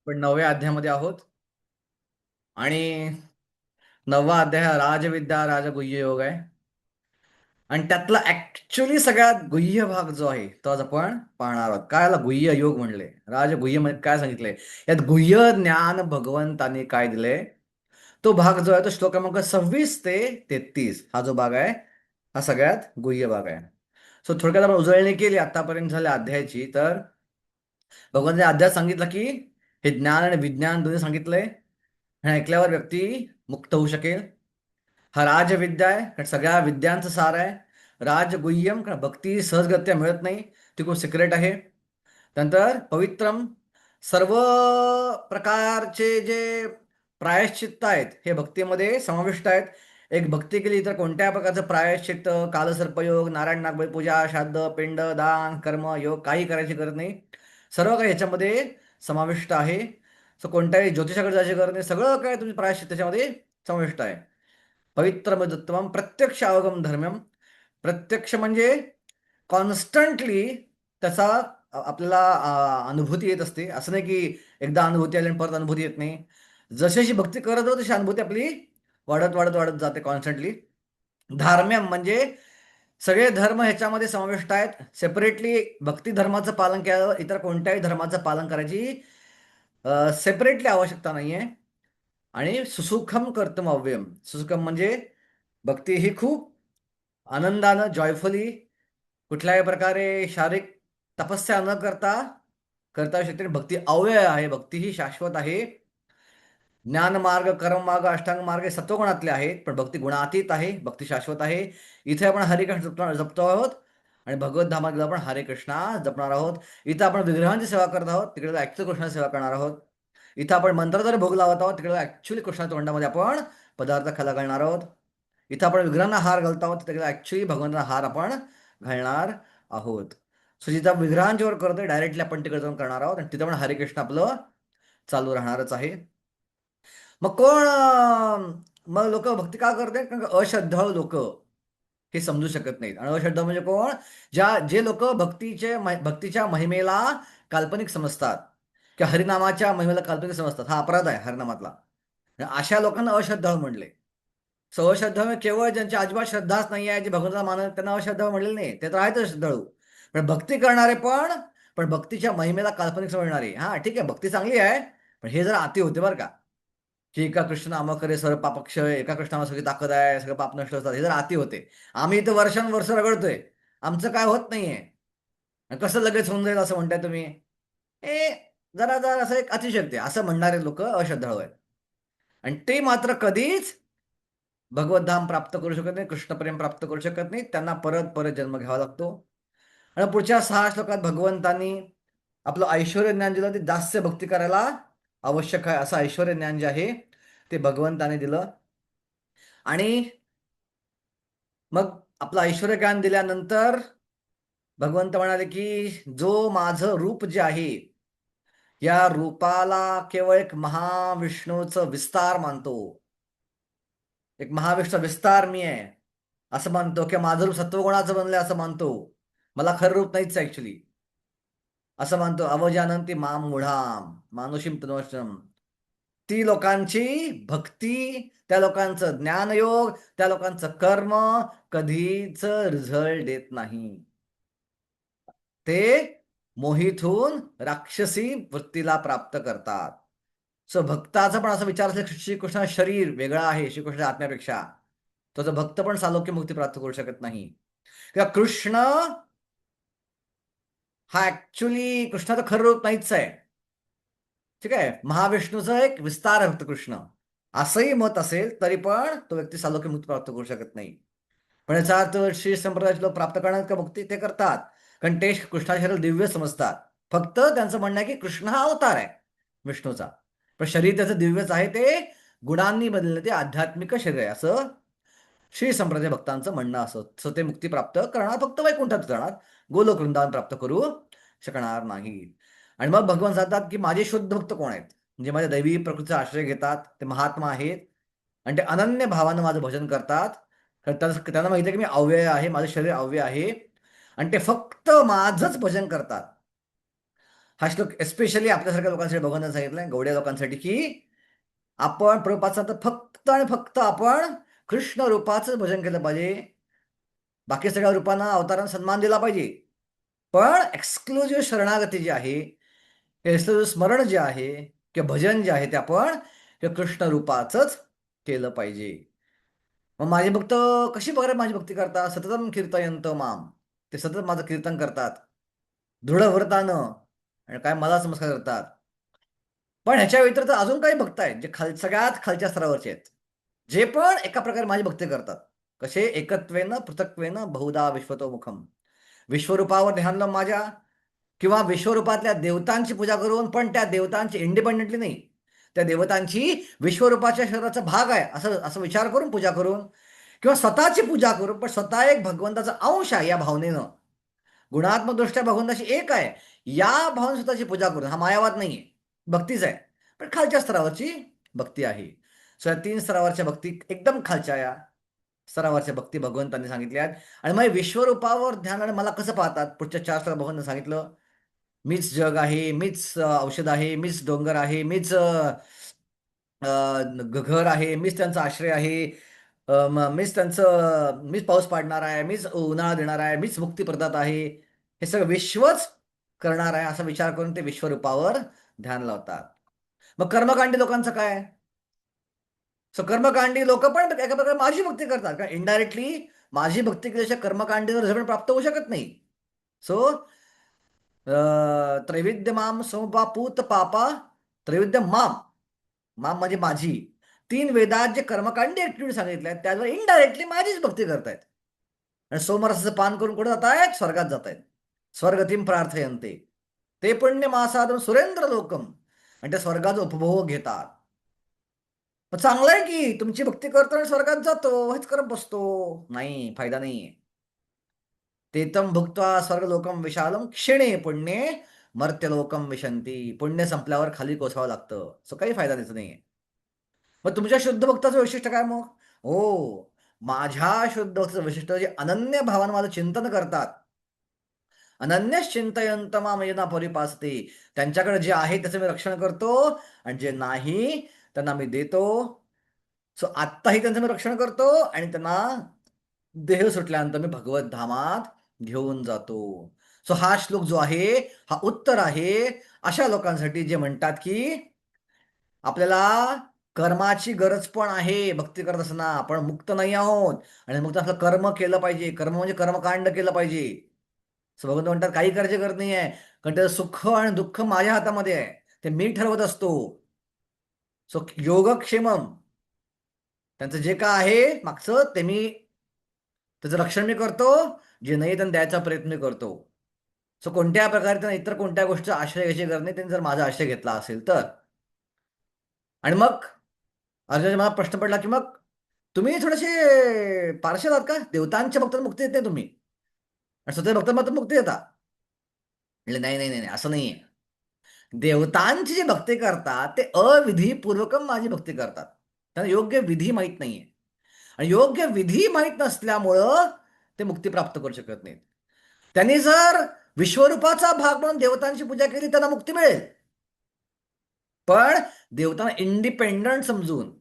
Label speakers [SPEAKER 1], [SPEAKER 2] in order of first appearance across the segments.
[SPEAKER 1] पण 9व्या अध्यायामध्ये आहोत आणि 9वा अध्याय हा राजविद्या राजगुह्य योग आहे. आणि त्यातला ऍक्च्युली सगळ्यात गुह्य भाग जो आहे तो आज आपण पाहणार आहोत. काय याला गुह्य योग म्हणले? राजगुह्य मध्ये काय सांगितलंय? यात गुह्य ज्ञान भगवंतांनी काय दिले तो भाग जो आहे तो श्लोक क्रमांक 26 ते 33 हा जो भाग आहे हा सगळ्यात गुह्य भाग आहे. सो थोडक्यात आपण उजळणी केली आतापर्यंत झाल्या अध्यायाची, तर भगवंतांनी अध्याय सांगितलं की हे ज्ञान आणि विज्ञान दोन्ही सांगितलंय. हे ऐकल्यावर व्यक्ती मुक्त होऊ शकेल. हा राजविद्या आहे, कारण सगळ्या विद्यांचं सार आहे. राजगुह्यम, कारण भक्ती सहजगत्या मिळत नाही, ती खूप सिक्रेट आहे. नंतर पवित्रम, सर्व प्रकारचे जे प्रायश्चित्त आहेत हे भक्तीमध्ये समाविष्ट आहेत. एक भक्ती केली तर कोणत्या प्रकारचं प्रायश्चित्त, कालसर्पयोग, नारायण नागबळी पूजा, श्राद्ध, पिंड, दान, कर्म, योग काही करायची गरज नाही. सर्व काही याच्यामध्ये समाविष्ट आहे. सो कोणत्याही ज्योतिषाकडे जायची गरज नाही. सगळं काय तुम्ही प्रायश्चित्त त्याच्यामध्ये समाविष्ट आहे. पवित्रमदुत्तमम प्रत्यक्ष अवगम धर्म्यम, प्रत्यक्ष म्हणजे कॉन्स्टंटली त्याचा आपल्याला अनुभूती येत असते. असं नाही की एकदा अनुभूती आली आणि परत अनुभूती येत नाही. जशी जशी भक्ती करत जातो तशी अनुभूती आपली वाढत वाढत वाढत जाते कॉन्स्टंटली. धार्म्यम म्हणजे सगळे धर्म ह्याच्यामध्ये समाविष्ट आहेत. सेपरेटली भक्ती धर्माचं पालन केलं, इतर कोणत्याही धर्माचं पालन करायची सेपरेटली आवश्यकता नाहीये. आणि सुसुखम कर्तम अव्ययम, सुसुखम म्हणजे भक्ती ही खूप आनंदानं, जॉयफुली, कुठल्याही प्रकारे शारीरिक तपस्या न करता करता येऊ शकते. भक्ती अव्यय आहे, भक्ती ही शाश्वत आहे. ज्ञान मार्ग, कर्म मार्ग, अष्टांग मार्ग हे सत्वगुणातले आहेत, पण भक्ती गुणातीत आहे, भक्ती शाश्वत आहे. इथे आपण हरिकृष्ण जपतो आहोत आणि भगवत धामात गेलो आपण हरे कृष्णा जपणार आहोत. इथं आपण विग्रहांची सेवा करत आहोत, तिकडे ऍक्च्युअल कृष्णाची सेवा करणार आहोत. इथं आपण मंत्राद्वारे भोग लावत आहोत, तिकडे ऍक्च्युअली कृष्णाच्या तोंडामध्ये आपण पदार्थ खायला घालणार आहोत. इथं आपण विग्रहांना हार घालतो आहोत, तिकडे ऍक्च्युअली भगवंतांना हार आपण घालणार आहोत. सो जिथं विग्रहांच्यावर करतोय डायरेक्टली आपण तिकडे जाऊन करणार आहोत आणि तिथं पण हरे कृष्ण आपलं चालू राहणारच आहे. मग कोण मग लोक भक्ती का करते? कारण अश्रद्धाळू लोक हे समजू शकत नाहीत. आणि अश्रद्धा म्हणजे कोण? जे लोक भक्तीच्या महिमेला काल्पनिक समजतात किंवा हरिनामाच्या महिमेला काल्पनिक समजतात, हा अपराध आहे हरिनामातला. अशा लोकांना अश्रद्धाळू म्हणले. सो अश्रद्धा म्हणजे केवळ ज्यांच्या अजिबात श्रद्धाच नाही आहे, जे भगवंताला मानत त्यांना अश्रद्धाळू म्हणलेले नाही, ते तर आहेतच श्रद्धाळू. पण भक्ती करणारे पण भक्तीच्या महिमेला काल्पनिक समजणारे, हा ठीक आहे भक्ती चांगली आहे, पण हे जर अति होते बरं का, की एका कृष्ण करे सर्व पापक्षय, एका कृष्णाला सगळी ताकद आहे, सगळं पाप नष्ट होतात, हे जर अति होते. आम्ही इथं वर्षानुवर्ष रगडतोय, आमचं काय होत नाहीये, कसं लगेच होऊन जाईल असं म्हणताय तुम्ही? ए जरा जरा असं एक अतिशक्ती असं म्हणणारे लोक अश्रद्धाळू आहेत. आणि ते मात्र कधीच भगवद्धाम प्राप्त करू शकत नाही, कृष्णप्रेम प्राप्त करू शकत नाही. त्यांना परत परत जन्म घ्यावा लागतो. आणि पुढच्या 6 श्लोकात भगवंतांनी आपलं ऐश्वर्य ज्ञान दिलं, ते दास्य भक्ती करायला आवश्यक आहे असं ऐश्वर्य ज्ञान जे आहे ते भगवंताने दिलं. आणि मग आपलं ऐश्वर्य ज्ञान दिल्यानंतर भगवंत म्हणाले की जो माझं रूप जे आहे या रूपाला केवळ एक महाविष्णूचं विस्तार मानतो, एक महाविष्णू विस्तार मी आहे असं मानतो, किंवा माझं रूप सत्वगुणाचं बनलंय असं मानतो, मला खरं रूप नाहीच ऍक्च्युली असं मानतो, अवजानंती माम मूढाम मानुषीम तनुष्यम, ती लोकांची भक्ती, त्या लोकांचं ज्ञानयोग, त्या लोकांचं कर्म कधीच रिझल्ट देत नाही. ते मोहित होऊन राक्षसी वृत्तीला प्राप्त करतात. सो भक्ताचा पण असा विचार असेल, श्रीकृष्ण शरीर वेगळा आहे श्रीकृष्णाच्या आत्म्यापेक्षा, तो भक्त पण सालोक्य मुक्ती प्राप्त करू शकत नाही. किंवा कृष्ण हा ऍक्च्युली कृष्णाचं खरं रूप नाहीच आहे, ठीक आहे, महाविष्णूचं एक विस्तार आहे फक्त कृष्ण, असंही मत असेल तरी पण तो व्यक्ती सालोक्य मुक्ती प्राप्त करू शकत नाही. पण याचा अर्थ श्री संप्रदायाचे लोक प्राप्त करणार का मुक्ती? ते करतात, कारण ते कृष्णाचे शरीर दिव्य समजतात. फक्त त्यांचं म्हणणं आहे की कृष्ण हा अवतार आहे विष्णूचा, पण शरीर त्याचं दिव्यच आहे, ते गुणांनी बनलेलं ते आध्यात्मिक शरीर आहे असं श्री संप्रदाय भक्तांचं म्हणणं असं. सो ते मुक्ती प्राप्त करणार फक्त वैकुंठात जाणार, गोलोक वृंदावन प्राप्त करू शकणार नाही. आणि मग भगवान सांगतात की माझे शुद्ध भक्त कोण आहेत? म्हणजे माझ्या दैवी प्रकृतीचा आश्रय घेतात, ते महात्मा आहेत आणि ते अनन्य भावानं माझं भजन करतात. त्यांना माहिती आहे की मी अव्यय आहे, माझं शरीर अव्यय आहे, आणि ते फक्त माझंच भजन करतात. हा श्लोक एस्पेशली आपल्यासारख्या लोकांसाठी भगवंतांनी सांगितलंय, गवड्या लोकांसाठी, की आपण प्रभुपादांचा तर फक्त आणि फक्त आपण कृष्ण रूपाचं भजन केलं पाहिजे. बाकी सगळ्या रूपांना, अवतारांना सन्मान दिला पाहिजे. पण एक्सक्लुझिव्ह शरणागती जी आहे, एक्सक्लुझिव्ह स्मरण जे आहे किंवा भजन जे आहे ते आपण हे कृष्ण रूपाचंच केलं पाहिजे. मग माझे भक्त कशी प्रकारे माझी भक्ती करतात? सततम कीर्तयंत माम. ते सतत माझं कीर्तन करतात दृढ व्रतानं, आणि काय मला नमस्कार करतात. पण ह्याच्या व्यतिरिक्त अजून काही भक्त आहेत जे सगळ्यात खालच्या स्तरावरचे आहेत, जे पण एका प्रकारे माझी भक्ती करतात. कसे? एकत्वेन पृथक्वेन बहुधा विश्वतोमुखम. विश्वरूपावर ध्यान लावून माझ्या, किंवा विश्वरूपातल्या देवतांची पूजा करून, पण त्या देवतांची इंडिपेंडेंटली नाही, त्या देवतांची विश्वरूपाच्या शरीराचा भाग आहे असं असं विचार करून पूजा करून, किंवा स्वतःची पूजा करून, पण स्वतः एक भगवंताचा अंश आहे या भावनेनं, गुणात्मक दृष्ट्या भगवंताची एक आहे या भावने स्वतःची पूजा करून, हा मायावाद नाहीये, भक्तीच आहे. पण खालच्या स्तरावरची भक्ती आहे. सो या 3 स्तरावरच्या भक्ती, एकदम खालच्या या स्तरावरच्या भक्ती भगवंतांनी सांगितल्या आहेत. आणि मग विश्वरूपावर ध्यान आणि मला कसं पाहतात, पुढच्या 4 स्तरात भगवंतांनी सांगितलं, मीच जग आहे, मीच औषध आहे, मीच डोंगर आहे, मीच घर आहे, मीच त्यांचा आश्रय आहे, मीच पाऊस पाडणार आहे, मीच उन्हाळा देणार आहे, मीच मुक्ती प्रदात आहे, हे सगळं विश्वच करणार आहे असा विचार करून ते विश्वरूपावर ध्यान लावतात. मग कर्मकांडी लोकांचं काय? सो कर्मकांडी लोक पण एका प्रकारे माझी भक्ती करतात, कारण इनडायरेक्टली माझी भक्ती केल्याशिवाय कर्मकांडीवर रिझल्ट प्राप्त होऊ शकत नाही. सो त्रैविद्य माम समपापूत पापा, त्रैविद्य माम, माम म्हणजे माझी, 3 वेदात जे कर्मकांडी ऍक्टिव्हिटी सांगितल्या आहेत त्यावर इनडायरेक्टली माझीच भक्ती करतायत. आणि सोमरसाचं पान करून कुठे जात आहेत? स्वर्गात जात आहेत. स्वर्गतीम प्रार्थयंते ते पुण्य मासादम सुरेंद्र लोकम, आणि त्या स्वर्गाचा उपभोग घेतात. मग चांगलं आहे की तुमची भक्ती करतो आणि स्वर्गात जातो, हेच करत बसतो. नाही, फायदा नाही. तेतम भुक्त्वा स्वर्गलोकम विशालम क्षिणे पुण्ये मर्त्यलोकम विशंती. पुण्य संपल्यावर खाली कोसवावं लागतं, सो काही फायदा त्याचा नाहीये. मग तुमच्या शुद्ध भक्ताचं वैशिष्ट्य काय मग? हो, माझ्या शुद्ध भक्ताचं वैशिष्ट्य जे अनन्य भावानं माझं चिंतन करतात, अनन्य चिंतयंत मामेना परिपासते, त्यांच्याकडे जे आहे त्याचं मी रक्षण करतो, आणि जे नाही त्यांना मी देतो. सो आत्ताही त्यांचं मी रक्षण करतो, आणि त्यांना देह सुटल्यानंतर मी भगवत धामात घेऊन जातो. सो हा श्लोक जो आहे हा उत्तर आहे अशा लोकांसाठी जे म्हणतात की आपल्याला कर्माची गरज पण आहे भक्ती करत असताना, आपण मुक्त नाही आहोत, आणि मुक्त असं कर्म केलं पाहिजे. कर्म म्हणजे कर्मकांड केलं पाहिजे. सो भगवंत म्हणतात काही करायची गरज नाही आहे, कारण त्याचं सुख आणि दुःख माझ्या हातामध्ये आहे, ते मी ठरवत असतो. सो योगक्षेमम, त्यांचं जे काय आहे मागचं ते मी, त्याचं रक्षण मी करतो, जे नाही त्यांना द्यायचा प्रयत्न करतो. सो कोणत्या प्रकारे त्यांना इतर कोणत्या गोष्टीचा आश्रय घ्यायची गरज नाही, त्यांनी जर माझा आश्रय घेतला असेल तर. आणि मग अर्जुनाच्या मला प्रश्न पडला की मग तुम्ही थोडेसे पार्शल आहात का? देवतांच्या भक्तांना मुक्ती देत नाही तुम्ही, आणि स्वतः भक्तांना मात्र मुक्ती देता. म्हणजे नाही नाही नाही नाही, असं नाहीये. देवतांची जी भक्ती करतात ते अविधीपूर्वक माझी भक्ती करतात, त्यांना योग्य विधी माहीत नाहीये, आणि योग्य विधी माहीत नसल्यामुळं ते मुक्ती प्राप्त करू शकत नाहीत. त्यांनी जर विश्वरूपाचा भाग म्हणून देवतांची पूजा केली त्यांना मुक्ती मिळेल, पण देवतांना इंडिपेंडंट समजून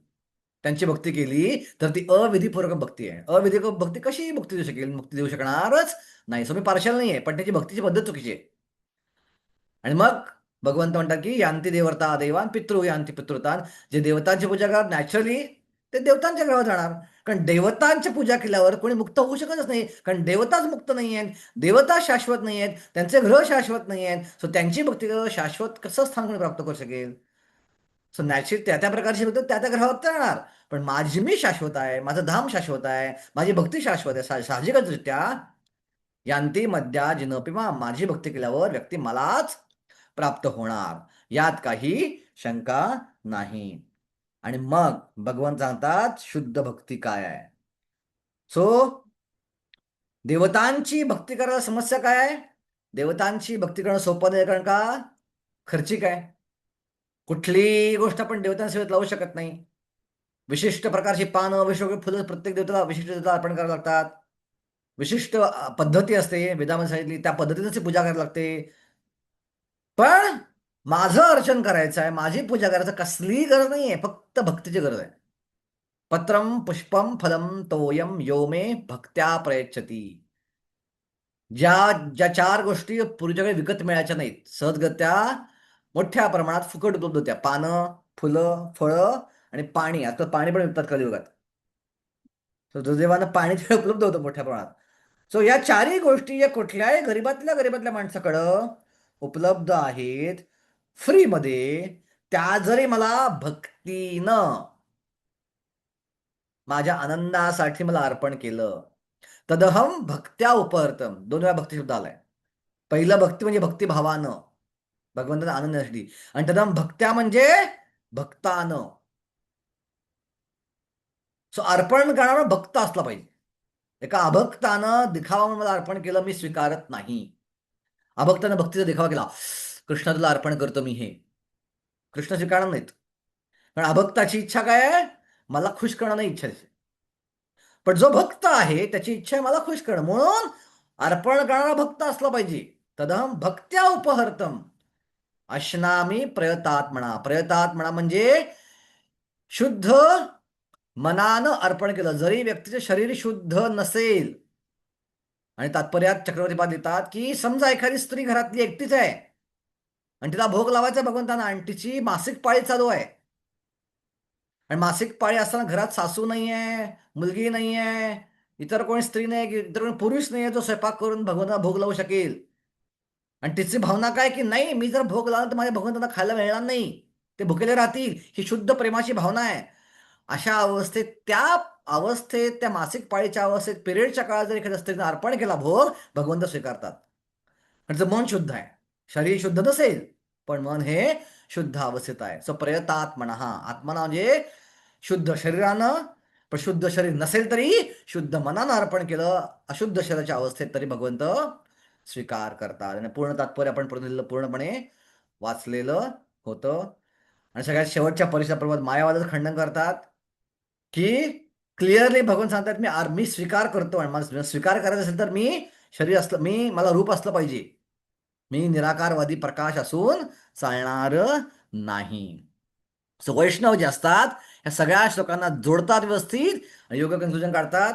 [SPEAKER 1] त्यांची भक्ती केली तर ती अविधीपूर्वक भक्ती आहे. अविधीपूर्वक भक्ती कशी मुक्ती देऊ शकेल? मुक्ती देऊ शकणारच नाही. सो मी पार्शल नाहीये, पण त्याची भक्तीची पद्धत चुकीची आहे. आणि मग भगवंत म्हणतात की यांती देवता देवान पितृ यांती पितृतान, जे देवतांची पूजा करणार नॅचरली ते देवतांच्या ग्रहावर जाणार, कारण देवतांची पूजा केल्यावर कोणी मुक्त होऊ शकतच नाही, कारण देवताच मुक्त नाही आहेत, देवता शाश्वत नाही आहेत, त्यांचे ग्रह शाश्वत नाही आहेत. सो त्यांची भक्ती शाश्वत कसं स्थान कोणी प्राप्त करू शकेल? सो नॅचरली त्या त्या प्रकारची भक्ती त्या त्या ग्रहावर राहणार, पण माझी मी शाश्वत आहे, माझं धाम शाश्वत आहे, माझी भक्ती शाश्वत आहे. साहजिकचरित्या यांती मध्या जिनपिमा, माझी भक्ती केल्यावर व्यक्ती मलाच प्राप्त होणार, यात काही शंका नाही. आणि मग भगवान सांगतात शुद्ध भक्ती काय आहे. सो देवतांची भक्ती करायला समस्या काय आहे? देवतांची भक्ती करणं सोपं नाही, कारण का खर्चिक आहे. कुठलीही गोष्ट आपण देवतांसेवेत लावू शकत नाही. विशिष्ट प्रकारची पानं, विशिष्ट फुलं प्रत्येक देवताला विशिष्ट देवताला अर्पण करावे लागतात. विशिष्ट पद्धती असते वेदामध्ये सांगितली, त्या पद्धतीने पूजा करायला लागते. पण माझं अर्चन करायचं आहे, माझी पूजा करायचं, कसलीही गरज नाहीये, फक्त भक्तीची गरज आहे. पत्रम पुष्पम फलम तोयम यो मे भक्त्या प्रयच्छती. ज्या ज्या चार गोष्टी पूर्वीच्याकडे विकत मिळायच्या नाहीत, सहजगत्या मोठ्या प्रमाणात फुकट उपलब्ध होत्या: पानं, फुलं, फळं आणि पाणी. आता पाणी पण विकतात कलियुगात. So, दुर्दैवानं पाणी तिथे उपलब्ध होतं मोठ्या प्रमाणात. सो या चारही गोष्टी या कुठल्याही गरीबातल्या माणसाकडं उपलब्ध आहेत फ्रीमध्ये. त्या जरी मला भक्तीनं माझ्या आनंदासाठी मला अर्पण केलं, तदहम भक्त्या उपहर्तम. दोन वेळा भक्ती शब्द आलाय. पहिलं भक्ती म्हणजे भक्तिभावानं, भगवंताचा आनंद घेण्यासाठी. आणि तदहम भक्त्या म्हणजे भक्तानं. सो अर्पण करणारा भक्त असला पाहिजे. एका अभक्तानं दिखावा म्हणून मला अर्पण केलं, मी स्वीकारत नाही. अभक्तानं भक्तीचा दिखावा केला, कृष्ण तुला अर्पण करतो मी, हे कृष्ण स्वीकारणार नाहीत. कारण अभक्ताची इच्छा काय आहे? मला खुश करणं नाही इच्छा. पण जो भक्त आहे त्याची इच्छा आहे मला खुश करणं, म्हणून अर्पण करणारा भक्त असला पाहिजे. तदहम भक्त्या उपहर्तम अश्नामी प्रयतात्मना. प्रयतात्मना म्हणजे शुद्ध मनानं अर्पण केलं, जरी व्यक्तीचे शरीर शुद्ध नसेल. आणि तात्पर्यात चक्रवर्तीपाद लिहितात की समजा एखादी स्त्री घरातली एकटीच आहे आणि तिला भोग लावायचा भगवंतांना, आणि तिची मासिक पाळी चालू आहे. आणि मासिक पाळी असताना घरात सासू नाहीये, मुलगी नाहीये, इतर कोणी स्त्री नाही, इतर कोणी पुरुष नाहीये जो स्वयंपाक करून भगवंतांना भोग लावू शकेल. आणि तिची भावना काय की नाही, मी जर भोग लावला तर माझ्या भगवंतांना खायला मिळणार नाही, ते भुकेले राहतील, ही शुद्ध प्रेमाची भावना आहे. अशा अवस्थेत, त्या अवस्थेत, त्या मासिक पाळीच्या अवस्थेत, पिरियडच्या काळात जर एखाद्या स्त्रीने अर्पण केला भोग, भगवंत स्वीकारतात. त्यांचं मन शुद्ध आहे. शरीर शुद्ध नसेल पण मन हे शुद्ध अवस्थेत आहे. सो प्रयतात्मना, आत्मना म्हणजे शुद्ध शरीरानं, पण शुद्ध शरीर नसेल तरी शुद्ध मनानं अर्पण केलं, अशुद्ध शरीराच्या अवस्थेत तरी भगवंत स्वीकार करतात. आणि पूर्ण तात्पर्य आपण पूर्णपणे वाचलेलं होतं. आणि सगळ्यात शेवटच्या परिषदाप्रमाणे मायावादाचं खंडन करतात की क्लिअरली भगवान सांगतात मी स्वीकार करतो, आणि मला स्वीकार करायचा असेल तर मी शरीर असलं, मला रूप असलं पाहिजे, मी निराकारवादी प्रकाश असून चालणार नाही. सो वैष्णव जे असतात ह्या सगळ्या श्लोकांना जोडतात व्यवस्थित आणि योग्य कन्क्लुजन काढतात.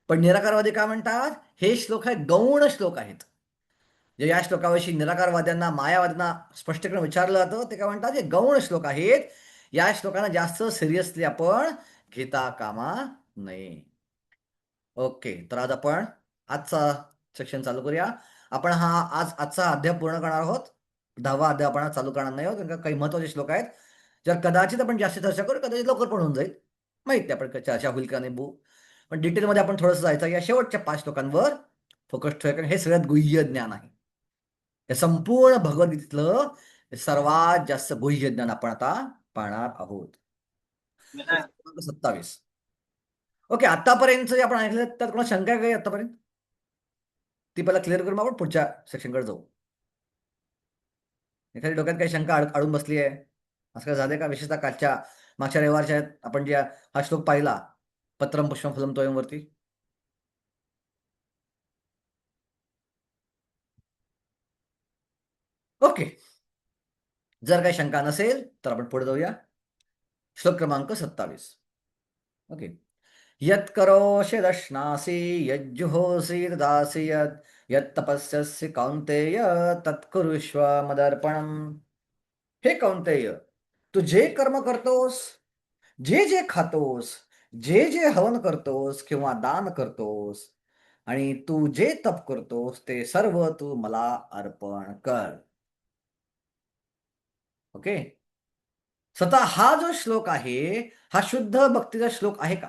[SPEAKER 1] पण निराकारवादी काय म्हणतात? हे श्लोक हे गौण श्लोक आहेत. जे या श्लोकाविषयी निराकारवाद्यांना, मायावाद्यांना स्पष्टीकरण विचारलं जातं, ते काय म्हणतात? हे गौण श्लोक आहेत, या श्लोकांना जास्त सिरियसली आपण घेता कामा नये. ओके, तर आज आपण आजचा सेक्शन चालू करूया. आपण आजचा अध्याय पूर्ण करणार आहोत. 10वा अध्याय आपण चालू करणार नाही आहोत, कारण काही महत्वाचे श्लोक आहेत. जर कदाचित आपण जास्त चर्चा करू, कदाचित लवकर पण होऊन जाईल, माहिती नाही आपण चर्चा होईल का नाही. पण डिटेलमध्ये आपण थोडंसं जायचं, या शेवटच्या 5 श्लोकांवर फोकस ठेवूया, कारण हे सगळ्यात गुह्य ज्ञान आहे. हे संपूर्ण भगवद्गीतेतलं सर्वात जास्त गुह्य ज्ञान आपण आता पाहणार आहोत. 27. ओके, आतापर्यंत जे आपण ऐकलं त्यात कोणा शंका काही आतापर्यंत? ती पहिला क्लिअर करून आपण पुढच्या सेक्शनकडे जाऊ. एखाद्या डोक्यात काही शंका अडून बसली आहे, असं काय झालंय का? विशेषतः मागच्या रविवारच्या आपण जे हा श्लोक पाहिला, पत्रम पुष्पम फलम तोयम वरती. ओके, जर काही शंका नसेल तर आपण पुढे जाऊया. श्लोक क्रमांक 27. ओके. यत्करोषि दश्नासि यज्जुहोसि ददासि यत्तपस्यसि कौन्तेय तत्कुरुष्व मदर्पणम. हे कौन्तेय, तू जे कर्म करतोस, जे जे खातोस, जे जे हवन करतोस किंवा दान करतोस, आणि तू जे तप करतोस ते सर्व तू मला अर्पण कर. ओके. स्वतः हा जो श्लोक आहे हा शुद्ध भक्तीचा श्लोक आहे का?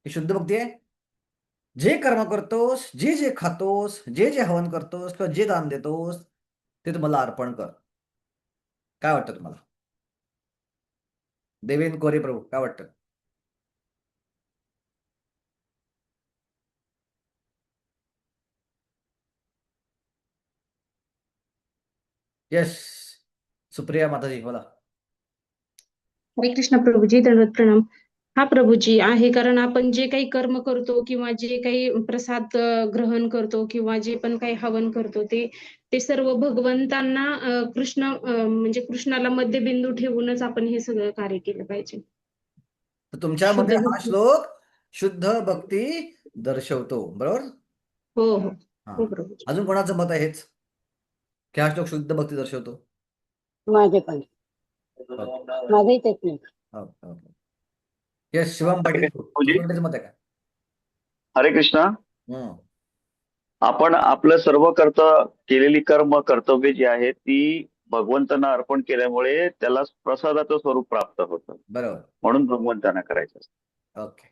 [SPEAKER 1] हे शुद्ध भक्ती आहे. जे कर्म करतोस, जे जे खातोस, जे जे हवन करतोस किंवा जे दान देतोस ते तू मला अर्पण कर. काय वाटतं तुम्हाला? देवेंद्र कोरे प्रभू, काय वाटतं? येस, सुप्रिया माताजी बोला.
[SPEAKER 2] हरे कृष्ण प्रभूजी, दंडवत प्रणाम. हा प्रभूजी आहे, कारण आपण जे काही कर्म करतो किंवा जे काही प्रसाद ग्रहण करतो किंवा जे पण काही हवन करतो ते ते सर्व भगवंतांना म्हणजे कृष्णाला मध्यबिंदू ठेवूनच आपण हे सगळं कार्य केलं पाहिजे.
[SPEAKER 1] तर तुमच्यामध्ये
[SPEAKER 2] शुद्ध
[SPEAKER 1] हा
[SPEAKER 2] भक्ती.
[SPEAKER 1] श्लोक शुद्ध भक्ती दर्शवतो, बरोबर?
[SPEAKER 2] हो हो
[SPEAKER 1] हा.
[SPEAKER 2] हो प्रभूजी.
[SPEAKER 1] अजून कोणाचं मत आहे हेच की हा श्लोक शुद्ध भक्ती दर्शवतो?
[SPEAKER 3] माझे पण.
[SPEAKER 1] ओके
[SPEAKER 3] माझंही तेच नाही.
[SPEAKER 1] Okay okay. येस, शिवम
[SPEAKER 4] हरे
[SPEAKER 1] पाटील,
[SPEAKER 4] कृष्ण प्रभूजी.
[SPEAKER 1] तुझं मत आहे का?
[SPEAKER 4] हरे कृष्णा.
[SPEAKER 1] हम्म.
[SPEAKER 4] आपण आपलं सर्व केलेली कर्तव्य जी आहेत ती भगवंतांना अर्पण केल्यामुळे त्याला प्रसादाचं स्वरूप प्राप्त होतं.
[SPEAKER 1] बरोबर.
[SPEAKER 4] म्हणून भगवंतांना करायचं असतं.
[SPEAKER 1] ओके.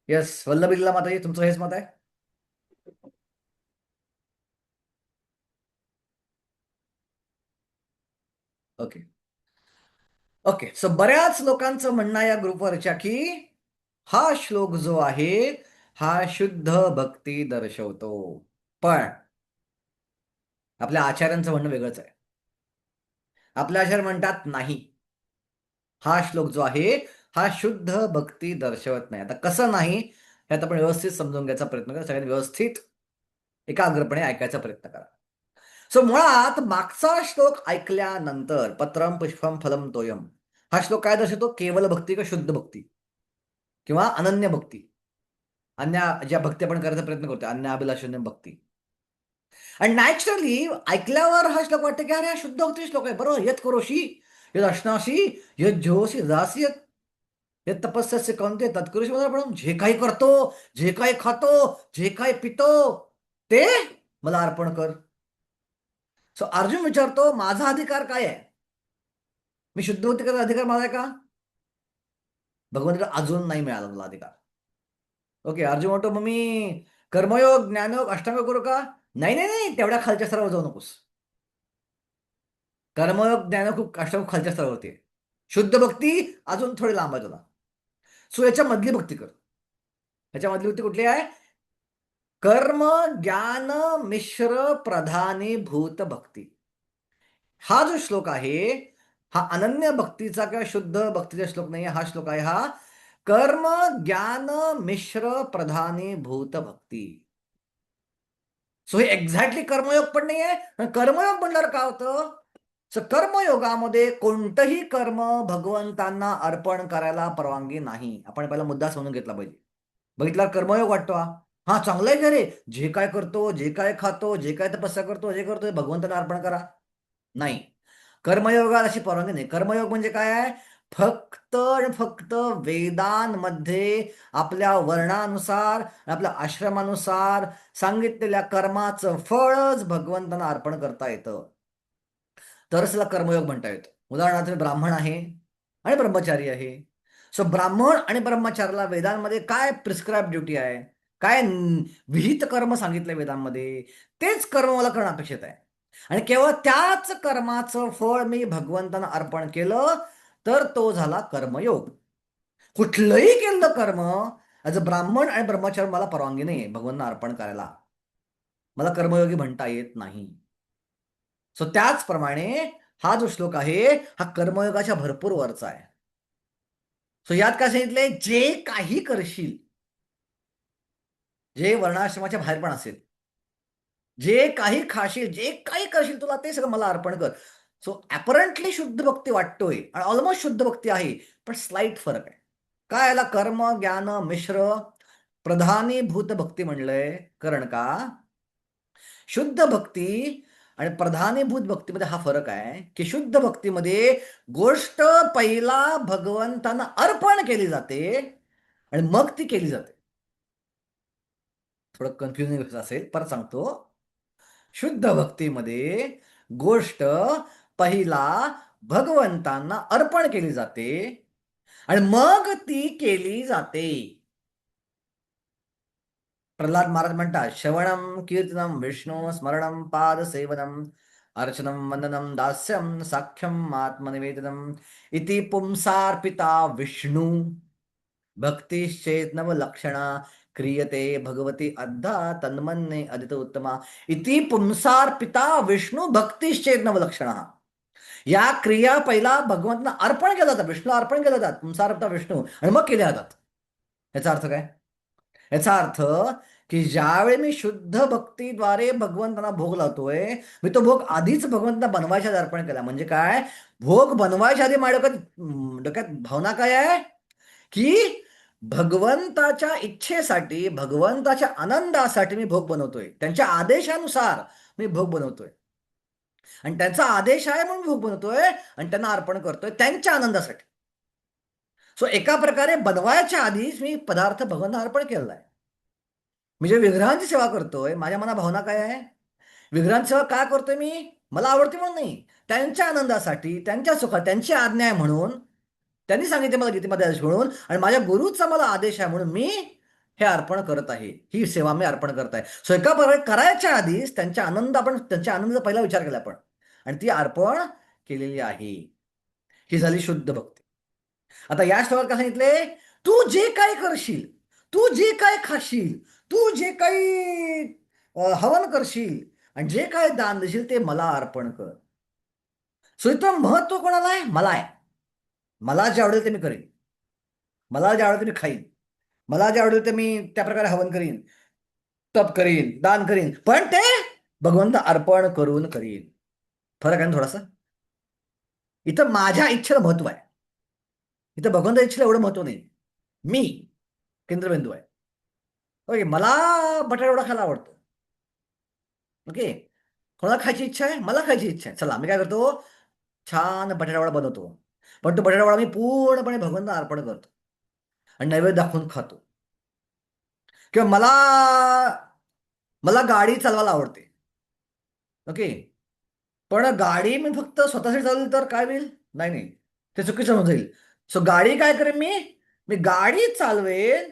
[SPEAKER 1] येस, वल्लभीला मत आहे, तुमचं हेच मत आहे? Okay okay. सो बऱ्याच लोकांचं म्हणणं या ग्रुपवरच्या की हा श्लोक जो आहे हा शुद्ध भक्ती दर्शवतो, पण आपल्या आचार्यांचं म्हणणं वेगळंच आहे. आपले आचार्य म्हणतात नाही, हा श्लोक जो आहे हा शुद्ध भक्ती दर्शवत नाही. आता कसं नाही हे आता आपण व्यवस्थित समजून घ्यायचा प्रयत्न करा. सगळ्यांनी व्यवस्थित एकाग्रपणे ऐकायचा प्रयत्न करा. सो मुळात मागचा श्लोक ऐकल्यानंतर पत्रम पुष्पम फलम तोयम हा श्लोक काय दर्शवतो? केवल भक्ती का शुद्ध भक्ती किंवा अनन्य भक्ती, अन्य ज्या भक्ती आपण करायचा प्रयत्न करतो, अन्य अभिलाषण्य भक्ती. आणि नॅचरली ऐकल्यावर हा श्लोक वाटतं की अरे हा शुद्ध भक्ती श्लोक आहे, बरोबर. यत करोशी यद अश्नाशी यद जोशी दासी यत तपस्या कौंते तत्करुषी, आपण जे काही करतो, जे काही खातो, जे काही पितो ते मला अर्पण कर. सो अर्जुन विचारतो माझा अधिकार काय आहे? मी शुद्ध भक्ती करायचा अधिकार मला आहे का? भगवंताला अजून नाही मिळाला मला अधिकार. ओके, अर्जुन म्हणतो मग मी कर्मयोग ज्ञानयोग अष्टांग करू का? नाही नाही नाही, तेवढ्या खालच्या स्तरावर जाऊ नकोस. कर्मयोग ज्ञानयोग खूप अष्टांग खालच्या स्तरावरती आहे. शुद्ध भक्ती अजून थोडी लांब आहे तुला. सो याच्या मधली भक्ती कर. याच्या मधली भक्ती कुठली आहे? कर्म ज्ञान मिश्र प्रधानीभूत भक्ती. हा जो श्लोक आहे हा अनन्य भक्तीचा किंवा शुद्ध भक्तीचा श्लोक नाही. हा श्लोक आहे हा कर्म ज्ञान मिश्र प्रधानीभूत भक्ती. सो हे एक्झॅक्टली कर्मयोग पण नाही आहे. कर्मयोग म्हणल्यावर काय होतं? सो कर्मयोगामध्ये कोणतंही कर्म भगवंतांना अर्पण करायला परवानगी नाही. आपण पहिला मुद्दा समजून घेतला पाहिजे. बघितला कर्मयोग वाटतो हा चांगला आहे का रे? जे काय करतो, जे काय खातो, जे काय तपस्या करतो, जे करतो भगवंतांना अर्पण करा. नाही, कर्मयोगाला अशी परवानगी नाही. कर्मयोग म्हणजे काय आहे? फक्त आणि फक्त वेदांमध्ये आपल्या वर्णानुसार, आपल्या आश्रमानुसार सांगितलेल्या कर्माचं फळच भगवंतांना अर्पण करता येतं, तरच त्याला कर्मयोग म्हणता येतं. उदाहरणार्थ ब्राह्मण आहे आणि ब्रह्मचारी आहे. सो ब्राह्मण आणि ब्रह्मचार्याला वेदांमध्ये काय प्रिस्क्राईब ड्युटी आहे, काय विहित कर्म सांगितलं वेदांमध्ये, तेच कर्म मला करणं अपेक्षित आहे. आणि केवळ त्याच कर्माचं फळ मी भगवंतांना अर्पण केलं तर तो झाला कर्मयोग. कुठलंही केलं कर्म ॲज अ ब्राह्मण आणि ब्रह्मचारी मला परवानगी नाही भगवंतांना अर्पण करायला. मला कर्मयोगी म्हणता येत नाही. सो त्याचप्रमाणे हा जो श्लोक आहे हा कर्मयोगाच्या भरपूर वरचा आहे. सो यात काय सांगितलंय? जे काही करशील, जे वर्णाश्रमाच्या बाहेर पण असेल, जे काही खाशील, जे काही करशील, तुला ते सगळं मला अर्पण कर. सो ऍपरंटली शुद्ध भक्ती वाटतोय आणि ऑलमोस्ट शुद्ध भक्ती आहे, पण स्लाइट फरक आहे. काय याला कर्म ज्ञान मिश्र प्रधानीभूत भक्ती म्हणलंय? कारण का शुद्ध भक्ती आणि प्रधानीभूत भक्तीमध्ये हा फरक आहे की शुद्ध भक्तीमध्ये गोष्ट पहिला भगवंतांना अर्पण केली जाते आणि मग ती केली जाते. थोडं कन्फ्युजिंग असेल, परत सांगतो. शुद्ध भक्तीमध्ये गोष्ट पहिला भगवंतांना अर्पण केली जाते आणि मग ती केली जाते. प्रल्हाद महाराज म्हणतात श्रवणम कीर्तनम विष्णू स्मरणम पाद सेवनम अर्चनम वंदनम दास्यम साख्यम आत्मनिवेदनम इति पुंसार्पिता विष्णू भक्तिश्चेत नवलक्षणा क्रियते भगवती अद्धा तन्मन्ये अदित उत्तमा इति पुंसार्पिता विष्णू भक्तिश्चेत नवलक्षणा. या क्रिया पहिला भगवंतांना अर्पण केल्या जातात, विष्णू अर्पण केल्या जातात, पुंसार्पिता विष्णू, आणि मग केल्या जातात. याचा अर्थ काय? याचा अर्थ की ज्यावेळी मी शुद्ध भक्तीद्वारे भगवंतांना भोग लावतोय, मी तो भोग आधीच भगवंतांना बनवायच्या आधी अर्पण केला. म्हणजे काय, भोग बनवायच्या आधी माझ्या डोक्यात भावना काय आहे की भगवंताच्या इच्छेसाठी, भगवंताच्या आनंदासाठी मी भोग बनवतोय, त्यांच्या आदेशानुसार मी भोग बनवतोय, आणि त्यांचा आदेश आहे म्हणून भोग बनवतोय आणि त्यांना अर्पण करतोय त्यांच्या आनंदासाठी. सो एका प्रकारे बनवायच्या आधीच मी पदार्थ भगवंतांना अर्पण केलेला आहे. मी जे विग्रहांची सेवा करतोय, माझ्या मनात भावना काय आहे, विग्रहांची सेवा का करतोय मी, मला आवडते म्हणून नाही, त्यांच्या आनंदासाठी, त्यांच्या सुखात, त्यांची आज्ञा आहे म्हणून, त्यांनी सांगितले मला गीतेमध्ये आदेश म्हणून, आणि माझ्या गुरुचा मला आदेश आहे म्हणून मी हे अर्पण करत आहे, ही सेवा मी अर्पण करत आहे. सो एका प्रकारे करायच्या आधीच त्यांच्या आनंदाचा पहिला विचार केला आपण, आणि ती अर्पण केलेली आहे. ही झाली शुद्ध भक्ती. आता या श्लोकात काय सांगितले, तू जे काय करशील, तू जे काय खाशील, तू जे काही हवन करशील आणि जे काय दान देशील ते मला अर्पण कर. सो इथं महत्व कोणाला आहे, मला आहे. मला जे आवडेल ते मी करीन, मला जे आवडेल ते मी खाईन, मला जे आवडेल ते मी त्या प्रकारे हवन करीन, तप करीन, दान करीन, पण ते भगवंत अर्पण करून करीन. फरक आहे ना थोडासा. इथं माझ्या इच्छेला महत्व आहे, इथं भगवंत इच्छेला एवढं महत्व नाही. मी केंद्रबिंदू आहे. ओके, मला बटाटा खायला आवडतो. ओके, कोणाला खायची इच्छा आहे, मला खायची इच्छा आहे. चला मी काय करतो, छान बटाटावडा बनवतो, पण तो बटाटावडा मी पूर्णपणे भगवंतांना अर्पण करतो आणि नैवेद्य दाखवून खातो. किंवा मला मला गाडी चालवायला आवडते. ओके, पण गाडी मी फक्त स्वतःसाठी चालवली तर काय होईल, नाही नाही, ते चुकीचं होऊन जाईल. सो गाडी काय करेन मी, मी गाडी चालवेन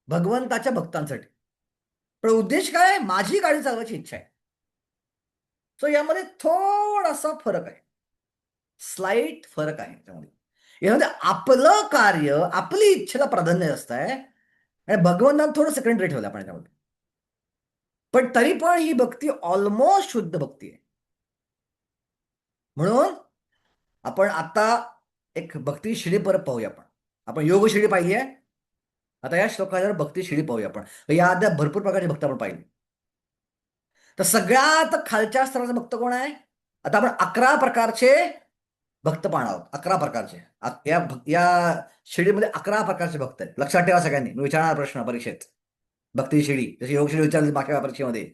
[SPEAKER 1] भगवंताच्या भक्तांसाठी, पण उद्देश काय आहे, माझी गाडी चालवायची इच्छा आहे. सो यामध्ये थोडासा फरक आहे, स्लाइट फरक आहे त्यामध्ये. यामध्ये आपलं कार्य, आपली इच्छेला प्राधान्य असत आहे आणि भगवंतांना थोडं सेकंडरी ठेवलं आपण त्यामध्ये. पण तरी पण ही भक्ती ऑलमोस्ट शुद्ध भक्ती आहे. म्हणून आपण आता एक भक्ती शिडी परत पाहूया. आपण योग शिडी पाहिली आहे, आता या श्लोकावर भक्ती शिडी पाहूया आपण. या आद्या भरपूर प्रकारचे भक्त आपण पाहिले. तर सगळ्यात खालच्या स्तराचा भक्त कोण आहे, आता आपण 11 प्रकारचे भक्त पाहणार आहोत. 11 प्रकारचे या शिडीमध्ये 11 प्रकारचे भक्त आहेत. लक्षात ठेवा सगळ्यांनी, मी विचारणार प्रश्न परीक्षेत. भक्ती शिडी जशी योग शिडी विचारली मागच्या परीक्षेमध्ये,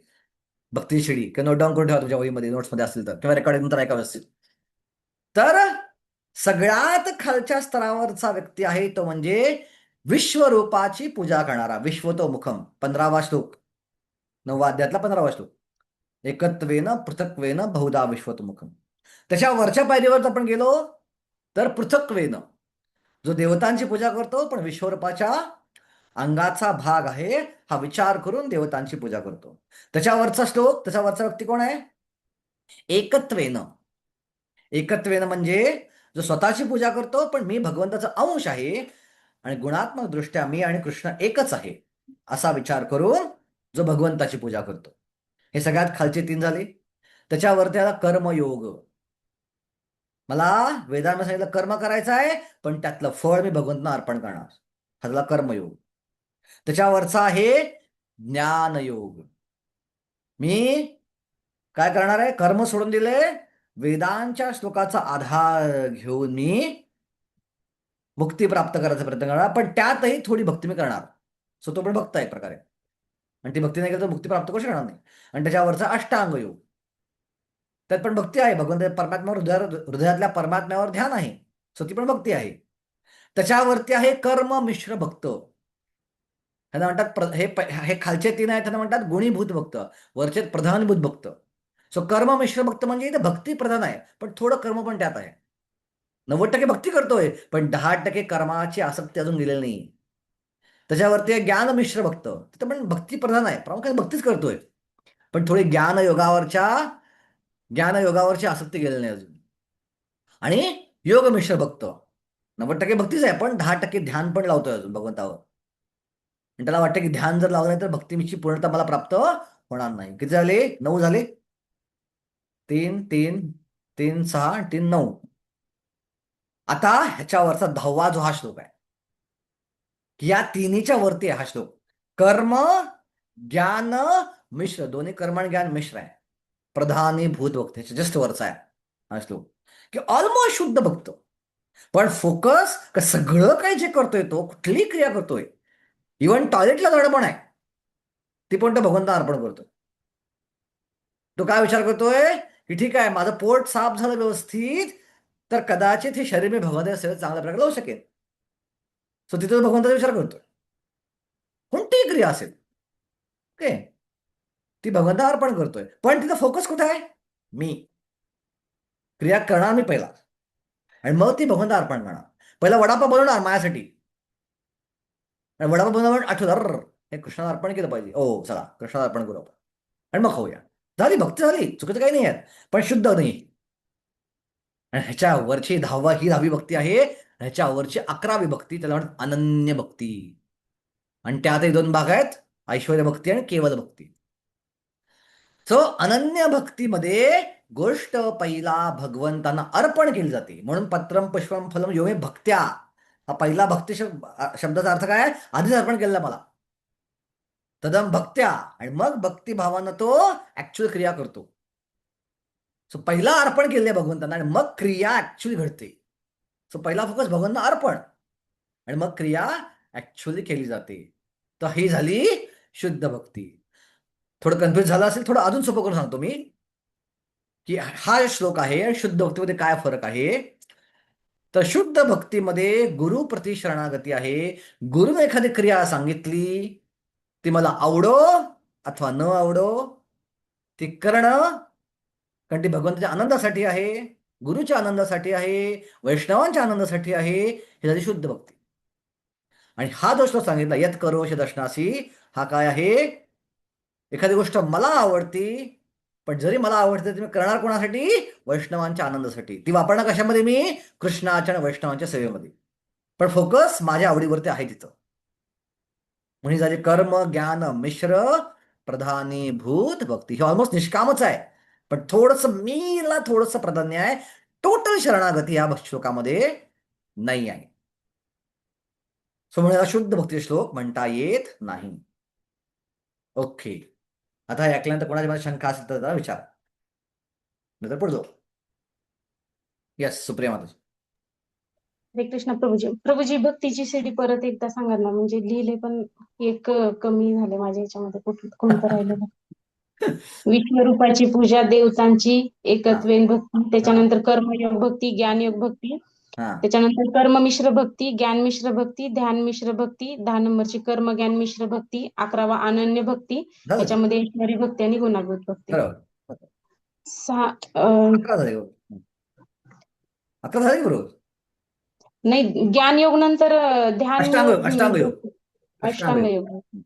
[SPEAKER 1] भक्ती शिडी किंवा नोट डाऊन करून ठेवा तुमच्या वहीमध्ये, नोट्समध्ये असतील तर, किंवा रेकॉर्डिंग नंतर ऐकावं असतील तर. सगळ्यात खालच्या स्तरावरचा व्यक्ती आहे तो म्हणजे विश्वरूपाची पूजा करणारा. विश्वतो मुखम, 15वा श्लोक, 9व्या अध्यायातला 15वा श्लोक. एकत्वेन पृथक्वेन बहुधा विश्वतो मुखम. त्याच्या वरच्या पायरीवर आपण गेलो तर पृथक्वेन, जो देवतांची पूजा करतो पण विश्वरूपाच्या अंगाचा भाग आहे हा विचार करून देवतांची पूजा करतो. त्याच्यावरचा श्लोक, त्याच्यावरचा व्यक्ती कोण आहे, एकत्वेन. एकत्वेन म्हणजे जो स्वतःची पूजा करतो पण मी भगवंताचा अंश आहे आणि गुणात्मक दृष्ट्या मी आणि कृष्ण एकच आहे असा विचार करून जो भगवंताची पूजा करतो. हे सगळ्यात खालचे 3 झाले. त्याच्यावरती आला कर्मयोग. मला वेदांना सांगितलं कर्म करायचं आहे पण त्यातलं फळ मी भगवंतांना अर्पण करणार, हा झाला कर्मयोग. त्याच्यावरचा आहे ज्ञानयोग. मी काय करणार आहे, कर्म सोडून दिले, वेदांच्या श्लोकाचा आधार घेऊन मी मुक्ती प्राप्त करायचा प्रयत्न करणार, पण त्यातही थोडी भक्ती मी करणार. सो तो पण भक्त आहे एक प्रकारे, आणि ती भक्ती नाही केली तर मुक्ती प्राप्त करू शकणार नाही. आणि त्याच्यावरचा अष्टांग योग, त्यात पण भक्ती आहे, भगवंत परमात्म्यावर, हृदयातल्या परमात्म्यावर ध्यान आहे, सो ती पण भक्ती आहे. त्याच्यावरती आहे कर्म मिश्र भक्त. त्यांना म्हणतात हे खालचे 3 आहेत, त्यांना म्हणतात गुणीभूत भक्त, वरचे प्रधानभूत भक्त. सो कर्म मिश्र भक्त म्हणजे इथे भक्ती प्रधान आहे पण थोडं कर्म पण त्यात आहे. 90% भक्ती करतोय पण 10% कर्माची आसक्ती अजून गेलेली नाही. त्याच्यावरती ज्ञान मिश्र भक्त, तिथं पण भक्ती प्रधान आहे, प्रामुख्याने भक्तीच करतोय पण थोडी ज्ञानयोगावरची आसक्ती गेलेली नाही अजून. आणि योग मिश्र भक्त 90% भक्तीच आहे पण 10% ध्यान पण लावतोय अजून भगवंतावर, आणि त्याला वाटतं की ध्यान जर लावलं नाही तर भक्तीची पूर्णता मला प्राप्त होणार नाही. किती झाले, 9 झाले. 3 3 3 6 3 9. आता ह्याच्यावरचा 10वा जो हा श्लोक आहे, या 3च्या वरती आहे हा श्लोक. कर्म ज्ञान मिश्र, दोन्ही कर्म आणि ज्ञान मिश्र आहे. प्रधानीभूत भक्ती जस्ट वरचा आहे हा श्लोक, की ऑलमोस्ट शुद्ध भक्त. पण फोकस सगळं काही जे करतोय तो, कुठली क्रिया करतोय, इव्हन टॉयलेटला जाणं पण आहे, ती पण तो भगवंता अर्पण करतोय. तो काय विचार करतोय की ठीक आहे, माझं पोट साफ झालं व्यवस्थित तर कदाचित हे शरीर मी भगवंताच्या सेवेत चांगल्या प्रकारे लावू शकेन. सो तिथे तो भगवंताचा विचार करतोय, कोणतीही क्रिया असेल, ओके, ती भगवंता अर्पण करतोय. पण तिथं फोकस कुठे आहे? मी क्रिया करणार मी पहिला, आणि मग ती भगवंता अर्पण करणार. पहिला वडापाव बनवणार माझ्यासाठी, आणि वडापाव बनवणार आठवलं हे कृष्णाला अर्पण केलं पाहिजे, ओ चला कृष्णाला अर्पण करू आपण, आणि मग खाऊया. झाली भक्ती, झाली, चुकीचं काही नाही आहे, पण शुद्ध नाही. आणि ह्याच्या वरची 10वी भक्ती आहे, ह्याच्या वरची 11वी भक्ती, त्याला म्हणतात अनन्य भक्ती. आणि त्यातही 2 भाग आहेत, ऐश्वर्य भक्ती आणि केवल भक्ती. सो अनन्य भक्तीमध्ये गोष्ट पहिला भगवंतांना अर्पण केली जाते. म्हणून पत्रम पुष्पम फलम यो मे भक्त्या, हा पहिला भक्ती शब्दाचा अर्थ काय आहे? आधीच अर्पण केलेला मला, तदम भक्त्या, आणि मग भक्तिभावानं तो ऍक्च्युअल क्रिया करतो. सो पहिला अर्पण केले भगवंतांना, आणि मग क्रिया ऍक्च्युअली घडते. सो पहिला फोकस भगवंतांना अर्पण, आणि मग क्रिया ऍक्च्युअली केली जाते. तर ही झाली शुद्ध भक्ती. थोडं कन्फ्युज झालं असेल, थोडं अजून सोपं करून सांगतो मी, की हा श्लोक आहे आणि शुद्ध भक्तीमध्ये काय फरक आहे. तर शुद्ध भक्तीमध्ये गुरु प्रति शरणागती आहे. गुरुने एखादी क्रिया सांगितली, ती मला आवडो अथवा न आवडो, ती करणं, कारण ती भगवंताच्या आनंदासाठी आहे, गुरुच्या आनंदासाठी आहे, वैष्णवांच्या आनंदासाठी आहे. ही झाली शुद्ध भक्ती. आणि हा जो श्लोक सांगितला यत करोष दर्शनासी, हा काय आहे? एखादी गोष्ट मला आवडती, पण जरी मला आवडते तरी मी करणार कोणासाठी? वैष्णवांच्या आनंदासाठी. ती वापरणार कशामध्ये? मी कृष्णाच्या आणि वैष्णवांच्या सेवेमध्ये, पण फोकस माझ्या आवडीवरती आहे तिथं. म्हणजे झाली कर्म ज्ञान मिश्र प्रधानीभूत भक्ती. हे ऑलमोस्ट निष्कामच आहे, पण थोडस मीला थोडस प्राधान्य आहे. टोटल शरणागती या श्लोकामध्ये नाही आहे. सो म्हणून शुद्ध भक्ती श्लोक म्हणता येत नाही. ओके, आता हे ऐकल्यानंतर कोणाच्या मध्ये शंका असेल तर जरा विचार, नंतर पुढे जाऊ. येस, सुप्रिया माता.
[SPEAKER 2] हरे कृष्ण प्रभूजी. प्रभूजी भक्तीची सीडी परत एकदा सांगा ना, म्हणजे लिहिले पण एक कमी झाले माझ्या ह्याच्यामध्ये, कोणतं राहिलेलं. विश्वरूपाची पूजा, देवतांची एकत्वेन भक्ती, त्याच्यानंतर कर्मयोग भक्ती, ज्ञानयोग भक्ती,
[SPEAKER 1] हा,
[SPEAKER 2] त्याच्यानंतर कर्म मिश्र भक्ती, ज्ञान मिश्र भक्ती, ध्यान मिश्र भक्ती, 10 नंबरची कर्म ज्ञान मिश्र भक्ती, 11वा अनन्य भक्ती,
[SPEAKER 1] झालं
[SPEAKER 2] त्याच्यामध्ये ईश्वरी भक्ती आणि गुणाभूत भक्ती.
[SPEAKER 1] बरोबर.
[SPEAKER 2] 6
[SPEAKER 1] 11 झाले बरोबर. 11 झाले बरोबर.
[SPEAKER 2] नाही, ज्ञान योग नंतर ध्यान
[SPEAKER 1] अष्टांग योग, अष्टांग योग,
[SPEAKER 2] योग,
[SPEAKER 1] अष्टांग
[SPEAKER 2] अष्टांग
[SPEAKER 1] योग.
[SPEAKER 2] योग.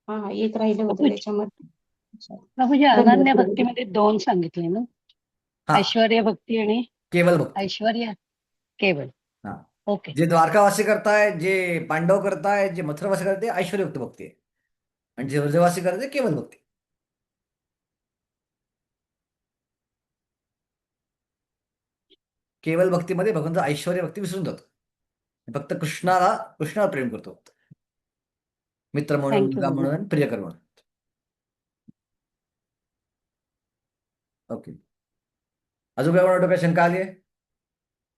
[SPEAKER 2] हा, एक राहिलं होतं
[SPEAKER 3] प्रभूजी
[SPEAKER 2] त्याच्यामध्ये.
[SPEAKER 3] प्रभूजी,
[SPEAKER 2] धन्यवाद
[SPEAKER 3] अनन्य
[SPEAKER 2] प्रभूजी.
[SPEAKER 3] भक्तीमध्ये 2 सांगितले ना,
[SPEAKER 1] हा,
[SPEAKER 3] ऐश्वर्य भक्ती आणि
[SPEAKER 1] केवल भक्ती.
[SPEAKER 3] ऐश्वर्य केवळ.
[SPEAKER 1] हा,
[SPEAKER 3] ओके,
[SPEAKER 1] जे द्वारकावासी करताय, जे पांडव करताय, जे मथुरावासी करते ऐश्वर्ययुक्त भक्ती आहे, आणि जे व्रजवासी करते केवल भक्ती. केवल भक्तीमध्ये भगवंत ऐश्वर्य भक्ती विसरून जातो, फक्त कृष्णाला प्रेम करतो, मित्र म्हणून,
[SPEAKER 3] थँक्यू
[SPEAKER 1] मुलगा
[SPEAKER 3] प्रभू.
[SPEAKER 1] म्हणून, प्रियकर म्हणून. ओके, अजून काय म्हणतो? काय शंका आली आहे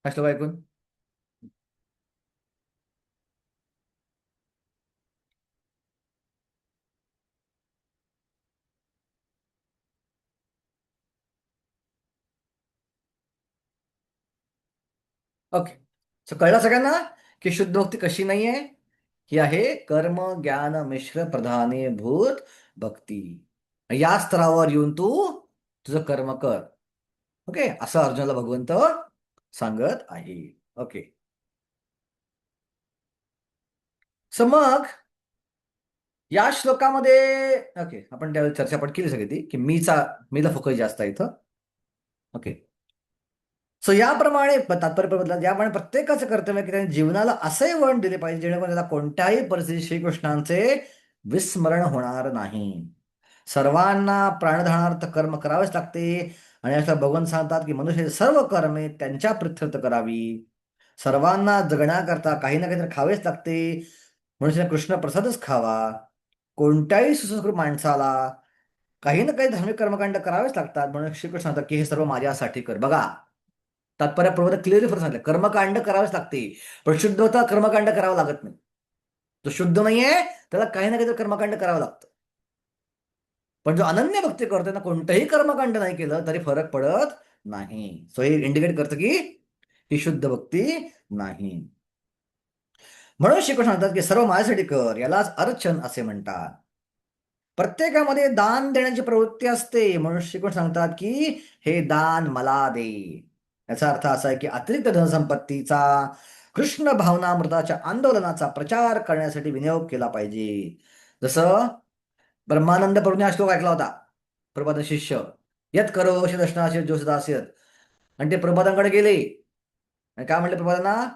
[SPEAKER 1] हा श्लोक ऐकून? ओके, सो कळलं सगळ्यांना की शुद्ध भक्ती कशी नाहीये? ही आहे कर्म ज्ञान मिश्र प्रधानीभूत भक्ती. या स्तरावर येऊन तू तुझं कर्म कर. ओके, असं अर्जुनाला भगवंत सांगत आहे. ओके, सो मग या श्लोकामध्ये, ओके, आपण त्यावेळी चर्चा पण केली सगळी ती, की मीला फोकस जास्त आहे इथं. ओके, सो याप्रमाणे तात्पर्य बदला, याप्रमाणे प्रत्येकाचं कर्तव्य की त्याने जीवनाला असे वळण दिले पाहिजे जेणेकरून त्याला कोणत्याही परिस्थितीत श्रीकृष्णांचे विस्मरण होणार नाही. सर्वांना प्राणधारणार्थ कर्म करावेच लागते, आणि असं भगवान सांगतात की मनुष्याची सर्व कर्मे त्यांच्या प्रित्यर्थ करावी. सर्वांना जगण्याकरता काही ना काहीतरी खावेच लागते, मनुष्याने कृष्ण प्रसादच खावा. कोणत्याही सुसंस्कृत माणसाला काही ना काही धार्मिक कर्मकांड करावेच लागतात, म्हणून श्रीकृष्ण सांगतात की हे सर्व माझ्यासाठी कर. बघा, तात्पर्य प्रबोधन क्लिअरली फरक सांगितलं, कर्मकांड करावेच लागते, पण शुद्ध होता कर्मकांड करावं लागत नाही. तो शुद्ध नाहीये त्याला काही ना काही कर्मकांड करावं लागतं. पण जो अनन्य भक्ती करतो ना, कोणतंही कर्मकांड नाही केलं तरी फरक पडत नाही. सो हे इंडिकेट करतं की ही शुद्ध भक्ती नाही. म्हणून श्रीकृष्ण म्हणतात की सर्व माझ्यासाठी कर, यालाच अर्चन असे म्हणतात. प्रत्येकामध्ये दान देण्याची प्रवृत्ती असते, म्हणून श्रीकृष्ण सांगतात की हे दान मला दे. याचा अर्थ असा आहे की अतिरिक्त धनसंपत्तीचा कृष्ण भावनामृताच्या आंदोलनाचा प्रचार करण्यासाठी विनियोग केला पाहिजे. जसं ब्रह्मानंद प्रभूने हा श्लोक ऐकला होता, प्रभुपाद शिष्य, यत करो दर्शनाशी जोसदासियत. आणि ते प्रभुपादांकडे गेले आणि काय म्हणले प्रभुपादांना,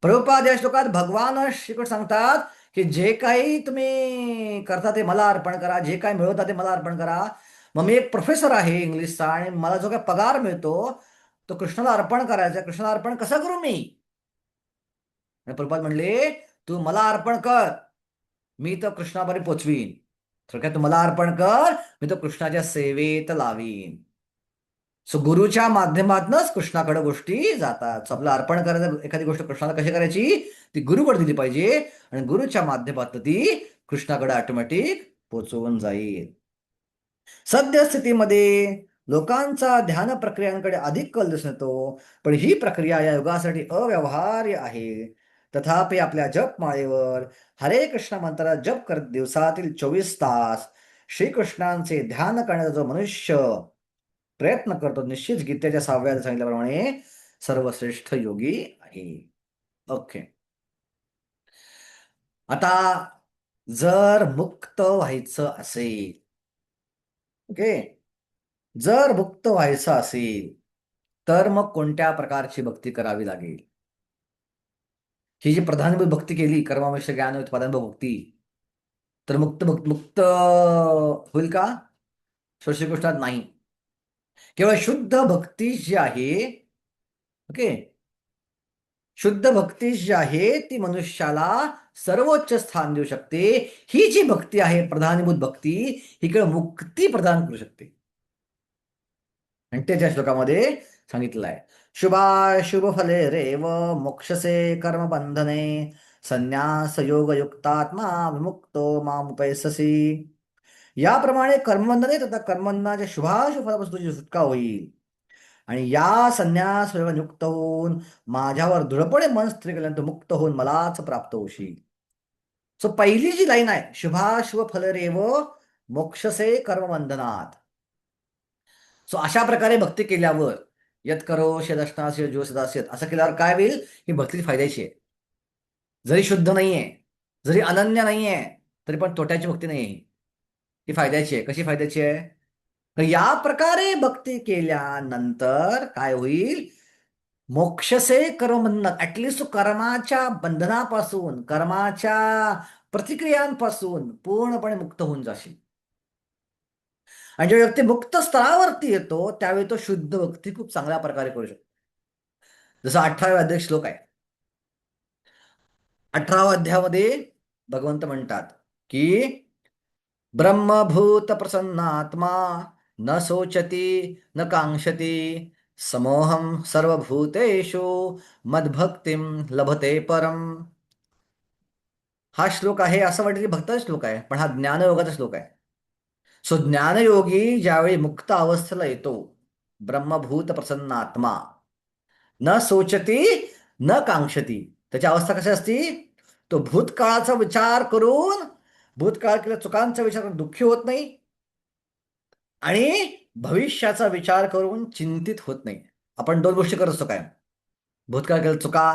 [SPEAKER 1] प्रभुपाद या श्लोकात भगवान श्रीकृष्ण सांगतात की जे काही तुम्ही करता ते मला अर्पण करा, जे काही मिळवता ते मला अर्पण करा. मग मी एक प्रोफेसर आहे इंग्लिशचा आणि मला जो काही पगार मिळतो तो कृष्णाला अर्पण करायचा. कृष्णाला अर्पण कसं करू मी? आणि प्रभुपाद म्हणले, तू मला अर्पण कर, मी तर कृष्णापर्यंत पोचवीन. तर काय, तू मला अर्पण कर, मी तो कृष्णाच्या सेवेत लावीन. सो गुरुच्या माध्यमातूनच कृष्णाकडे गोष्टी जातात. सो आपलं अर्पण करायचं, एखादी गोष्ट कृष्णाला कशी करायची ती गुरुकडे दिली पाहिजे आणि गुरुच्या माध्यमातून ती कृष्णाकडे ऑटोमॅटिक पोचवून जाईल. सद्यस्थितीमध्ये लोकांचा ध्यान प्रक्रियांकडे अधिक कल दिसून येतो, पण ही प्रक्रिया या युगासाठी अव्यवहार्य आहे. तथापि आपल्या जपमाळेवर हरे कृष्ण मंत्राचा जप करत दिवसातील 24 तास श्रीकृष्णांचे ध्यान करण्याचा जो मनुष्य प्रयत्न करतो, निश्चित गीतेच्या 6व्या सांगितल्याप्रमाणे सर्वश्रेष्ठ योगी आहे. ओके, आता जर मुक्त व्हायचं असेल, ओके, जर मुक्त व्हायचं असेल तर मग कोणत्या प्रकारची भक्ती करावी लागेल? ही जी प्रधानभूत भक्ती केली, कर्माविषय ज्ञान प्रधानभूत भक्ती, तर मुक्त मुक्त होईल का? श्रीकृष्णात नाही. केवळ शुद्ध भक्ती जी आहे, ओके, शुद्ध भक्ती जी आहे ती मनुष्याला सर्वोच्च स्थान देऊ शकते. ही जी भक्ती आहे प्रधानभूत भक्ती, ही केवळ मुक्ती प्रदान करू शकते. आणि ते त्या श्लोकामध्ये सांगितलं आहे, शुभाशुभ फले रेव मोक्षसे कर्म बंधने संन्यास योग युक्तात्मा विमुक्तो मामुपैससी. याप्रमाणे कर्मबंधने तथा कर्मबंधनाच्या शुभाशुभ फलापासून तुझी सुटका होईल आणि या संन्यास युक्त होऊन माझ्यावर दृढपणे मन स्थिर केल्यानंतर मुक्त होऊन मलाच प्राप्त होशील. सो पहिली जी लाईन आहे, शुभाशुभ फलरेव मोक्षसे कर्मबंधनात. सो अशा प्रकारे भक्ती केल्यावर यत करो दर्शनाशी जो सदासियत, असं केल्यावर काय होईल? ही भक्ती फायद्याची आहे. जरी शुद्ध नाहीये, जरी अनन्य नाहीये, तरी पण तोट्याची भक्ती नाही, ही फायद्याची आहे. कशी फायद्याची आहे? तर या प्रकारे भक्ती केल्यानंतर काय होईल? मोक्षसे कर्मबंधनात, ऍटलिस्ट कर्माच्या बंधनापासून, कर्माच्या प्रतिक्रियांपासून पूर्णपणे मुक्त होऊन जाशील. आणि जेव्हा व्यक्ती मुक्त स्तरावरती येतो त्यावेळी तो शुद्ध भक्ती खूप चांगल्या प्रकारे करू शकतो. जसं 18व्या अध्याय श्लोक आहे. 18व्या अध्यायामध्ये भगवंत म्हणतात की ब्रह्मभूत प्रसन्नात्मा न शोचती न कांक्षती समोहम सर्वभूतेषु मद्भक्तिम लभते परम. हा श्लोक आहे, असं वाटतं की भक्ताचा श्लोक आहे, पण हा ज्ञानयोगाचा श्लोक आहे. सो ज्ञानयोगी ज्यावेळी मुक्त अवस्थेला येतो, ब्रह्मभूत प्रसन्नात्मा न शोचती न कांक्षती, त्याची अवस्था कशी असती? तो भूतकाळाचा विचार करून, भूतकाळ केल्या चुकांचा विचार करून दुःखी होत नाही आणि भविष्याचा विचार करून चिंतित होत नाही. आपण दोन गोष्टी करत असतो काय? भूतकाळ केल्या चुका,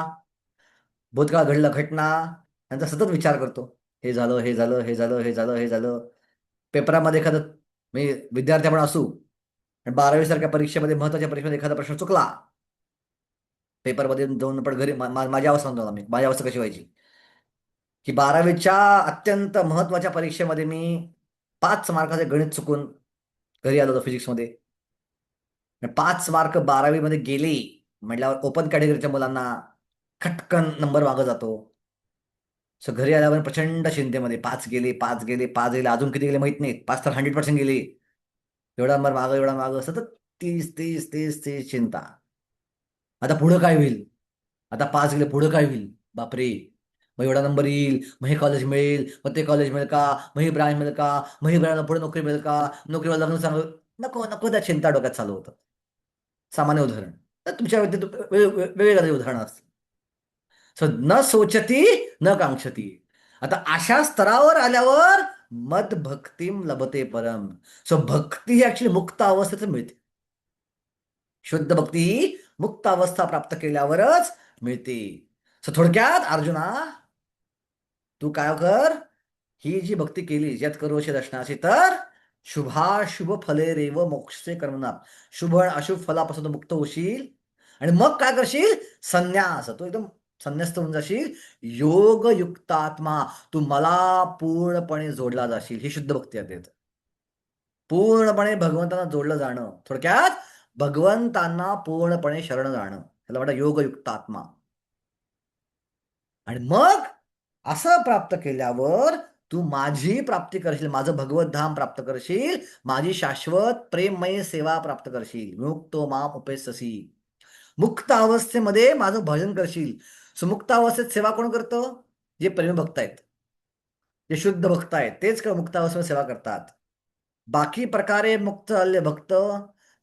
[SPEAKER 1] भूतकाळ घडलं घटना, यांचा सतत विचार करतो. हे झालं, हे झालं, हे झालं, हे झालं, हे झालं. पेपरामध्ये एखादं, मी विद्यार्थी आपण असू, 12वी सारख्या परीक्षेमध्ये, महत्वाच्या परीक्षेमध्ये एखादा प्रश्न चुकला, पेपरमध्ये जाऊन पण घरी माझी अवस्था सांगतो ना, मी माझी अवस्था कशी व्हायची की 12वीच्या अत्यंत महत्वाच्या परीक्षेमध्ये मी 5 मार्काचे गणित चुकून घरी आलो होतो फिजिक्समध्ये. 5 मार्क 12वी मध्ये गेले म्हटल्यावर ओपन कॅटेगरीच्या मुलांना खटकन नंबर मागं जातो. सो घरी आल्यावर प्रचंड चिंतेमध्ये 5 गेले, अजून किती गेले माहित नाहीत. 5 तर 100% गेले. एवढा नंबर मागं, एवढा मागं, सतत 30 चिंता. आता पुढं काय होईल? आता 5 गेले, पुढं काय होईल? बापरे, मग एवढा नंबर येईल, मग हे कॉलेज मिळेल, मग ते कॉलेज मिळेल का, मग ही ब्रांच मिळेल का, मग ही ब्रांच पुढे नोकरी मिळेल का, नोकरीवर लग्न चांगलं. नको नको त्या चिंता डोक्यात चालू होतं. सामान्य उदाहरण. तर तुमच्या व्यतिरिक्त वेगवेगळी उदाहरणं असतील. सो न सोचती न कांक्षती. आता अशा स्तरावर आल्यावर मद भक्तीम लभते परम. सो भक्ती ही ऍक्च्युली मुक्त अवस्थेत मिळते. शुद्ध भक्ती ही मुक्त अवस्था प्राप्त केल्यावरच मिळते. सो थोडक्यात अर्जुना, तू काय कर, ही जी भक्ती केली, यात करोशी दर्शनाची, तर शुभाशुभ फले रेव मोक्षे कर्मना. शुभ आणि अशुभ फलापासून तू मुक्त होशील. आणि मग काय करशील? संन्यास. तू एकदम संन्यस्त होऊन जाशील. योगयुक्तात्मा. तू मला पूर्णपणे जोडला जाशील. ही शुद्ध भक्ती आहे. पूर्णपणे भगवंतांना जोडलं जाणं. थोडक्यात भगवंतांना पूर्णपणे शरण जाणं, त्याला म्हणतात योगयुक्तात्मा. आणि मग असं प्राप्त केल्यावर तू माझी प्राप्ती करशील, माझं भगवत धाम प्राप्त करशील, माझी शाश्वत प्रेममय सेवा प्राप्त करशील. मुक्तो माम उपेससी. मुक्त अवस्थेमध्ये माझं भजन करशील. सुमुक्त अवस्थेत सेवा कोण करतं? जे प्रेम भक्त आहेत, जे शुद्ध भक्त आहेत, तेच मुक्त अवस्थेत सेवा करतात. बाकी प्रकारे मुक्त झालेले भक्त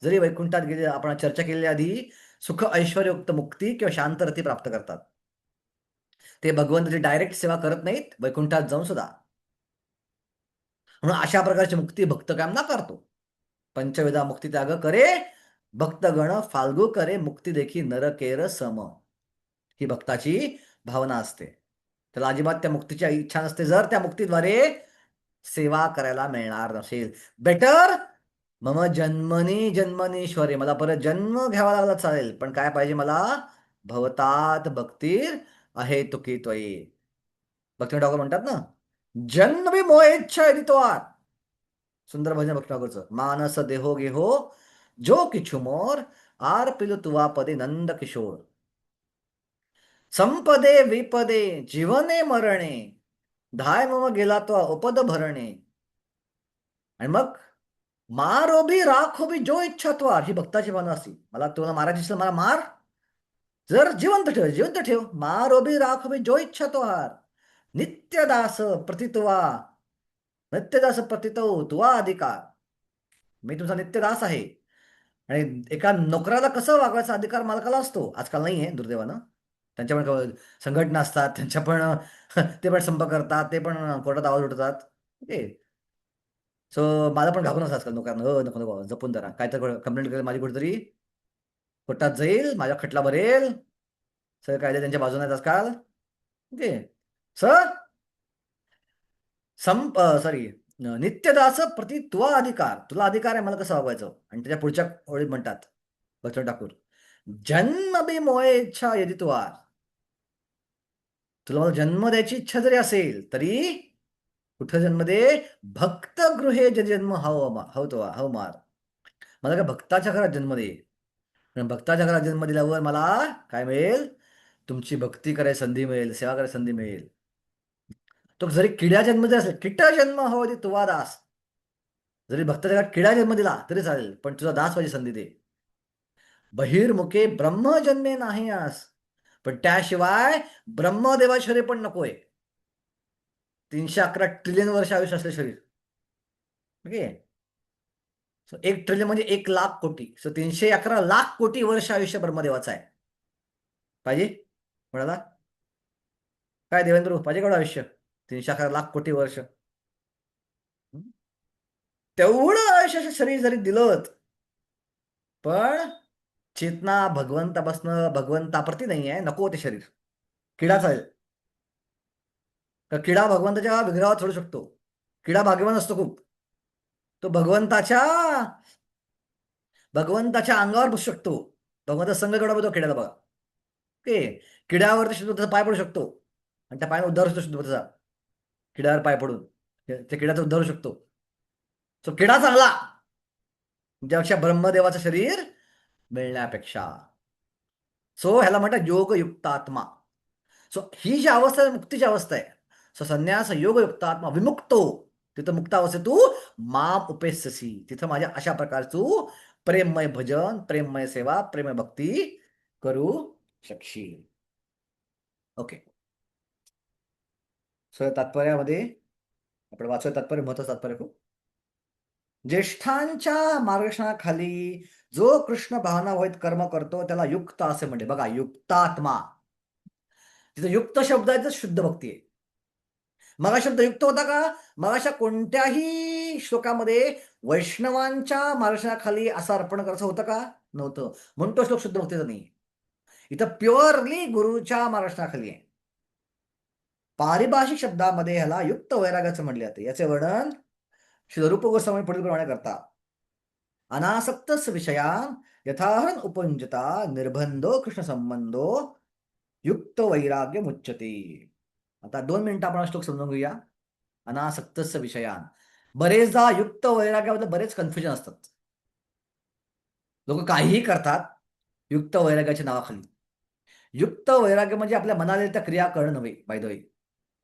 [SPEAKER 1] जरी वैकुंठात गेले, आपण चर्चा केलेल्या आधी, सुख ऐश्वर्ययुक्त मुक्ती किंवा शांतरती प्राप्त करतात. ते भगवंताची डायरेक्ट सेवा करत नाहीत वैकुंठात जाऊन सुद्धा. म्हणून अशा प्रकारची मुक्ती भक्त कायम नाकारतो. पंचवेदा मुक्ती त्याग करे, भक्तगण फाल्गू करे, मुक्ती देखी नरकेर सम. ही भक्ताची भावना असते. त्याला अजिबात त्या मुक्तीची इच्छा नसते, जर त्या मुक्तीद्वारे सेवा करायला मिळणार नसेल. बेटर मम जन्मनी जन्मनीश्वरे. मला परत जन्म घ्यावा लागला चालेल, पण काय पाहिजे मला? भवतात भक्तीर आहे तुकी त्वयी. भक्ती ठाकूर म्हणतात ना, जन्म बी मोहेच्छा तो. सुंदर भजन भक्ती ठाकूरचं. मानस देहो गेहो जो किछु मोर, आर पिलु तुवा पदे नंद किशोर. संपदे विपदे जीवने मरणे, धाय मम गेला तो उपद भरणे. आणि मग मारोभी राखोभी जो इच्छा तो. ही भक्ताची भावना असती. मला तुला मारायची असेल, मला मार, जर जिवंत ठेव जिवंत ठेव. मारोभी राखोभी जो इच्छा तो हार, नित्यदास प्रतितवा, नित्यदास प्रतितो तुवा अधिकार. मी तुमचा नित्यदास आहे. आणि एका नोकराला कसं वागवायचा अधिकार मालकाला असतो. आजकाल नाही आहे दुर्दैवानं. त्यांच्या पण संघटना असतात, त्यांच्या पण ते पण संप करतात, ते पण कोर्टात आवाज उठतात. ओके. सो मला पण घाबरून असं आजकाल नोकरांना, नको नको जपून धरा, काय तर कंप्लेंट करेल माझी कुठेतरी, कोर्टात जाईल, माझ्या खटला भरेल. सगळे कायदे त्यांच्या बाजूने आहेत आजकाल. ओके. सर सॉरी, नित्यदास प्रति तुवा अधिकार. तुला अधिकार आहे मला कसं वागवायचं. आणि त्याच्या पुढच्या ओळीत म्हणतात बच्चन ठाकूर, जन्म बी मोहे इच्छा यदि तुवार. तुला मला जन्म द्यायची इच्छा जरी असेल तरी कुठं जन्म दे? भक्त गृहे जन्म हव मार. मला काय भक्ताच्या घरात जन्म दे. भक्ताच्या घरात जन्म दिल्यावर मला काय मिळेल? तुमची भक्ती करायची संधी मिळेल, सेवा करायची संधी मिळेल. तो जरी किड्या जन्म दिला असेल, किट जन्म हवं दे तुवा दास. जरी भक्ताच्या घरात किडा जन्म दिला तरी चालेल, पण तुझा दास व्हायची संधी दे. बहिर्मुखे ब्रह्म जन्मे नाही आस. पण त्याशिवाय ब्रह्मदेवाश्वरे पण नकोय. 311 ट्रिलियन वर्ष आयुष्य असले शरीर. ओके. सो 1 ट्रिलियन म्हणजे 1 लाख कोटी. सो 311 लाख कोटी वर्ष आयुष्य ब्रह्मदेवाचं आहे. पाहिजे म्हणाला काय देवेंद्र, पाहिजे केवढं आयुष्य? 311 लाख कोटी वर्ष. तेवढं आयुष्याचं शरीर जरी दिलं, पण चेतना भगवंतापासनं भगवंताप्रती नाही आहे, नको ते शरीर. किडा चालेल. तर किडा भगवंताच्या विग्रहावर चढू शकतो. किडा भाग्यवान असतो खूप. तो भगवंताच्या अंगावर बसू शकतो. भगवंता संघ केवढा बघतो किड्याला बघा. ओके. किड्यावर शुद्धतेचा पाय पडू शकतो आणि त्या पायाने उद्धार होतो शुद्धतेचा. किड्यावर पाय पडून त्या किड्याचा उद्धार होऊ शकतो. तो किडा चांगला ज्यापेक्षा ब्रह्मदेवाचं शरीर मिळण्यापेक्षा. सो ह्याला म्हणतात योगयुक्तात्मा. सो ही जी अवस्था आहे मुक्तीची अवस्था आहे. संन्यास योग युक्तात्मा विमुक्तो तिथं मुक्तावस्थेत तू माम उपेससी, तिथं माझ्या अशा प्रकारचं प्रेममय भजन, प्रेममय सेवा, प्रेममय भक्ती करू शकशील. ओके. सो तात्पर्यामध्ये आपण वाचूया तात्पर्य, महत्वाचं तात्पर्य खूप. ज्येष्ठांच्या मार्गदर्शनाखाली जो कृष्ण भावनावहित कर्म करतो त्याला युक्त असे म्हणते. बघा, युक्तात्मा, तिथं युक्त शब्द आहे तर शुद्ध भक्ती आहे. मग शब्द युक्त होता का? मग अशा कोणत्याही श्लोकामध्ये वैष्णवांच्या मार्गदर्शनाखाली असं अर्पण करायचं होतं का? नव्हतं. म्हणून तो श्लोक शुद्ध भक्तीचा नाही. इथं प्युअरली गुरुच्या मार्गदर्शनाखाली आहे. पारिभाषिक शब्दामध्ये ह्याला युक्त वैराग्याचं म्हणले जाते. याचे वर्णन श्री रूप गोस्वामी पुढीलप्रमाणे करतात. अनासक्तस विषयान यथाहरण उपयुंजता निर्बंधो कृष्ण संबंधो युक्त वैराग्य मुच्यते. आता 2 मिनिटं आपण श्लोक समजून घेऊया. अनासक्तस विषयान, बरेचदा युक्त वैराग्याबद्दल बरेच कन्फ्युजन असतात. लोक काहीही करतात युक्त वैराग्याच्या नावाखाली. युक्त वैराग्य म्हणजे आपल्या मनाला त्या क्रिया करणं नव्हे, बाय द वे.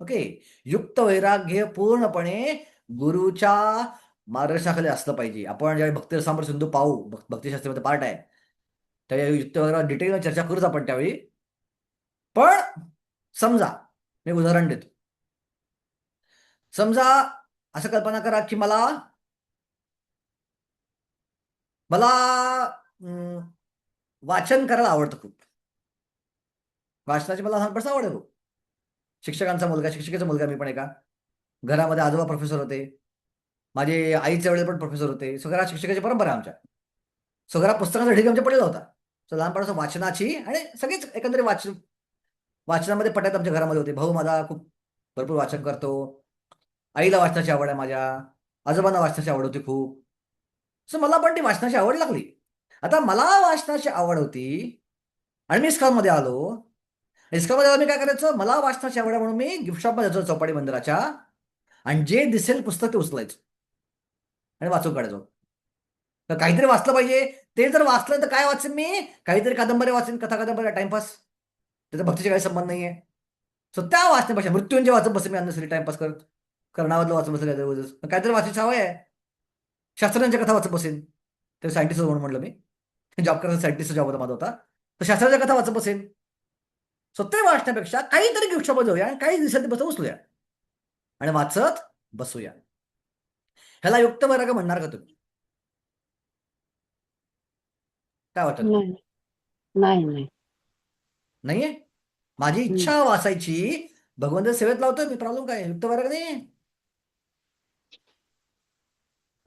[SPEAKER 1] ओके. युक्त वैराग्य पूर्णपणे गुरुच्या मार्गदर्शनाखाली असलं पाहिजे. आपण ज्यावेळी भक्ती रसामृत सिंधू पाहू, भक्तिशास्त्रामध्ये पार्ट आहे, त्यावेळी युक्त वैराग्यावर डिटेल चर्चा करूच आपण त्यावेळी. पण समजा, मी उदाहरण देतो. समजा असं कल्पना करा की मला वाचन करायला आवडतं खूप. वाचनाची मला लहानपणापासून आवड आहे खूप. शिक्षकांचा मुलगा, शिक्षिकेचा मुलगा मी पण एका. घरामध्ये आजोबा प्रोफेसर होते, माझे आईच्या वेळेस पण प्रोफेसर होते. सगळ्या शिक्षकाची परंपरा आमच्या. सगळ्या पुस्तकाचा ढीग आमच्या पडलेला होता. लहानपणापासून वाचनाची, आणि सगळेच एकंदरीत वाचनामध्ये पटायत आमच्या घरामध्ये होते. भाऊ माझा खूप भरपूर वाचन करतो, आईला वाचनाची आवड आहे माझ्या, आजोबांना वाचनाची आवड होती खूप. सो मला पण ती वाचनाची आवड लागली. आता मला वाचनाची आवड होती आणि मी इस्कॉनमध्ये आलो. इस्कॉनमध्ये आलो, मी काय करायचं, मला वाचनाची आवड आहे म्हणून मी गिफ्ट शॉपमध्ये जायचो चौपाटी मंदिराच्या, आणि जे दिसेल पुस्तक ते उचलायचं आणि वाचून काढायचो. तर काहीतरी वाचलं पाहिजे. ते जर वाचलं तर काय वाचेन मी? काहीतरी कादंबरी वाचेन, कथा कादंबरी, टाइमपास. त्याचा भक्तीचा काही संबंध नाहीये. सो त्या वाचण्यापेक्षा मृत्यूंचे वाचत बसेल मी अन्नसरी टाइमपास करत, कर्णावरलं वाचत बसेल काहीतरी वाचायची सवय आहे. शास्त्रज्ञांच्या कथा वाचत बसेन. ते सायंटिस्ट म्हणून म्हटलं मी, जॉब करायचा सायंटिस्ट जॉब होता माझा होता, तर शास्त्राच्या कथा वाचत बसेन. सो ते वाचण्यापेक्षा काहीतरी गिफ्ट शॉपमध्ये जाऊया आणि काही दिवसांनी पुस्तक उचलूया आणि वाचत बसूया. ह्याला युक्त वैराग्य म्हणणार का तुम्ही? काय वाटतं?
[SPEAKER 3] नाही नाही नाही.
[SPEAKER 1] नाहीये. माझी इच्छा वाचायची, भगवंत सेवेत लावतोय मी, प्रॉब्लेम काय? युक्त वैराग्य नाही.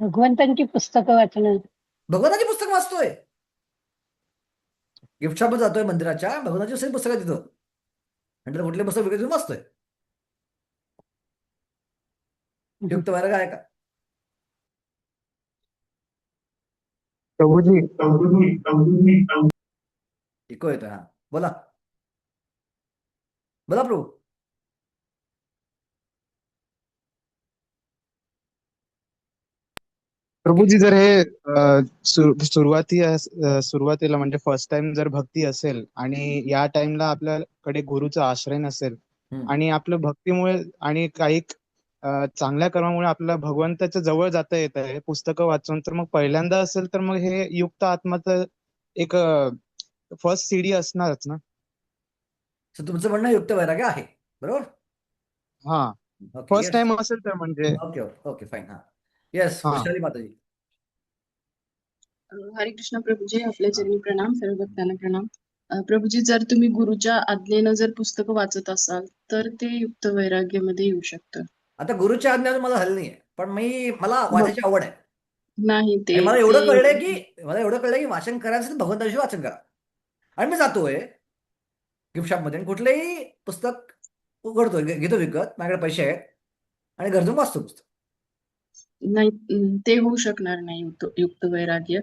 [SPEAKER 3] भगवंतांची पुस्तकं वाचणं.
[SPEAKER 1] भगवंताची पुस्तक वाचतोय, गिफ्ट शॉपमध्ये जातोय मंदिराच्या, भगवंताची सगळी पुस्तकं तिथं, आणि कुठले पुस्तक विकत घेऊन वाचतोय. युक्त वैराग्य आहे का?
[SPEAKER 5] प्रभूजी
[SPEAKER 1] इको येतोय. हा, बोला बोला प्रभू.
[SPEAKER 5] प्रभूजी जर हे सुरुवातीला म्हणजे फर्स्ट टाइम जर भक्ती असेल आणि या टाइमला आपल्याकडे गुरुचा आश्रय नसेल आणि आपल्या भक्तीमुळे आणि काही चांगल्या कर्मामुळे आपल्याला भगवंताच्या जवळ जाता येत आहे पुस्तकं वाचून, तर मग पहिल्यांदा असेल तर मग हे युक्त आत्माचं एक फर्स्ट सीडी असणारच ना.
[SPEAKER 1] तुमचं म्हणणं युक्त वैराग्य आहे, बरोबर?
[SPEAKER 5] हा, फर्स्ट टाइम असेल तर म्हणजे.
[SPEAKER 1] Okay okay fine. हा, येस, वैशाली माताजी.
[SPEAKER 6] हरे कृष्ण प्रभूजी, आपल्या चरणी प्रणाम, सर्व भक्तांना प्रणाम. प्रभूजी, जर तुम्ही गुरुच्या आज्ञेनं जर पुस्तकं वाचत असाल तर ते युक्त वैराग्यामध्ये येऊ शकतं.
[SPEAKER 1] आता गुरुच्या आज्ञा मला झाली नाहीये, पण मला वाचायची आवड आहे.
[SPEAKER 6] नाही, ते
[SPEAKER 1] मला एवढं कळलंय की वाचन करायचं तर भगवंताविषयी वाचन करा. आणि मी जातोय गिफ्ट शॉपमध्ये आणि कुठलंही पुस्तक उघडतोय, घेतो विकत, माझ्याकडे पैसे आहेत, आणि घर जाऊन वाचतो पुस्तक.
[SPEAKER 6] नाही, ते होऊ शकणार नाही युक्त वैराग्य.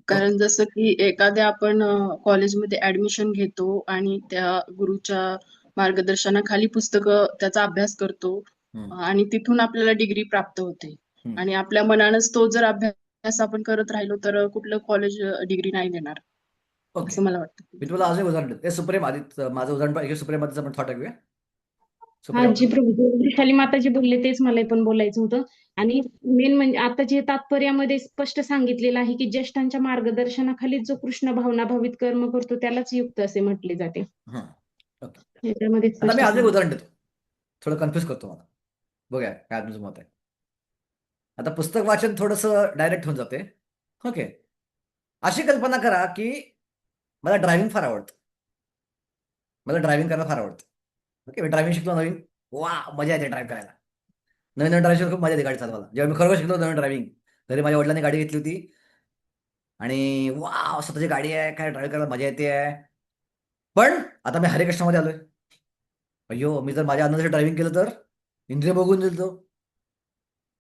[SPEAKER 6] कारण जसं की एखाद्या आपण कॉलेजमध्ये ऍडमिशन घेतो आणि त्या गुरुच्या मार्गदर्शनाखाली पुस्तकं त्याचा अभ्यास करतो आणि तिथून आपल्याला डिग्री प्राप्त होते, आणि आपल्या मनानंच तो जर अभ्यास आपण करत राहिलो तर कुठलं कॉलेज डिग्री नाही देणार, असं मला वाटतं.
[SPEAKER 1] मी तुम्हाला अजून उदाहरण देतो. सुप्रेम आदित्य, माझं उदाहरण सुप्रेम आदित्यचं आपण थॉट घेऊया.
[SPEAKER 2] हा
[SPEAKER 1] सुप्रिया
[SPEAKER 2] जी
[SPEAKER 1] मॅडम.
[SPEAKER 2] प्रभू वैशाली माता जे बोलले तेच मला पण बोलायचं होतं. आणि मेन म्हणजे आता जे तात्पर्यामध्ये स्पष्ट सांगितलेलं आहे की ज्येष्ठांच्या मार्गदर्शनाखाली जो कृष्ण भावना भावित कर्म करतो त्यालाच युक्त असे म्हटले जाते.
[SPEAKER 1] हं. ओके.
[SPEAKER 2] याच्यामध्ये
[SPEAKER 1] आता मी
[SPEAKER 2] स्पष्ट
[SPEAKER 1] अजून एक
[SPEAKER 2] सांगितलं.
[SPEAKER 1] उदाहरण देतो. थोडं कन्फ्युज करतो मला. बघूया काय तुमचं मत आहे. आता पुस्तक वाचन थोडंसं डायरेक्ट होऊन जाते. ओके. अशी कल्पना करा की मला ड्रायव्हिंग फार आवडतं. मला ड्रायव्हिंग करायला फार आवडतं. ओके. मी ड्रायव्हिंग शिकलो नवीन. वा मजा येते ड्राईव्ह करायला. नवीन नवीन ड्रायव्हिंग खूप मजा येते गाडी चालवायला. जेव्हा मी खरोखर शिकलो नवीन ड्रायव्हिंग, घरी माझ्या वडिलांनी गाडी घेतली होती आणि वा स्वतःची गाडी आहे, काय ड्राईव्ह करायला मजा येते आहे. पण आता मी हरेकृष्णामध्ये आलोय. अय्यो मी जर माझ्या आनंदासाठी ड्रायव्हिंग केलं तर इंद्रिय बघून दिलतो.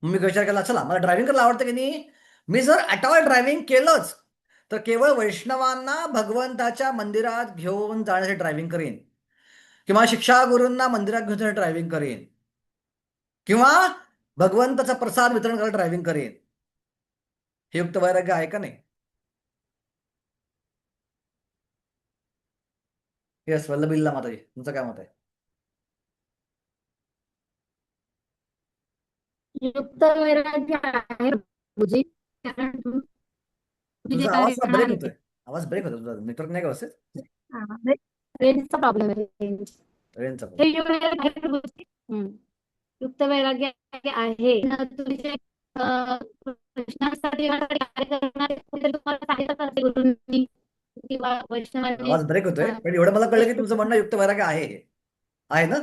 [SPEAKER 1] मग मी विचार केला चला मला ड्रायव्हिंग करायला आवडतं की नाही. मी जर ॲट ऑल ड्रायव्हिंग केलंच तर केवळ वैष्णवांना भगवंताच्या मंदिरात घेऊन जाण्यासाठी ड्रायव्हिंग करेन, किंवा शिक्षा गुरूंना मंदिरात घेऊन जाण्यासाठी ड्रायव्हिंग करेन, किंवा भगवंताचा प्रसाद वितरण करायला ड्रायव्हिंग करेन. हे युक्त वैराग्य आहे का नाही? येस वल्लभिल्ला माताजी, तुमचं काय मत आहे?
[SPEAKER 7] युक्त वैराग्य आहे प्रभूजी. कारण तुम्ही जे
[SPEAKER 1] तुमचा
[SPEAKER 7] काय
[SPEAKER 1] आवाज थोडा ब्रेक
[SPEAKER 7] म्हणाले
[SPEAKER 1] होतोय. आवाज ब्रेक होतो तुझा. नेटवर्क नाही का व्यवस्थित?
[SPEAKER 7] रेंजचा प्रॉब्लेम आहे.
[SPEAKER 1] रेंजचा
[SPEAKER 7] हे
[SPEAKER 1] प्रॉब्लेम.
[SPEAKER 7] युक्त वैराग्य आहे प्रभूजी. युक्त वैराग्य आहे. तुम्ही जे कृष्णासाठी कार्य करणारे कोणीतरी तुम्हाला सांगितलं असेल गुरूंनी किंवा वैष्णवांनी.
[SPEAKER 1] आवाज ब्रेक होतोय, पण एवढं मला कळलं की तुमचं म्हणणं युक्त वैराग्य आहे. आहे ना?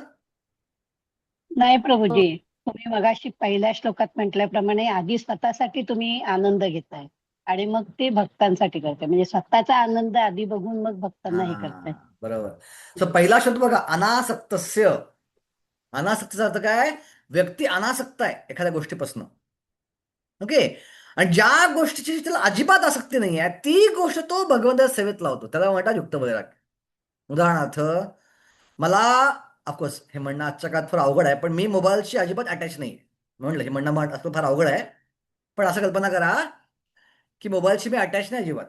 [SPEAKER 3] नाही प्रभूजी, तुम्ही मगाशी पहिल्या श्लोकात म्हटल्याप्रमाणे आधी स्वतःसाठी तुम्ही आनंद घेताय आणि मग ते भक्तांसाठी करताय. म्हणजे स्वतःचा आनंद आधी बघून मग भक्तांना हे करताय.
[SPEAKER 1] हा बरोबर. सो पहिला शब्द बघा, अनासक्तस्य. अनासक्तीचा अर्थ काय? व्यक्ती अनासक्त आहे एखाद्या गोष्टीपासून. ओके. आणि ज्या गोष्टीची त्याला अजिबात आसक्ती नाही आहे ती गोष्ट तो भगवंताच्या सेवेत लावतो, त्याला म्हणतात युक्त वैराग्य. उदाहरणार्थ मला ऑफकोर्स हे म्हणणं आजच्या काळात फार अवघड आहे, पण मी मोबाईलशी अजिबात अटॅच नाही. म्हणलं हे म्हणणं असं फार अवघड आहे, पण असं कल्पना करा की मोबाईलशी मी अटॅच नाही अजिबात.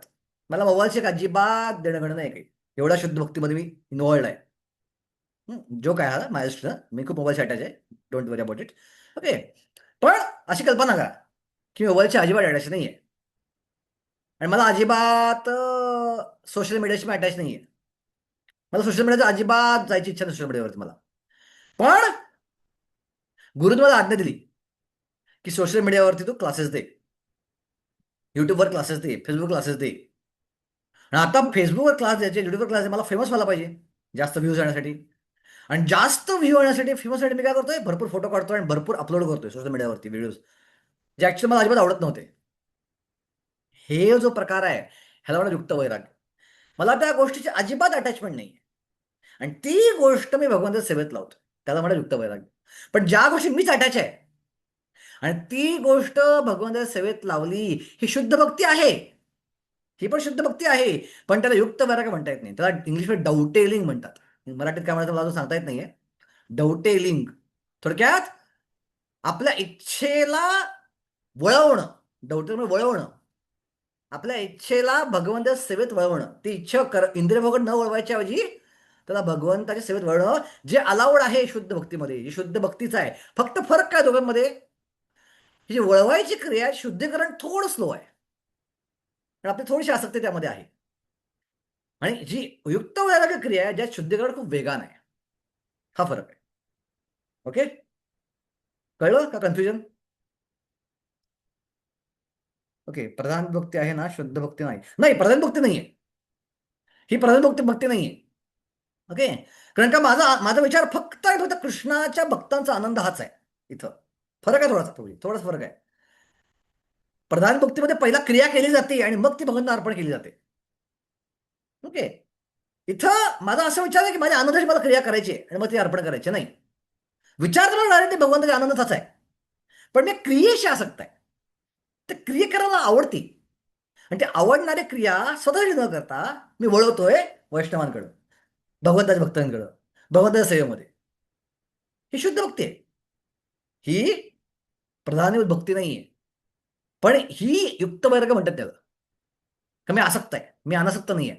[SPEAKER 1] मला मोबाईलशी एक अजिबात देणं घेणं नाही काही. एवढ्या शुद्ध भक्तीमध्ये मी इन्व्हॉल्ड आहे. जो काय हा माझ्या मी खूप मोबाईलशी अटॅच आहे. Don't worry about it. Okay. पण अशी कल्पना करा की मोबाईलची अजिबात अटॅच नाही आहे आणि मला अजिबात सोशल मीडियाशी मी अटॅच नाही आहे. मला सोशल मीडियाचा अजिबात जायची इच्छा नाही सोशल मीडियावरती मला. पण गुरुने मला आज्ञा दिली की सोशल मीडियावरती तू क्लासेस दे, युट्यूबवर क्लासेस दे, फेसबुक क्लासेस दे. आणि आता फेसबुकवर क्लास द्यायचे, युट्यूबवर क्लास द्यायचे, मला फेमस व्हायला पाहिजे जास्त व्ह्यूज येण्यासाठी. आणि जास्त व्ह्यू येण्यासाठी फेमससाठी मी काय करतोय, भरपूर फोटो काढतोय आणि भरपूर अपलोड करतोय सोशल मीडियावरती व्हिडिओज, जे ऍक्च्युअली मला अजिबात आवडत नव्हते. हे जो प्रकार आहे ह्याला म्हणा युक्त वैराग्य. मला त्या गोष्टीची अजिबात अटॅचमेंट नाही आणि ती गोष्ट मी भगवंताच्या सेवेत लावतो, त्याला म्हणा युक्त वैराग्य. पण ज्या गोष्टी मीच अटॅच आहे आणि ती गोष्ट भगवंताच्या सेवेत लावली, ही शुद्ध भक्ती आहे. ही पण शुद्ध भक्ती आहे, पण त्याला युक्त वैराग्य म्हणता येत नाही. त्याला इंग्लिशमध्ये डाउटेलिंग म्हणतात. मराठीत काय म्हणायचं मला अजून सांगता येत नाहीये. डाउटेलिंग थोडक्यात आपल्या इच्छेला वळवणं. डाउटेलिंग म्हणजे वळवणं, आपल्या इच्छेला भगवंताच्या सेवेत वळवणं. ती इच्छा इंद्रियभोगन न वळवायच्या ऐवजी त्याला भगवंताच्या सेवेत वळणं, जे अलाउड आहे शुद्ध भक्तीमध्ये, ही शुद्ध भक्तीच आहे. फक्त फरक काय दोघांमध्ये, ही जी वळवायची क्रिया शुद्धीकरण थोडं स्लो आहे पण आपली थोडीशी आसक्ती त्यामध्ये आहे. आणि जी युक्त वैराग्य क्रिया आहे ज्यात शुद्धीकरण खूप वेगान आहे, हा फरक आहे. ओके, कळलं का कन्फ्युजन? ओके. प्रधान भक्ती आहे ना, शुद्ध भक्ती नाही. नाही, प्रधान भक्ती नाहीये ही. प्रधान भक्ती नाहीये. ओके. कारण का माझा विचार फक्त कृष्णाच्या भक्तांचा आनंद हाच आहे. इथं फरक आहे थोडासा फरक आहे. प्रधान भक्तीमध्ये पहिला क्रिया केली जाते आणि मग ती भगवंतांना अर्पण केली जाते. ओके. इथं माझा असा विचार आहे की माझ्या आनंदाची मला क्रिया करायची आणि मग ती अर्पण करायची नाही. विचार तर डायरेक्ट भगवंताच्या आनंदाचाच आहे, पण मी क्रियेशी आसक्त आहे. ते क्रिया करायला आवडती आणि ते आवडणारी क्रिया स्वतःची न करता मी वळवतोय वैष्णवांकडं, भगवंताच्या भक्तांकडं, भगवंताच्या सेवेमध्ये. ही शुद्ध भक्ती आहे. ही प्रधानभूत भक्ती नाहीये, पण ही युक्त वैराग्य म्हणतात त्याला. का मी आसक्त आहे, मी अनासक्त नाहीये.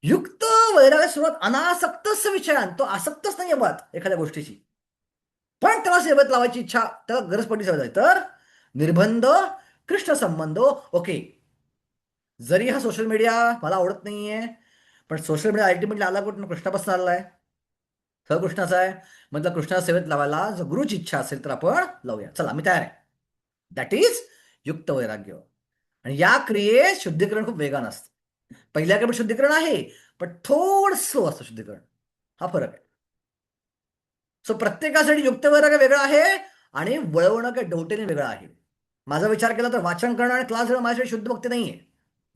[SPEAKER 1] युक्त वैराग्य सुरुवात अनासक्तच विषयान, तो आसक्तच नाहीये मुळात एखाद्या गोष्टीची. पण त्याला सेवेत लावायची इच्छा, त्याला गरज पडली सेवेत लावायची, तर निर्बंध कृष्ण संबंध. ओके, जरी हा सोशल मीडिया मला आवडत नाहीये, पण सोशल मीडिया अल्टिमेटली आला कुठून? कृष्णापासून आलाय, सगळं कृष्णाचा आहे. मतलब कृष्णाच्या सेवेत लावायला जर गुरुची इच्छा असेल तर आपण लावूया. चला, मी तयार आहे. दॅट इज युक्त वैराग्य. आणि या क्रियेत शुद्धीकरण खूप वेगानं असतं. पहिल्या क्रियेत शुद्धीकरण आहे, पण थोडं स्लो असतं शुद्धीकरण. हा फरक आहे. सो प्रत्येकासाठी युक्त वैराग्य वेगळं आहे आणि वळवणं काय डवटेलिंग वेगळं आहे. माझा विचार केला तर वाचन करणं आणि क्लास घेणं माझ्यासाठी शुद्ध भक्ती नाहीये,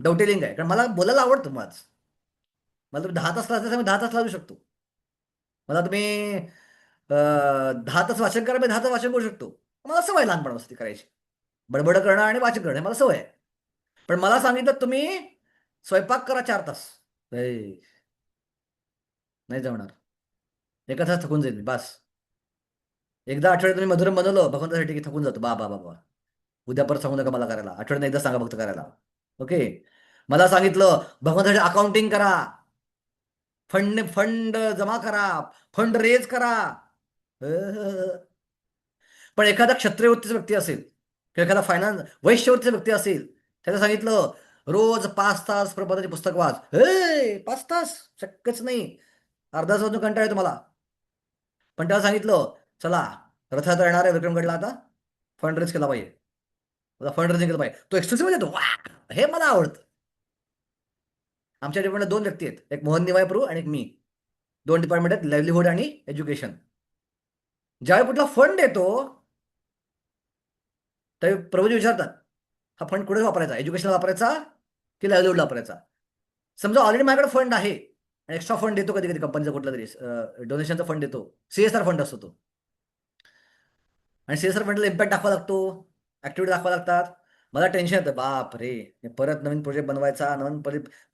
[SPEAKER 1] डवटेलिंग आहे. कारण मला बोलायला आवडतं. मला तुम्ही 10 तास क्लास मी 10 तास लावू शकतो. मला तुम्ही 10 तास वाचन करा, मी 10 तास वाचन करू शकतो. मला सवय लहानपणापासून ती करायची, बडबड करणं आणि वाचन करणं मला सवय आहे. पण मला सांगितलं तुम्ही स्वयंपाक करा 4 तास, नाही जमणार. एका तास थकून जाईल मी, बस. एकदा आठवड्यात तुम्ही मधुरम बनवलं भगवंतासाठी की थकून जातो. बाबा बाबा, उद्या परत सांगू नका मला करायला, आठवड्यात एकदा सांगा फक्त करायला. ओके, मला सांगितलं भगवंतासाठी अकाउंटिंग करा, फंड फंड जमा करा, फंड रेज करा. पण एखादा क्षत्रिय वृत्तीचा व्यक्ती असेल किंवा एखादा फायनान्स वैश्यवृत्तीचा व्यक्ती असेल, त्याला सांगितलं रोज 5 तास प्रबोधाचे पुस्तक वाच. 5 तास शक्यच नाही, अर्धा तास वाजून कंटाळा येतो मला. पण त्याला सांगितलं चला रथयात्रा येणार आहे विक्रमगडला, आता फंड रेज केला पाहिजे, फंड रेजिंग केलं पाहिजे. तो एक्सक्लुसिव्ह येतो, वा, हे मला आवडतं. आमच्या डिपार्टमेंटला 2 व्यक्ती आहेत, एक मोहन निवाय प्रभू आणि एक मी. 2 डिपार्टमेंट आहेत, लाईव्हलीहूड आणि एज्युकेशन. ज्यावेळी कुठला फंड येतो त्यावेळी प्रभूजी विचारतात हा फंड कुठे वापरायचा, एज्युकेशनला वापरायचा की लाईव्हलीहूडला वापरायचा. समजा ऑलरेडी माझ्याकडे फंड आहे आणि एक्स्ट्रा फंड देतो कधी कधी कंपनीचा कुठला तरी डोनेशनचा फंड देतो, CSR फंड असतो तो. आणि CSR फंडला इम्पॅक्ट दाखवा लागतो, ऍक्टिव्हिटी दाखवा लागतात. मला टेन्शन येतं, बाप रे, परत नवीन प्रोजेक्ट बनवायचा, नवीन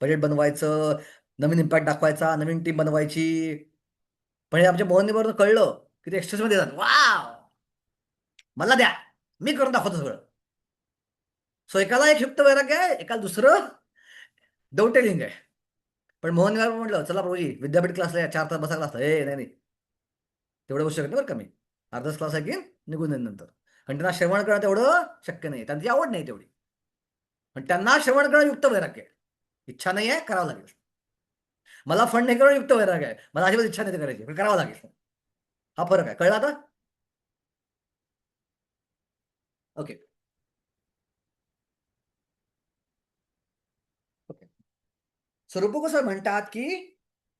[SPEAKER 1] बजेट बनवायचं, नवीन इम्पॅक्ट दाखवायचा, नवीन टीम बनवायची. पण हे आमच्या मोहननीवर कळलं की ते एक्सप्रेस मध्ये देतात, वा मला द्या, मी करून दाखवतो सगळं. सो एकाला एक युक्त वैराग्य आहे, एकाला दुसरं डवटेलिंग आहे. पण मोहन म्हटलं चला प्रभूजी विद्यापीठ क्लासला 4 तास बसा क्लासला. नाही तेवढं बसू शकत नाही बरं का मी, अर्धाच क्लास आहे की निघून जाईल नंतर. कारण त्यांना श्रवण करणं तेवढं शक्य नाही, त्यांची आवड नाही तेवढी. पण त्यांना श्रवण करणं युक्त वैराग्य आहे. इच्छा नाही आहे, करावं लागेल. मला फंड नाही करणं युक्त वैराग्य आहे, मला अजिबात इच्छा नाही करायची, पण करावं लागेल. हा फरक आहे, कळला आता? Okay okay. स्वरूप कसं म्हणतात की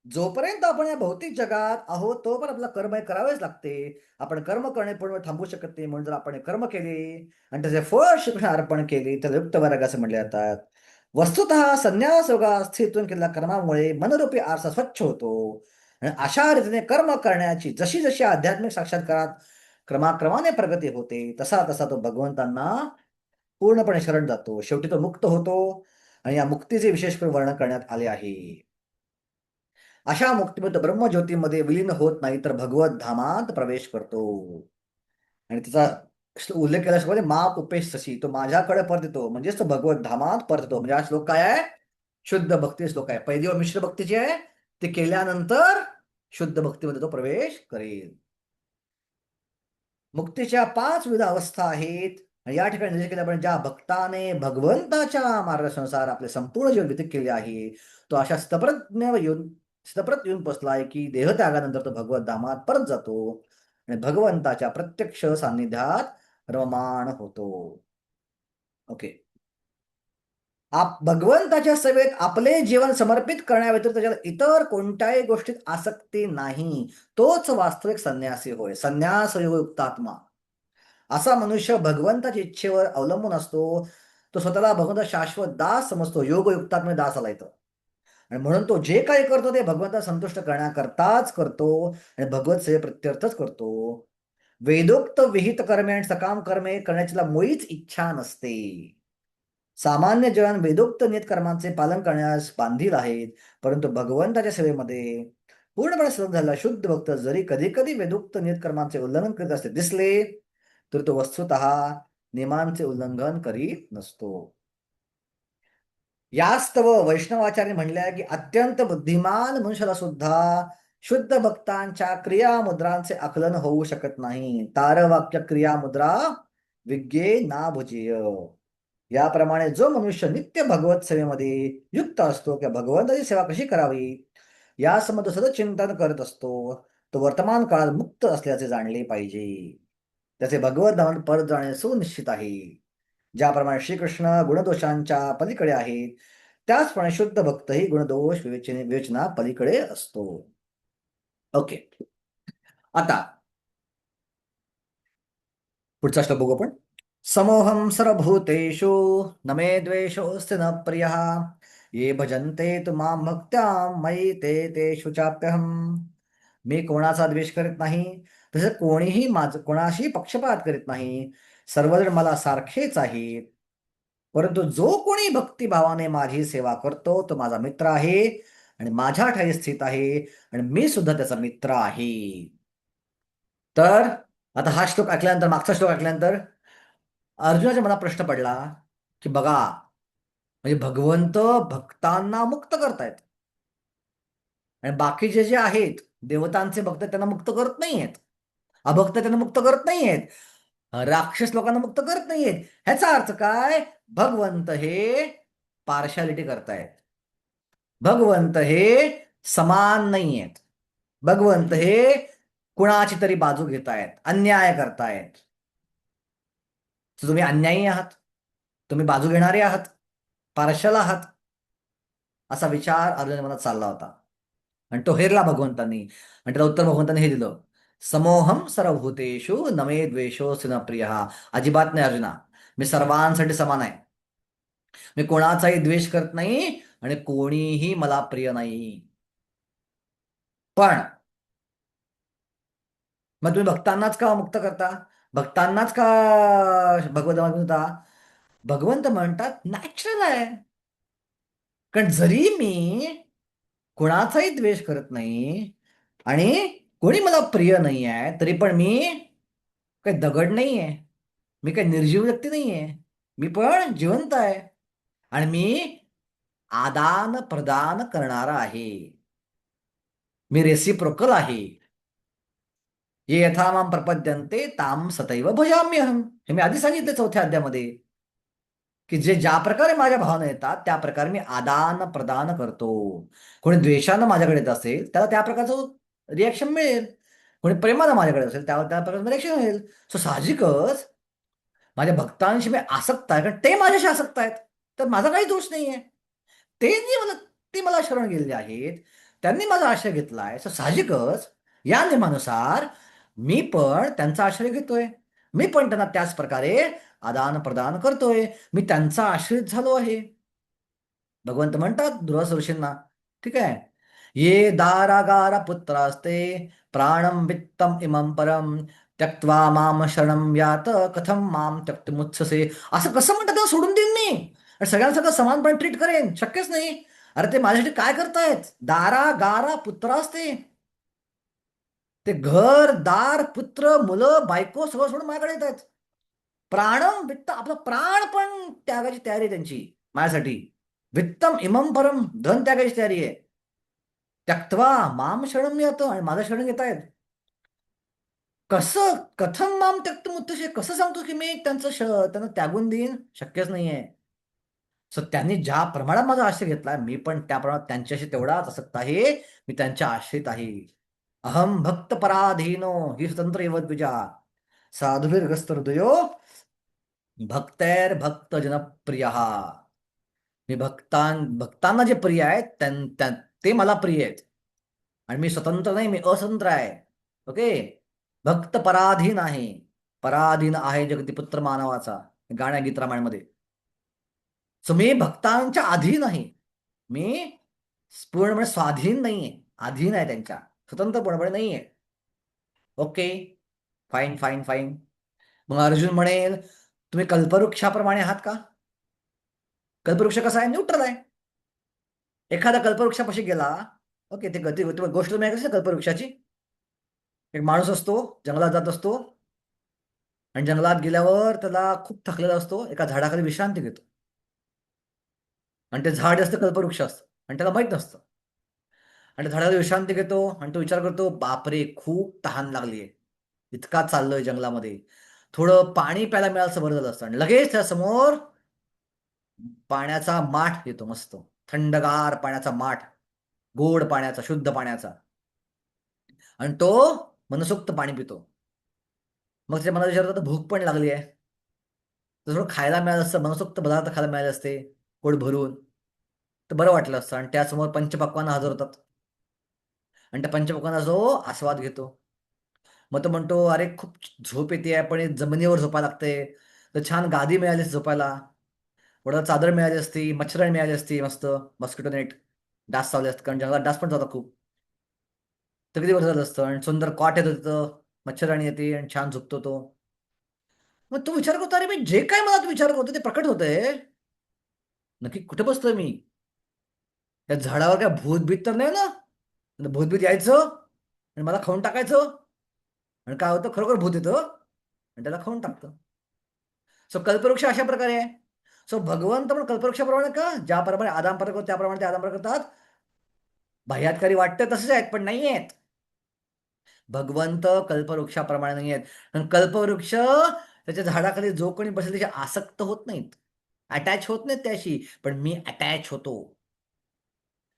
[SPEAKER 1] जोपर्यंत आपण या भौतिक जगात आहोत तोपर्यंत आपल्याला कर्म हे करावेच लागते. आपण कर्म करणे पूर्ण थांबू शकत नाही. म्हणून जर आपण कर्म केले आणि त्याचे फळ श्रीकृष्ण अर्पण केले तर युक्त वैराग्य असे म्हटले जातात. वस्तुतः संन्यास योगात स्थितून केलेल्या कर्मामुळे मनरूपी आरसा स्वच्छ होतो आणि अशा रीतीने कर्म करण्याची जशी जशी आध्यात्मिक साक्षात्कारात क्रमाक्रमाने प्रगती होते तसा तसा तो भगवंतांना पूर्णपणे शरण जातो. शेवटी तो मुक्त होतो आणि या मुक्तीचे विशेष वर्णन करण्यात आले आहे. अशा मुक्तिमत्त ब्रह्मज्योतीमध्ये विलीन होत नाही तर भगवत धामात प्रवेश करतो. आणि तिचा उल्लेख केल्याशिवाय माप उपेश तशी तो माझ्याकडे परत येतो, म्हणजेच तो भगवत धामात परत येतो. म्हणजे हा श्लोक काय आहे? शुद्ध भक्ती श्लोक आहे. पहिली व मिश्र भक्तीची आहे, ते केल्यानंतर शुद्ध भक्तीमध्ये तो प्रवेश करेल. मुक्तीच्या 5 विविध अवस्था आहेत. या ठिकाणी निर्देश केल्याप्रमाणे ज्या भक्ताने भगवंताच्या मार्गदर्शनानुसार आपले संपूर्ण जीवन व्यतीत केले आहे तो अशा स्थितप्रत येऊन बसलाय की देहत्यागानंतर तो भगवत धामात परत जातो आणि भगवंताच्या प्रत्यक्ष सान्निध्यात रममाण होतो. ओके, भगवंताच्या सेवेत आपले जीवन समर्पित करण्याव्यतिरिक्त त्याच्यात इतर कोणत्याही गोष्टीत आसक्ती नाही, तोच वास्तविक संन्यासी होय. संन्यास युक्तात्मा असा मनुष्य भगवंताच्या इच्छेवर अवलंबून असतो. तो स्वतःला भगवंता शाश्वत दास समजतो. योगयुक्तात्मे दास आला इथं. आणि म्हणून तो जे काही करतो ते भगवंता संतुष्ट करण्याकरताच करतो आणि भगवत सेवे प्रत्यर्थच करतो. वेदोक्त विहित कर्मे आणि सकाम कर्मे करण्याची मुळीच इच्छा नसते. सामान्य जन वेदोक्त नियत कर्मांचे पालन करण्यास बांधील आहेत, परंतु भगवंताच्या सेवेमध्ये पूर्णपणे सहभागी झालेला शुद्ध भक्त जरी कधी कधी वेदोक्त नियत कर्मांचे उल्लंघन करीत असते दिसले तर तो वस्तुतः नियमांचे उल्लंघन करीत नसतो. यास्तव वैष्णवाचार्य म्हणले की अत्यंत बुद्धिमान मनुष्याला सुद्धा शुद्ध भक्तांच्या क्रियामुद्रांचे आकलन होऊ शकत नाही. तारवाक्य क्रियामुद्रा विज्ञे ना भुजेय. याप्रमाणे जो मनुष्य नित्य भगवत सेवेमध्ये युक्त असतो किंवा भगवंताची सेवा कशी करावी या संबंध सतत चिंतन करत असतो, तो वर्तमान काळात मुक्त असल्याचे जाणले पाहिजे. त्याचे भगवत धाम परत जाणे सुनिश्चित आहे. ज्याप्रमाणे श्रीकृष्ण गुणदोषांच्या पलीकडे आहेत, त्याचप्रमाणे शुद्ध भक्तही गुणदोष विवेचना पलीकडे असतो. ओके, आता पुढचा श्लोक बघू आपण. समोहम सर्वभूतेषु न मे द्वेषोऽस्ति न प्रियः ये भजन्ते तु मां भक्त्या मयि ते तेषु चाप्यहम्. मी कोणाचा द्वेष करीत नाही, तसेच कोणीही कोणाशी पक्षपात करीत नाही. सर्वजण मला सारखेच आहेत. परंतु जो कोणी भक्तिभावाने माझी सेवा करतो तो माझा मित्र आहे आणि माझ्या ठाई स्थित आहे आणि मी सुद्धा त्याचा मित्र आहे. तर आता हा श्लोक ऐकल्यानंतर, मागचा श्लोक ऐकल्यानंतर अर्जुनाच्या मनात प्रश्न पडला की बघा, म्हणजे भगवंत भक्तांना मुक्त करतायत आणि बाकीचे जे आहेत देवतांचे भक्त त्यांना मुक्त करत नाहीयेत, अभक्त त्यांना मुक्त करत नाहीयेत, राक्षस लोकांना मुक्त करत नाहीयेत. ह्याचा अर्थ काय? भगवंत हे पार्शालिटी करतायत. भगवंत हे समान नाहीयेत. भगवंत हे कुणाची तरी बाजू घेतायत, अन्याय करतायत. तुम्ही अन्यायी आहात, तुम्ही बाजू घेणारे आहात, पार्शल आहात, असा विचार अर्जुनाच्या मनात चालला होता आणि तो हेरला भगवंतांनी. आणि त्याला उत्तर भगवंतांनी हे दिलं, समोहम सर्वभूतेषु न मे द्वेषोऽस्ति न प्रियः. अजिबात नाही अर्जुना, मी सर्वांसाठी समान आहे. मी कोणाचाही द्वेष करत नाही आणि कोणीही मला प्रिय नाही. पण मग तुम्ही भक्तांनाच का मुक्त करता, भक्तांनाच का भगवंत म्हणता? भगवंत म्हणतात नॅचरल आहे. कारण जरी मी कोणाचाही द्वेष करत नाही आणि कोणी मला प्रिय नाही आहे, तरी पण मी काही दगड नाही आहे, मी काही निर्जीव व्यक्ती नाही आहे, मी पण जिवंत आहे आणि मी आदान प्रदान करणारा आहे. मी रेसिप्रोकल आहे. ये यथा माम प्रपद्यन्ते ताम सतैव भजाम्यहम. हे मी आधी सांगितले 4थ्या अध्यायामध्ये की जे ज्या प्रकारे माझ्या भावना येतात त्या प्रकारे मी आदान प्रदान करतो. कोणी द्वेषानं माझ्याकडे येत असेल त्याला त्या प्रकारचं रिॲक्शन मिळेल, कोणी प्रेमानं माझ्याकडे असेल त्याला त्या प्रकारचं रिॲक्शन मिळेल. सो साहजिकच माझ्या भक्तांशी मी आसक्त आहे, कारण ते माझ्याशी आसक्त आहेत, तर माझा काही दोष नाही आहे. ते मला शरण गेलेले आहेत, त्यांनी माझा आश्रय घेतला आहे. सो साहजिकच या नियमानुसार मी पण त्यांचा आश्रय घेतोय, मी पण त्यांना त्याच प्रकारे आदान प्रदान करतोय, मी त्यांचा आश्रित झालो आहे. भगवंत म्हणतात दुर्वासा ऋषींना, ठीक आहे, ये दारागार पुत्रास्ते प्राणम वित्तम इमं परम त्यक्त्वा माम शरणम यात कथम माम त्यक्तुमुत्ससे. असं कसं म्हणतात, त्याला सोडून देईन मी आणि सगळ्यांना सगळं समानपणे ट्रीट करेन? शक्यच नाही. अरे ते माझ्यासाठी काय करतायत? दारा गारा पुत्रास्ते, ते घर दार पुत्र मुलं बायको सगळं सोडून माझ्याकडे येत आहेत. प्राणम वित्त, आपला प्राण पण त्यागाची तयारी आहे त्यांची माझ्यासाठी. वित्तम इमम परम, धन त्यागाची तयारी आहे. त्यक्त्वा माम शरणम येतं आणि माझं शरण घेत आहेत. कसं कथम माम त्यक्तुम उत्तशे, कसं सांगतो की मी त्यांना त्यागून देईन? शक्यच नाहीये. सो त्यांनी ज्या प्रमाणात माझा आश्रय घेतला, मी पण त्या प्रमाणात त्यांच्याशी तेवढाच आसक्त आहे, मी त्यांच्या आश्रित आहे. अहम भक्त पराधीनो ही स्वतंत्र द्विजा साधुभिर्गस्त हृदयो भक्तैर भक्त जनप्रिय. मी भक्तांना जे प्रिय आहेत ते मला प्रिय आहेत आणि मी स्वतंत्र नाही, मी अस्वतंत्र आहे. ओके, भक्त पराधीन आहे. पराधीन आहे जगतीपुत्र मानवाचा, गाण्या गीत रामायणमध्ये. सो मी भक्तांच्या अधीन आहे, मी पूर्णपणे स्वाधीन नाहीये, अधीन आहे त्यांच्या, स्वतंत्रपणे नाहीये. Okay, fine fine fine. मग अर्जुन म्हणेल तुम्ही कल्पवृक्षाप्रमाणे आहात का? कल्पवृक्ष कसा आहे? न्यूट्रल आहे. एखादा कल्पवृक्षापाशी गेला, ओके, ते गती गोष्ट तुम्ही ऐकली कल्पवृक्षाची. एक माणूस असतो, जंगलात जात असतो आणि जंगलात गेल्यावर त्याला खूप थकलेला असतो, एका झाडाखाली विश्रांती घेतो आणि ते झाड असतं कल्पवृक्ष असतं आणि त्याला माहित नसतं. आणि झाडावर विश्रांती घेतो आणि तो विचार करतो, बापरे खूप तहान लागलीये, इतका चाललोय जंगलामध्ये, थोडं पाणी प्यायला मिळालं असं बरं झालं असतं. आणि लगेच त्या समोर पाण्याचा माठ येतो, मस्त थंडगार पाण्याचा माठ, गोड पाण्याचा, शुद्ध पाण्याचा. आणि तो मनसोक्त पाणी पितो. मग त्याच्या मनात विचार करतो, भूक पण लागली आहे, तर थोडं खायला मिळालं असतं, मनसोक्त पदार्थ खायला मिळाले असते पोट भरून, तर बरं वाटलं असतं. आणि त्यासमोर पंचपक्वान्न हजर होतात आणि त्या पंचपक्वान्नाचा जो आस्वाद घेतो. मग तो म्हणतो, अरे खूप झोप येते पण हे जमिनीवर झोपायला लागतंय, तर छान गादी मिळाली असती झोपायला, वडाला चादर मिळाली असती, मच्छराणी मिळाली असती, मस्त मॉस्किटो नेट, डास चावले असते, कारण जंगलात डास पण जातात खूप, तर किती बरं झालं असतं. आणि सुंदर कॉट येतो तिथं, मच्छराणी येते आणि छान झोपतो तो. मग तो विचार करतो, अरे मी जे काय मला विचार करतो ते प्रकट होतंय, नक्की कुठे बसतोय मी, त्या झाडावर काय भूतभीत तर नाही ना, भूतभीत यायचं आणि मला खाऊन टाकायचं. आणि काय होतं, खरोखर भूत येतं आणि त्याला खाऊन टाकतं. सो कल्पवृक्ष अशा प्रकारे आहे. सो भगवंत पण कल्पवृक्षाप्रमाणे का, ज्याप्रमाणे आदाम प्रकार करतो त्याप्रमाणे ते आदाम प्रकार करतात. बाह्यातकारी वाटतं तसेच आहेत पण नाही आहेत. भगवंत कल्पवृक्षाप्रमाणे नाही आहेत. कारण कल्पवृक्ष त्याच्या झाडाखाली जो कोणी बसेल त्याचे आसक्त होत नाहीत, अटॅच होत नाहीत त्याशी, पण मी अटॅच होतो.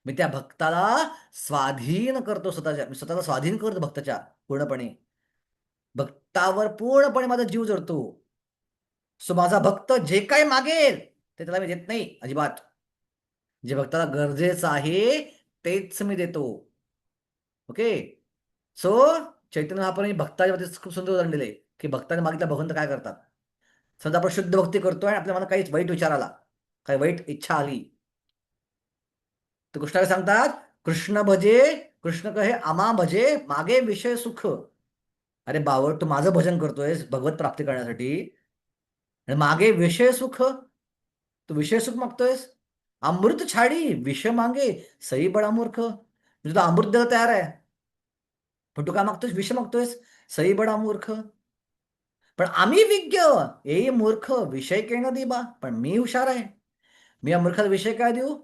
[SPEAKER 1] मी त्या भक्ताला स्वाधीन करतो, मी स्वतःला स्वाधीन करतो भक्ताच्या पूर्णपणे, भक्तावर पूर्णपणे माझा जीव जडतो. सो माझा भक्त जे काही मागेल ते त्याला मी देत नाही अजिबात. जे भक्ताला गरजेचं आहे तेच मी देतो. ओके. सो चैतन्य महाप्रभूंनी भक्ताच्या बाबतीत खूप सुंदर उदाहरण दिले की भक्ताने मागितलं भगवंत काय करतात. समजा आपण शुद्ध भक्ती करतोय आणि आपल्या मनात काही वाईट विचार आला, काही वाईट इच्छा आली, तर कृष्णाला सांगतात, कृष्ण भजे कृष्ण कहे आमा भजे मागे विषय सुख. अरे बावळ, तू माझं भजन करतोयस भगवत प्राप्ती करण्यासाठी आणि मागे विषय सुख, तू विषय सुख मागतोयस. अमृत छाडी विष मागे सई बडा मूर्ख. मी तुला अमृत द्यायला तयार आहे, पण तू काय मागतोयस, विष मागतोयस, सई बडा मूर्ख. पण आम्ही विज्ञ, ए मूर्ख विषय केणं देबा. पण मी हुशार आहे, मी या मूर्खाला विषय काय देऊ,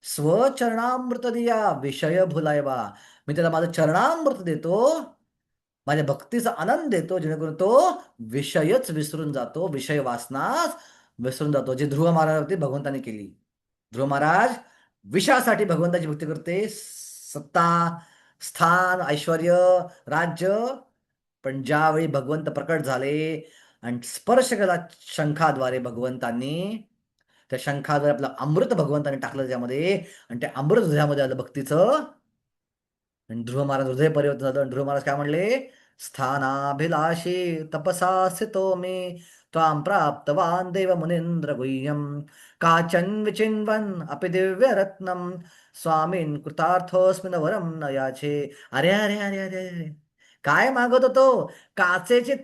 [SPEAKER 1] स्वचरणामृत दिया विषय भुलायबा. मी त्याला माझं चरणामृत देतो, माझ्या भक्तीचा आनंद देतो, जेणेकरून तो विषयच विसरून जातो, विषय वासनाच विसरून जातो, जे ध्रुव महाराजावरती भगवंताने केली. ध्रुव महाराज विषयासाठी भगवंताची भक्ती करते, सत्ता, स्थान, ऐश्वर, राज्य. पण ज्यावेळी भगवंत प्रकट झाले आणि स्पर्श केला शंखाद्वारे भगवंतांनी, त्या शंखाद्वारे आपलं अमृत भगवंतांनी टाकलं त्यामध्ये, आणि त्या अमृत हृदयामध्ये आलं भक्तीचं. आणि ध्रुव महाराज हृदय परिवर्तन झालं. आणि ध्रुव महाराज काय म्हणले, स्थानाभिलाषी तपसा स्थितो मे त्वां प्राप्तवान देव मुनींद्र गुह्यम काचन विचिन्वन अपि दिव्य रत्नम स्वामीन कृतार्थोस्मिन वरम न याचे. अरे अरे अरे अरे अरे, काय मागत होतो, काचेचे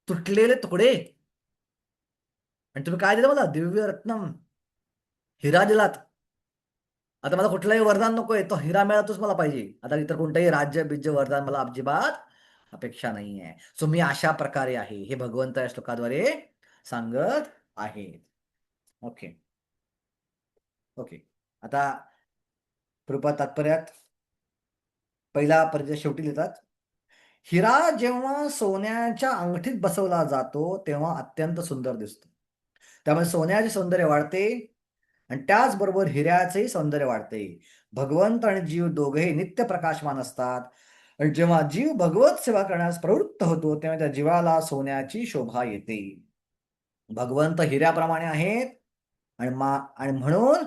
[SPEAKER 1] तुटलेले तुकडे, आणि तुम्ही काय दिलं मला, दिव्य रत्नम, हिरा दिलात. आता मला कुठलंही वरदान नकोय, तो हिरा मिळतोच मला पाहिजे. आता इतर कोणतंही राज्य बिज्य वरदान मला अजिबात अपेक्षा नाही आहे. सो मी अशा प्रकारे आहे, हे भगवंत या श्लोकाद्वारे सांगत आहेत. Okay okay. आता कृपा तात्पर्यात पहिला पर्याय शेवटी लिहितात, हिरा जेव्हा सोन्याच्या अंगठीत बसवला जातो तेव्हा अत्यंत सुंदर दिसतो. त्यामुळे सोन्याचे सौंदर्य वाढते आणि त्याचबरोबर हिऱ्याचेही सौंदर्य वाढते. भगवंत आणि जीव दोघेही नित्य प्रकाशमान असतात. आणि जेव्हा जीव भगवत सेवा करण्यास प्रवृत्त होतो तेव्हा त्या जीवाला सोन्याची शोभा येते. भगवंत हिऱ्याप्रमाणे आहेत आणि म्हणून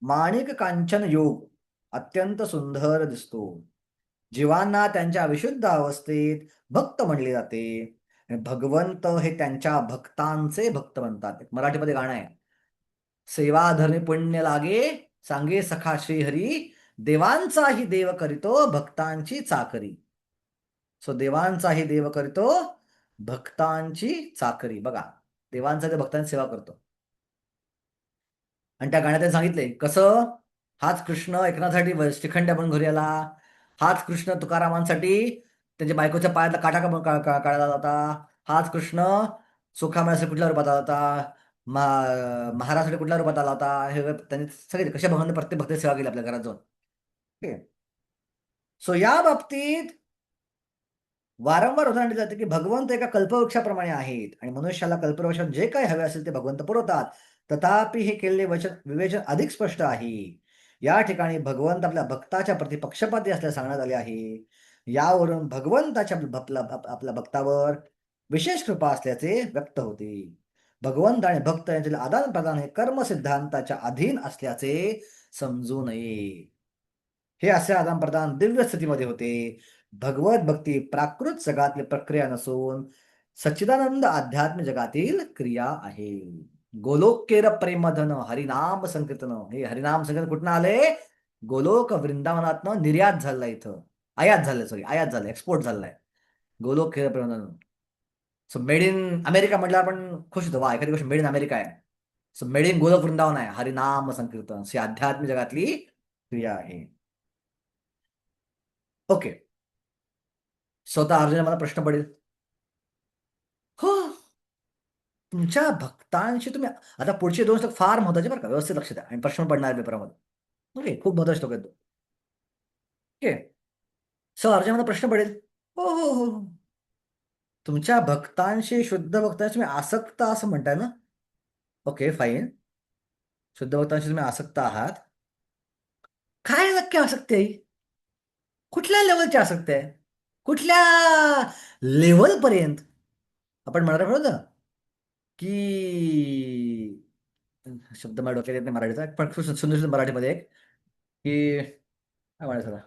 [SPEAKER 1] माणिक कांचन योग अत्यंत सुंदर दिसतो. जीवांना त्यांच्या विशुद्ध अवस्थेत भक्त म्हणले जाते. आणि भगवंत हे त्यांच्या भक्तांचे भक्त म्हणतात. मराठीमध्ये गाणं आहे, सेवा धर्मी पुण्य लागे सांगे सखा श्रीहरी देवांचाही देव करीतो भक्तांची चाकरी. सो देवांचाही देव करीतो भक्तांची चाकरी. बघा, देवांचा ते भक्तांची सेवा करतो. आणि त्या गाण्यात त्यांनी सांगितले कसं, हाच कृष्ण एकनाथसाठी श्रीखंड बनून घरी आला, हाच कृष्ण तुकारामांसाठी त्यांच्या बायकोच्या पायातला काटा काढला होता, हाच कृष्ण सुखामेळासाठी कुठल्या रूपात आला होता, महाराजसाठी कुठल्या रूपात आला होता. हे त्यांनी सगळे कशा भगवान प्रत्येक भक्त सेवा केली आपल्या घरात जाऊन. ओके. सो या बाबतीत वारंवार उदाहरण दिलं जातं की भगवंत एका कल्पवृक्षाप्रमाणे आहेत आणि मनुष्याला कल्पवृक्षात जे काही हवे असेल ते भगवंत पुरवतात. तथापि हे केलेले विवेचन अधिक स्पष्ट आहे. या ठिकाणी भगवंत आपल्या भक्ताच्या प्रति पक्षपाती असल्याचे सांगण्यात आले आहे. यावरून भगवंताच्या आपल्या भक्तावर विशेष कृपा असल्याचे व्यक्त होते. भगवंत आणि भक्त यांतील आदान प्रदान हे कर्म सिद्धांताच्या अधीन असल्याचे समजू नये. हे असे आदान प्रदान दिव्य स्थितीमध्ये होते. भगवत भक्ती प्राकृत जगातील प्रक्रिया नसून सच्चिदानंद आध्यात्मिक जगातील क्रिया आहे. गोलोकेर प्रेमधन हरिनाम संकीर्तन. हे हरिनाम संकीर्तन कुठनं आले? गोलोक वृंदावनातनं निर्यात झालंय, इथं आयात झालंय, एक्सपोर्ट झालाय. गोलोकेर प्रेमधन. सो मेड इन अमेरिका म्हटल्यावर आपण खुश होतो, वा एखादी गोष्ट मेड इन अमेरिका आहे. So made in Golok Vrindavan आहे. हरिनाम संकीर्तन ही आध्यात्मिक जगातली क्रिया आहे. ओके. स्वतः अर्जुन मला प्रश्न पडेल, हो तुमच्या भक्तांशी तुम्ही आता पुढचे 2 श्लोक फार महत्वाचे बरं का, व्यवस्थित लक्ष द्या आणि प्रश्न पडणार आहे पेपरमध्ये. ओके, खूप महत्वाचे श्लोक आहेत. ओके. सो अर्जुन मला प्रश्न पडेल, हो हो हो हो. तुमच्या भक्तांशी, शुद्ध भक्तांशी तुम्ही आसक्त असं म्हणताय ना? Okay fine. शुद्ध भक्तांशी तुम्ही आसक्त आहात. काय नक्की आसक्ती आहे? कुठल्या लेवलची आसक्ती आहे? कुठल्या लेवल पर्यंत? आपण म्हणायला होतं की शब्द मला डोक्यात येत नाही मराठीचा, पण खूप सुंदर मराठीमध्ये एक की काय म्हणायचं त्याला?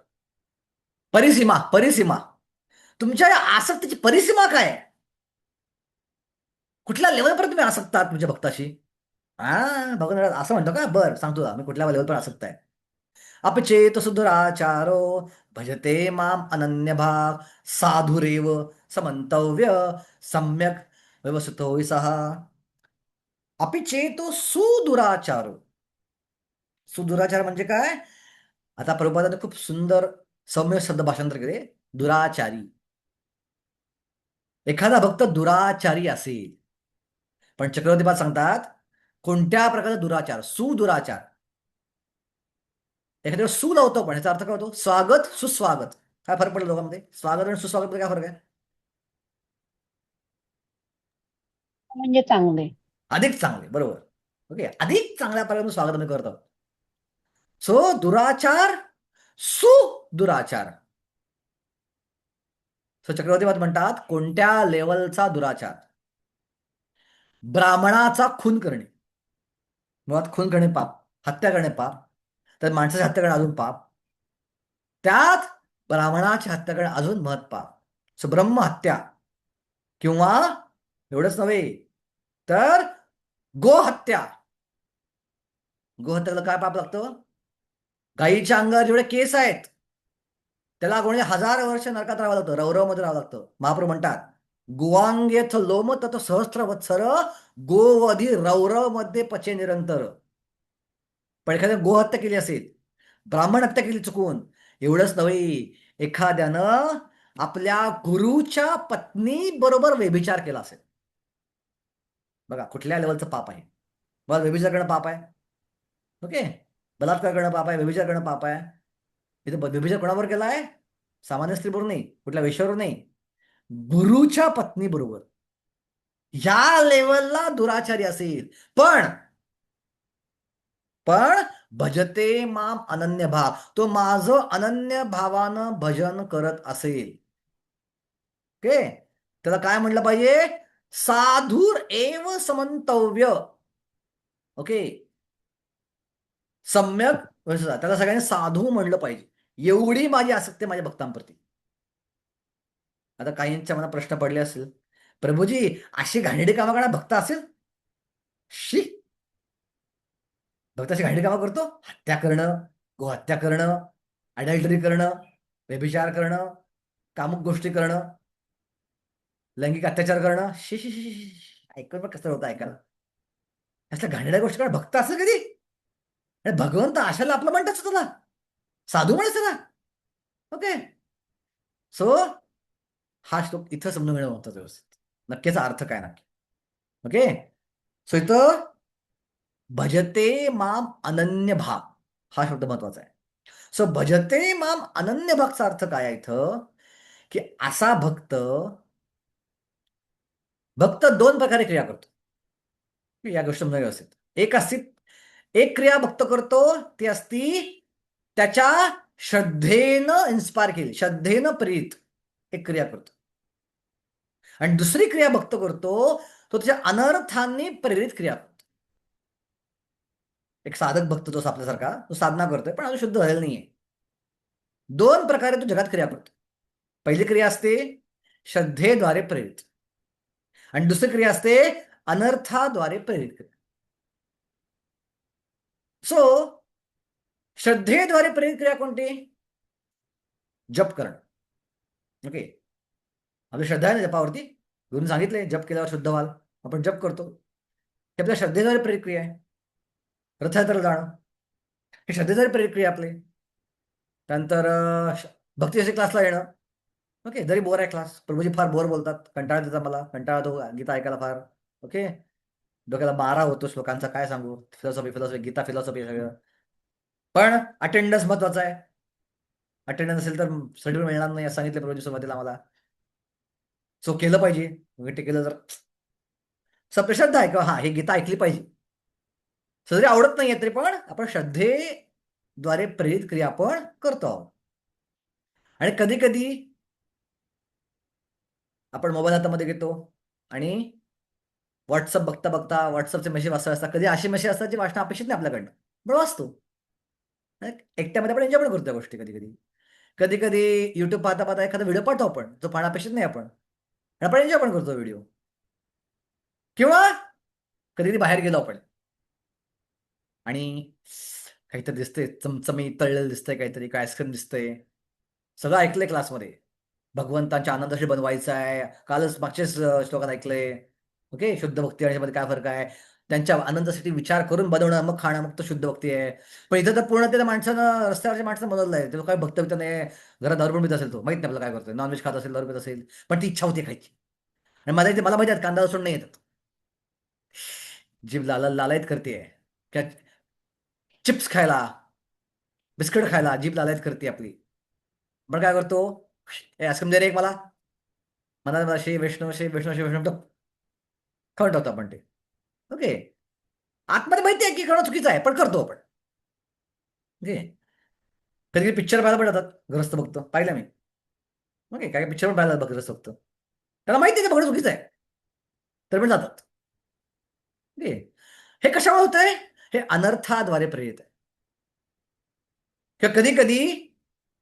[SPEAKER 1] परिसीमा. तुमच्या या आसक्तीची परिसीमा काय? कुठल्या लेवलपर्यंत तुम्ही आसक्त आहात तुमच्या भक्ताशी? भगवान असं म्हणतो का? बरं सांगतो मी कुठल्या लेवलपर्यंत आसक्त आहे. अपचेत सुदुराचारो भजते माम अनन्यभाव साधुरेव समंतव्य सम्यक व्यवस्थितो सहा. अपिचेतो सुदुराचारो. सुदुराचार म्हणजे काय? आता प्रभुपादाने खूप सुंदर सौम्य शब्द भाषांतर केले. दुराचारी. एखादा भक्त दुराचारी असेल, पण चक्रवर्तीपाद सांगतात कोणत्या प्रकारचा दुराचार? सुदुराचार. एखाद्या सु लावतो पण ह्याचा अर्थ काय होतो? स्वागत, सुस्वागत. काय फरक पडला दोघांमध्ये? स्वागत आणि सुस्वागत मध्ये काय फरक आहे?
[SPEAKER 3] म्हणजे चांगले,
[SPEAKER 1] अधिक चांगले. बरोबर. ओके, अधिक चांगल्या प्रकारे स्वागत आम्ही करतो. सो दुराचार, सुदुराचार. सो चक्रवर्तीवाद म्हणतात कोणत्या लेवलचा दुराचार? ब्राह्मणाचा खून करणे. मुळात खून करणे पाप, हत्या करणे पाप, तर माणसाची हत्या करणे अजून पाप, त्यात ब्राह्मणाची हत्या करणे अजून महत् पाप. सो ब्रह्म हत्या किंवा एवढंच नव्हे तर गोहत्या. गोहत्याला काय पाप लागतं? गाईच्या अंगावर जेवढे केस आहेत त्याला कोणी 1000 वर्ष नरकात राहावं लागतं, रौरवमध्ये राहावं लागतं. महाप्रभू म्हणतात गोवांगेथ लोम तत सहस्त्र वत्सर गोवधी रौरव मध्ये पचे निरंतर. पण एखाद्या गोहत्या केली असेल, ब्राह्मण हत्या केली चुकून, एवढंच नव्हे एखाद्यानं आपल्या गुरुच्या पत्नी बरोबर व्यभिचार केला असेल, बघा कुठल्या लेवलचं पाप आहे. मला व्यभिचार करणं पाप आहे. ओके, बलात्कार करणं पाप आहे, व्यभिचार करणं पाप आहे. इथे व्यभिचार कोणावर केला आहे? सामान्य स्त्रीबरोबर नाही, कुठल्या वेश्यावर नाही, गुरुच्या पत्नी बरोबर. ह्या लेवलला दुराचारी असेल, पण भजते माम अनन्य भाव, तो माझं अनन्य भावानं भजन करत असेल. ओके, त्याला काय म्हणलं पाहिजे? साधुर एव समंतव्य. ओके, सम्यक. त्याला सगळ्यांनी साधू म्हणलं पाहिजे. एवढी माझी आसक्ती माझ्या भक्तांप्रती. आता काहींच्या मनात प्रश्न पडले असेल, प्रभूजी अशी घाणेरडी कामं करणारा भक्त असेल? शी, भक्त अशी घाणेरडी कामं करतो? हत्या करणं, गोहत्या करणं, अडल्टरी करणं, व्यभिचार करणं, कामुक गोष्टी करणं, लैंगिक अत्याचार करणं. शी शी शी शी. ऐकून मग कसं होतं ऐकायला? असल्या घाणेरड्या गोष्टी करणं भक्त असेल कधी? आणि भगवंत आशाला आपलं म्हणतात तुला साधू म्हणायचं ना. ओके, सो हा श्लोक इथं समजून घेणं महत्वाचं व्यवस्थित, नक्कीचा अर्थ काय नक्की. ओके, सो इथं भजते माम अनन्य भाव हा शब्द महत्वाचा आहे. सो भजते माम अनन्य भक्तचा अर्थ काय आहे इथं, की असा भक्त दोन प्रकारे क्रिया करतो. या गोष्टी समजा व्यवस्थित. एक क्रिया भक्त करतो ती असती त्याच्या श्रद्धेनं इन्स्पायर केली, श्रद्धेनं प्रेरित एक क्रिया करतो. आणि दुसरी क्रिया भक्त करतो तो त्याच्या अनर्थांनी प्रेरित क्रिया करतो. एक साधक भक्त तो आपल्यासारखा तो साधना करतोय पण अजून शुद्ध झालेला नाहीये. दोन प्रकारे तो जगात क्रिया करतो. पहिली क्रिया असते श्रद्धेद्वारे प्रेरित आणि दुसरी क्रिया असते अनर्थाद्वारे प्रेरित क्रिया. सो श्रद्धेद्वारे प्रेरित क्रिया कोणती? जप करणं. ओके, आपली श्रद्धा आहे ना जपावरती. गुरुने सांगितले जप केल्यावर शुद्ध व्हाल. आपण जप करतो, हे आपल्या श्रद्धेद्वारे प्रेरित क्रिया आहे. रथयात्रेला जाणं हे श्रद्धेद्वारे प्रेरित क्रिया आपले. त्यानंतर भक्ती क्लासला येणं. ओके, जरी बोर आहे क्लास, प्रभूजी फार बोर बोलतात, कंटाळा देतात मला, कंटाळा तो गीता ऐकायला फार. ओके, डोक्याला मारा होतो श्लोकांचा, काय सांगू, फिलॉसॉफी गीता फिलॉसॉफी सगळं. पण अटेंडन्स महत्वाचा आहे. अटेंडन्स असेल तर सर्टिफिकेट मिळणार नाही असं सांगितलं प्रभूजी सुरुवातीला मला. सो केलं पाहिजे. ते केलं तर सप्य श्रद्धा आहे का, हा हे गीता ऐकली पाहिजे. जरी आवडत नाहीये तरी पण आपण श्रद्धेद्वारे प्रेरित क्रिया आपण करतो आहोत. आणि कधी कधी आपण मोबाईल हातामध्ये घेतो आणि व्हॉट्सअप बघता बघता व्हॉट्सअपचे मेसेज वाचता असतात. कधी असे मेसेज असतात जे वाचणं अपेक्षित नाही आपल्याकडनं, पण वाचतो. एकट्यामध्ये आपण एन्जॉय पण करतो त्या गोष्टी. कधी कधी कधी कधी युट्यूब पाहता पाहता एखादा व्हिडिओ पाहतो आपण, जो पाहणं अपेक्षित नाही आपण एन्जॉय पण करतो व्हिडिओ. किंवा कधी कधी बाहेर गेलो आपण आणि काहीतरी दिसतंय, चमचमी तळलेलं दिसतंय, काहीतरी काय आईस्क्रीम दिसतंय, सगळं ऐकलंय क्लासमध्ये, भगवंतांच्या आनंदाशी बनवायचं आहे, कालच मागचेच श्लोकात ऐकलंय. ओके, शुद्ध भक्ती आणि मध्ये काय फरक आहे, त्यांच्या आनंदासाठी विचार करून बनवणं मग खाणं, मग तो शुद्ध भक्ती आहे. पण इथं तर पूर्ण त्या माणसानं, रस्त्यावरच्या माणसानं बनवलंय, ते काय भक्त बिक्त नाही, घरात दारू पण पित असेल, तो माहित नाही आपल्याला काय करतोय, नॉनव्हेज खात असेल, दारू पित असेल, पण ती इच्छा होती खायची. आणि मला माहिती आहे कांदा लसूण नाही येतात, जीभ लालायत करते, चिप्स खायला, बिस्किट खायला जीभ लालायत करते आपली. पण काय करतो, आईस्क्रीम दे रे एक मला, मला श्री वैष्णव श्री वैष्णव श्री वैष्णव खाऊन टाकतो आपण ते. ओके, आतमध्ये माहिती आहे की करणं चुकीचं आहे पण करतो आपण. ओके, कधी कधी पिक्चर पाहायला पण जातात ग्रस्त भक्त, पाहिलं मी. ओके, काय पिक्चर पण पाहायला ग्रस्त भक्त, त्याला माहिती आहे की बघणं चुकीचं आहे तर पण जातात. ओके, हे कशामुळे होत आहे, हे अनर्थाद्वारे प्रेरित आहे. किंवा कधी कधी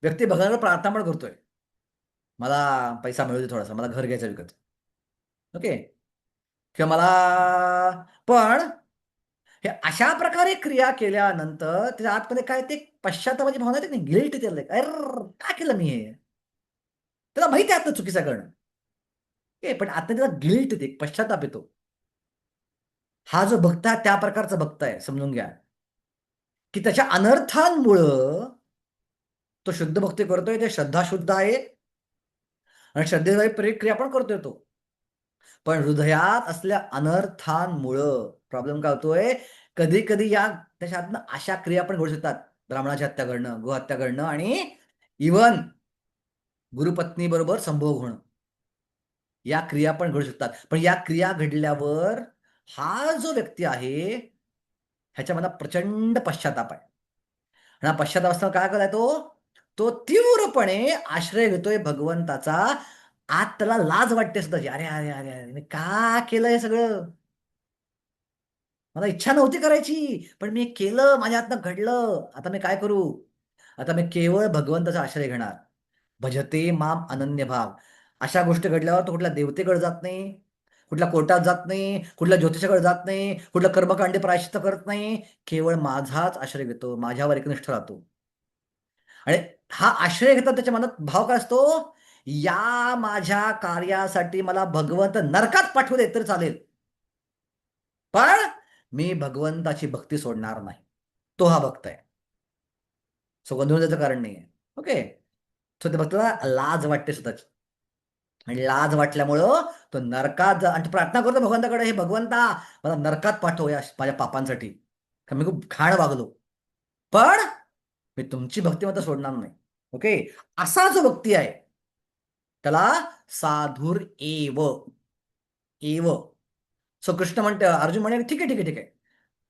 [SPEAKER 1] व्यक्ती भगवानाला प्रार्थना पण करतोय, मला पैसा मिळू दे थोडासा, मला घर घ्यायचं विकत. ओके, किंवा मला, पण हे अशा प्रकारे क्रिया केल्यानंतर त्याच्या आतमध्ये काय ते पश्चातापाची भावना येते, गिल्ट येते, अरे काय केलं मी हे, त्याला माहिती आहे आता चुकीचं करणं, पण आता त्याला गिल्ट येते, पश्चाताप येतो. हा जो भक्त आहे त्या प्रकारचा भक्त आहे, समजून घ्या की त्याच्या अनर्थांमुळं तो शुद्ध भक्ती करतोय, ते श्रद्धा शुद्ध आहे आणि श्रद्धेद्वारे प्रेरित क्रिया पण करतोय तो. पण हृदयात असलेल्या अनर्थांमुळं प्रॉब्लेम काय होतोय, कधी कधी या त्याच्यातनं अशा क्रिया पण घडू शकतात, ब्राह्मणाची हत्या करणं, गोहत्या करणं आणि इवन गुरुपत्नी बरोबर संभोग होणं, या क्रिया पण घडू शकतात. पण या क्रिया घडल्यावर हा जो व्यक्ती आहे ह्याच्यामध्ये प्रचंड पश्चाताप आहे. आणि हा पश्चाताप असताना काय कराय, तो तीव्रपणे आश्रय घेतोय भगवंताचा. आत त्याला लाज वाटते सुद्धा, अरे अरे अरे अरे मी का केलं हे सगळं, मला इच्छा नव्हती करायची पण मी केलं, माझ्या हातनं घडलं, आता मी काय करू, आता मी केवळ भगवंताचा आश्रय घेणार. भजते माम अनन्य भाव. अशा गोष्टी घडल्यावर तो कुठल्या देवतेकडे जात नाही, कुठल्या कोर्टात जात नाही, कुठल्या ज्योतिषाकडे जात नाही, कुठल्या कर्मकांडी प्रायश्चित्त करत नाही, केवळ माझाच आश्रय घेतो, माझ्यावर एकनिष्ठ राहतो. आणि हा आश्रय घेतात त्याच्या मनात भाव काय असतो, या माझ्या कार्यासाठी मला भगवंत नरकात पाठवू दे तर चालेल, पण मी भगवंताची भक्ती सोडणार नाही. तो हा भक्त आहे. सो गोंधळून जायचं कारण नाहीये. ओके, सो त्या भक्ताला लाज वाटते स्वतःची, आणि लाज वाटल्यामुळं तो नरकात आणि प्रार्थना करतो भगवंताकडे, हे भगवंता मला नरकात पाठव या माझ्या पापांसाठी, मी खूप घाण वागलो. पण मी तुमची भक्ती मात्र सोडणार नाही. ओके, असा जो भक्ती आहे त्याला साधुर एव एव. सो कृष्ण म्हणते, अर्जुन म्हणे ठीक आहे ठीक आहे ठीक आहे.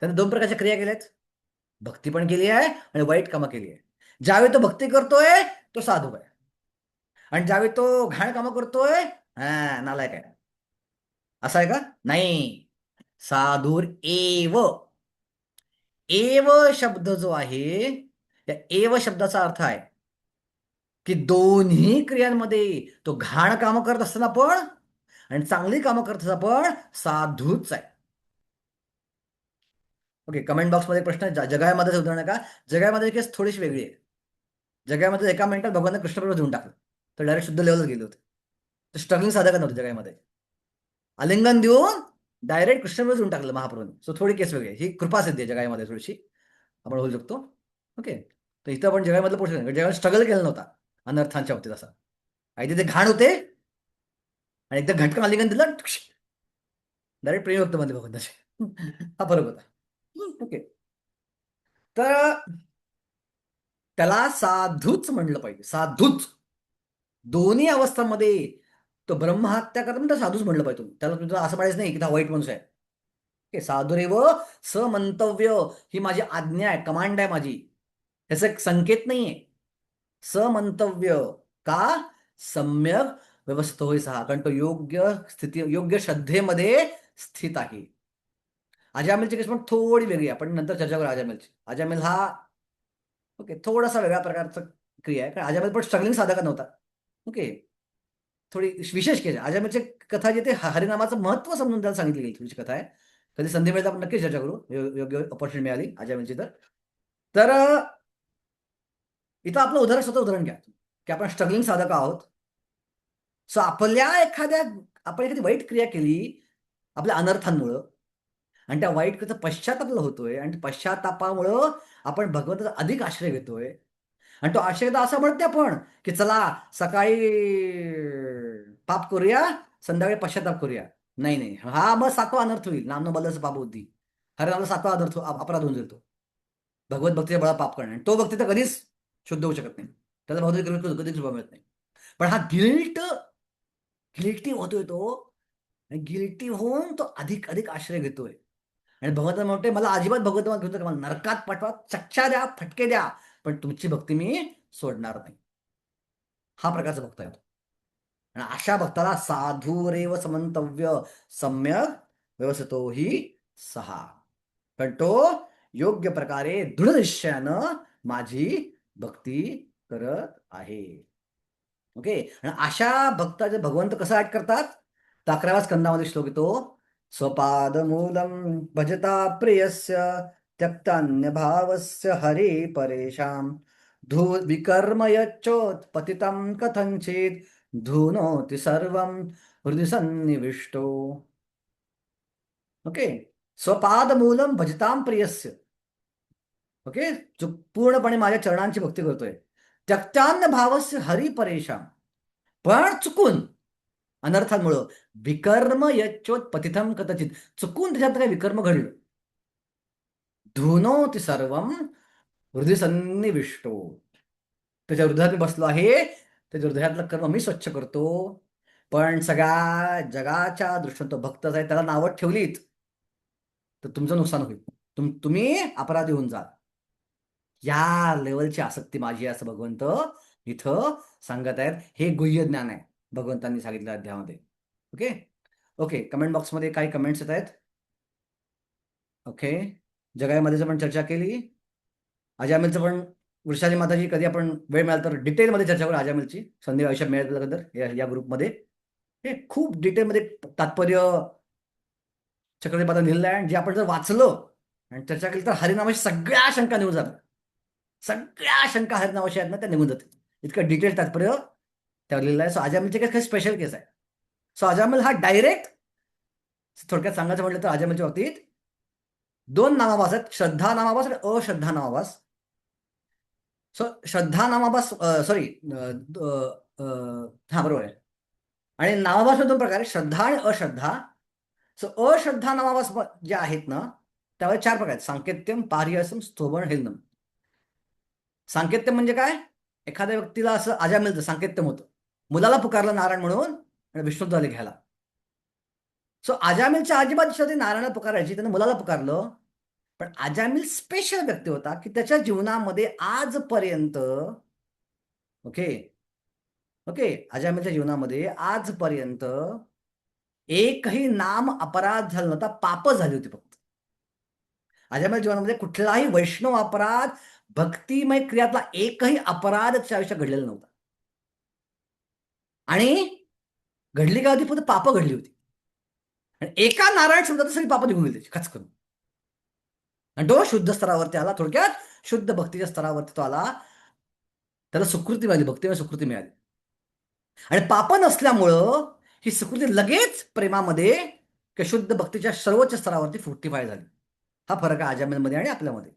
[SPEAKER 1] त्याने 2 प्रकारच्या क्रिया केल्यात, भक्ती पण केली आहे आणि वाईट कामं केली आहे. ज्यावेळी तो भक्ती करतोय तो साधू आहे, आणि ज्यावेळी तो घाण कामं करतोय नालायक आहे. असं आहे का? नाही. साधुर एव. एव शब्द जो आहे, त्या एव शब्दाचा अर्थ आहे की दोन्ही क्रियांमध्ये तो घाण कामं करत असताना पण आणि चांगली कामं करत असताना पण साधूच आहे. ओके, कमेंट बॉक्समध्ये प्रश्न, जगामध्ये उदाहरण का? जगामध्ये केस थोडीशी वेगळी आहे. जगामध्ये एका मिनिटात भगवान कृष्णप्रभू देऊन टाकलं तर डायरेक्ट शुद्ध लेवलला गेले होते. तर स्ट्रगलिंग साधक नव्हते जगामध्ये. आलिंगन देऊन डायरेक्ट कृष्णप्रभू देऊन टाकलं महाप्रभूंनी. सो थोडी केस वेगळी आहे. ही कृपा सिद्धी आहे जगामध्ये थोडीशी, आपण बोलू शकतो. ओके, तर इथं आपण जगामधलं पोषण जगात स्ट्रगल केलं नव्हता अनर्थांच्या बाबतीत. असा आई ते घाण होते आणि एकदा घटकन आलिंगन दिलं, डायरेक्ट प्रेम व्यक्त मध्ये भगवंताचे. हा फरक होता. ओके, तर त्याला साधूच म्हणलं पाहिजे. साधूच दोन्ही अवस्थांमध्ये तो ब्रह्महत्या करतो म्हणून साधूच म्हणलं पाहिजे. त्याला तुझं असं म्हणायचं नाही की हा वाईट माणूस आहे. साधुरेव समंतव्य, ही माझी आज्ञा आहे, कमांड आहे माझी. ह्याचा एक संकेत नाहीये. समंतव्य का? सम्यक व्यवस्थित होई सहा, कारण तो योग्य स्थिती, योग्य श्रद्धेमध्ये स्थित आहे. अजामिलची केस पण थोडी वेगळी आहे, आपण नंतर चर्चा करू अजामिलची. अजामिल हा ओके थोडासा वेगळ्या प्रकारचा क्रिया आहे, कारण अजामिल पण स्ट्रगलिंग साधक नव्हता. ओके, थोडी विशेष केस आहे. अजामिलची कथा जी ते हरिनामाचं महत्व समजून त्याला सांगितली गेली थोडीशी कथा आहे. कधी संधी मिळेल आपण नक्की चर्चा करू, योग्य ऑपॉर्च्युनिटी मिळाली अजामिलची तर इथं आपलं उदाहरण घ्या की आपण स्ट्रगलिंग साधक आहोत. सो आपण एखादी वाईट क्रिया केली आपल्या अनर्थांमुळं, आणि त्या वाईट क्रियेचा पश्चाताप होतोय, आणि पश्चातापामुळं आपण भगवंताचा अधिक आश्रय घेतोय. आणि तो आश्रय असं म्हणते आपण की चला सकाळी पाप करूया, संध्याकाळी पश्चाताप करूया. नाही नाही, हा मग 7वा अनर्थ होईल. नामनं बदलाचं पाप बुद्धी, हरे नामला 7वा अनर्थ अपराध होऊन जातो. भगवत भक्तीच्या बळा पाप करणे, तो भक्ती तर कधीच शुद्ध होऊ शकत नाही. त्याला भगवत कधीच कृपा मिळत नाही. पण हा गिल्टी होतोय तो, आणि गिल्टी होऊन तो अधिक अधिक आश्रय घेतोय. आणि भगवंत म्हणते मला अजिबात भगवंत घेतो, मला नरकात पाठवा, चच्चा द्या, फटके द्या, पण तुमची भक्ती मी सोडणार नाही. हा प्रकारचा भक्त आहे. आणि अशा भक्ताला साधुरेव समंतव्य सम्यक व्यवस्थितो ही सहा, पण तो योग्य प्रकारे दृढ निश्चयानं माझी भक्ती करत आहे. ओके, आणि अशा भक्ताचे भगवंत कसं ऍक्ट करतात? 11व्या स्कंदामध्ये श्लोक येतो, स्वपाद मूलम भजता प्रियस्य त्यक्तान्य भावस्य हरे परेशाम धू विकर्म यच्चोत्पतितं कथंचित धुनोति सर्वं हृदय सन्निविष्टो. ओके, स्वपाद मूलम भजताम प्रियस्य. ओके, जो पूर्णपणे माझ्या चरणांची भक्ती करतोय, त्यक्तान्य भावस्य हरी परेशान, पण चुकून अनर्थांमुळं विकर्म यच्चोत्पतितं कथंचित, चुकून त्याच्यात काही विकर्म घडलं, धुनोति सर्वं हृदय सन्निविष्टो, त्याच्या हृदयात मी बसलो आहे, त्याच्या हृदयातलं कर्म मी स्वच्छ करतो. पण सगळ्या जगाच्या दृष्टीने तो भक्तच आहे, त्याला नावं ठेवलीत तर तुमचं नुकसान होईल, तुम्ही अपराधी होऊन जाल. या लेवलची आसक्ती माझी आहे असं भगवंत इथं सांगत आहेत. हे गुह्य ज्ञान आहे भगवंतांनी सांगितलं अध्यायामध्ये. ओके ओके, कमेंट बॉक्समध्ये काही कमेंट्स येत आहेत. ओके, जगामध्ये पण चर्चा केली, अजामिलचं पण वृषाली माताजी कधी आपण वेळ मिळाला तर डिटेलमध्ये चर्चा करू अजामिलची, संधी आयुष्यात मिळाल्यानंतर या ग्रुपमध्ये. हे खूप डिटेलमध्ये तात्पर्य चक्रवर्ती लिहिलं आहे, जे आपण जर वाचलं आणि चर्चा केली तर हरिनामाची सगळ्या शंका निघून जातात. सगळ्या शंका हरिनामाशी आहेत ना त्या निघून जातात. इतकं डिटेल तात्पर्य त्यावर लिहिलं आहे. सो अजामिलचे काही स्पेशल केस आहे. सो अजामिल हा डायरेक्ट, थोडक्यात सांगायचं म्हटलं तर अजामिलच्या बाबतीत 2 नामाभास आहेत, श्रद्धा नामाभास आणि अश्रद्धा नामाभास. सो श्रद्धा नामाभास सॉरी हा बरोबर आहे. आणि नामाभास 2 प्रकार आहेत, श्रद्धा आणि अश्रद्धा. सो अश्रद्धा नामाभास जे आहेत ना त्यावेळेस 4 प्रकार आहेत, सांकेत्यम, पारिहासम, स्तोभन, हेलनम. सांकेत्यम म्हणजे काय? एखाद्या व्यक्तीला असं अजामिलचं सांकेत्यम होतं. मुलाला पुकारलं नारायण म्हणून आणि विष्णू झाले घ्यायला. सो अजामिलच्या अजिबात इच्छा होती नारायण पुकारायची, त्यानं मुलाला पुकारलं. पण अजामिल स्पेशल व्यक्ती होता की त्याच्या जीवनामध्ये आजपर्यंत ओके ओके अजामिलच्या जीवनामध्ये आजपर्यंत एकही नाम अपराध झाला नव्हता, पाप झाली होती फक्त. अजामिल जीवनामध्ये कुठलाही वैष्णव अपराध, भक्तिमय क्रियातला एकही अपराध त्याच्या आयुष्यात घडलेला नव्हता. आणि घडली का होती? फक्त पाप घडली होती. आणि एका नारायण शब्दात सगळी पाप निघून गेली त्याची खच करून. आणि तो शुद्ध स्तरावरती आला. थोडक्यात शुद्ध भक्तीच्या स्तरावरती तो आला. त्याला सुकृती मिळाली, भक्तिमय सुकृती मिळाली. आणि पाप नसल्यामुळं ही सुकृती लगेच प्रेमामध्ये किंवा शुद्ध भक्तीच्या सर्वोच्च स्तरावरती फ्रुक्टिफाय झाली. हा फरक आहे अजामिलमध्ये आणि आपल्यामध्ये.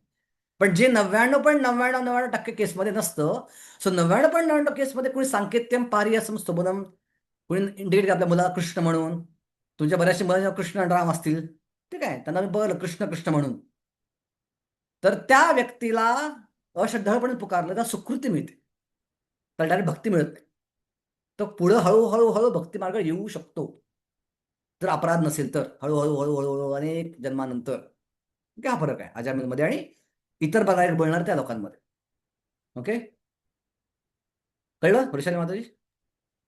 [SPEAKER 1] पण जे 99.99% केसमध्ये नसतं. सो 99.99% केसमध्ये कोणी सांकेत्यम पारियासम स्तुभनम, कोणी इंडिकेट आपल्या मुलाला कृष्ण म्हणून. तुमच्या बऱ्याचशा मुलांना कृष्ण आणि राम असतील, ठीक आहे, त्यांना मी बघलं कृष्ण कृष्ण म्हणून. तर त्या व्यक्तीला अश्रद्धाळूपणे पुकारलं तर सुकृती मिळते, त्याला डायरेक्ट भक्ती मिळत नाही. तो पुढं हळूहळू भक्ती मार्ग येऊ शकतो जर अपराध नसेल तर. हळूहळू हळूहळू हळू अनेक जन्मानंतर. हा फरक आहे अजामिलमध्ये आणि इतर प्रकारे बोलणार त्या लोकांमध्ये. ओके, कळलं वृषाली माताजी?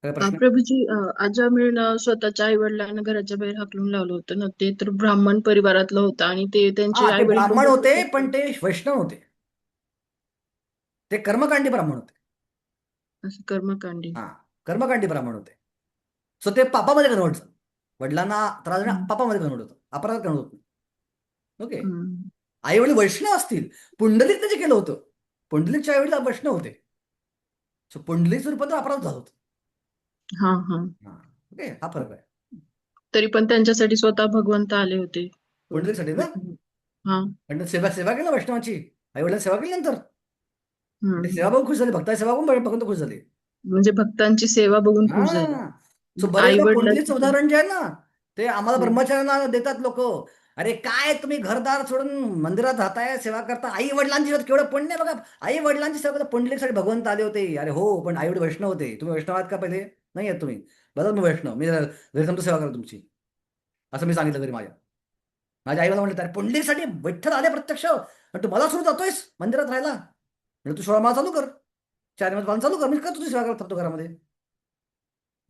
[SPEAKER 1] काय प्रश्न?
[SPEAKER 6] प्रभूजी, अजामिळला स्वतःच्या आई वडिलांना घराच्या बाहेर हाकलून लावलं होतं ना, ते तर ब्राह्मण परिवारातलं होतं आणि ते त्यांचे
[SPEAKER 1] हा,
[SPEAKER 6] आई
[SPEAKER 1] ते
[SPEAKER 6] वडील
[SPEAKER 1] ब्राह्मण होते पण ते वैष्णव होते. ते कर्मकांडी ब्राह्मण होते.
[SPEAKER 6] असं कर्मकांडी.
[SPEAKER 1] हा, कर्मकांडी ब्राह्मण होते. सो ते पापामध्ये कन्वर्ट झालं. वडिलांना त्रास देणं पापामध्ये कन्वर्ट होतं, अपराध कन्वर्ट होत नाही. ओके, आई वडील वैष्णव असतील. पुंडलिक जे केलं होतं, पुंडलिकच्या आई वडील वैष्णव होते. सो पुंडलिक रूपात अपराध झाला होता.
[SPEAKER 6] हा हा.
[SPEAKER 1] ओके, हा फरक आहे.
[SPEAKER 6] तरी पण त्यांच्यासाठी स्वतः भगवंत आले होते.
[SPEAKER 1] पुंडलिकसाठी ना.
[SPEAKER 6] हा.
[SPEAKER 1] पण सेवा केली वैष्णवाची, आई वडिलांची सेवा केली नंतर.
[SPEAKER 6] हम्म.
[SPEAKER 1] सेवा बघून खुश झाले, भक्ताची सेवा बघून भगवंत खुश झाले.
[SPEAKER 6] म्हणजे भक्तांची सेवा बघून खुश झाले.
[SPEAKER 1] सो
[SPEAKER 6] आई
[SPEAKER 1] बरेचदा पुंडलिकचं
[SPEAKER 6] वडिलांची
[SPEAKER 1] उदाहरण जे आहे ना, ते आम्हाला ब्रह्मचार्यांना देतात लोक. अरे काय तुम्ही घरदार सोडून मंदिरात राहताय, सेवा करता, आई वडिलांची सेवा केवढं पुण्य बघा. आई वडिलांची सेवा करता, पुंडलिकसाठी भगवंत आले होते. अरे हो, पण आई वडील वैष्णव होते. तुम्ही वैष्णव आहात का? पहिले नाही आहेत तुम्ही. बघा मी वैष्णव, मी घरी समजा सेवा करा तुमची, असं मी सांगितलं घरी माझ्या आईला म्हटलं, अरे पुंडलिकसाठी विठ्ठल आले प्रत्यक्ष आणि तू मला सोडून जातोयस मंदिरात राहायला. म्हणजे तू 16 माळ चालू कर, 4 पालन चालू कर, मी का तुझी सेवा करत घरामध्ये?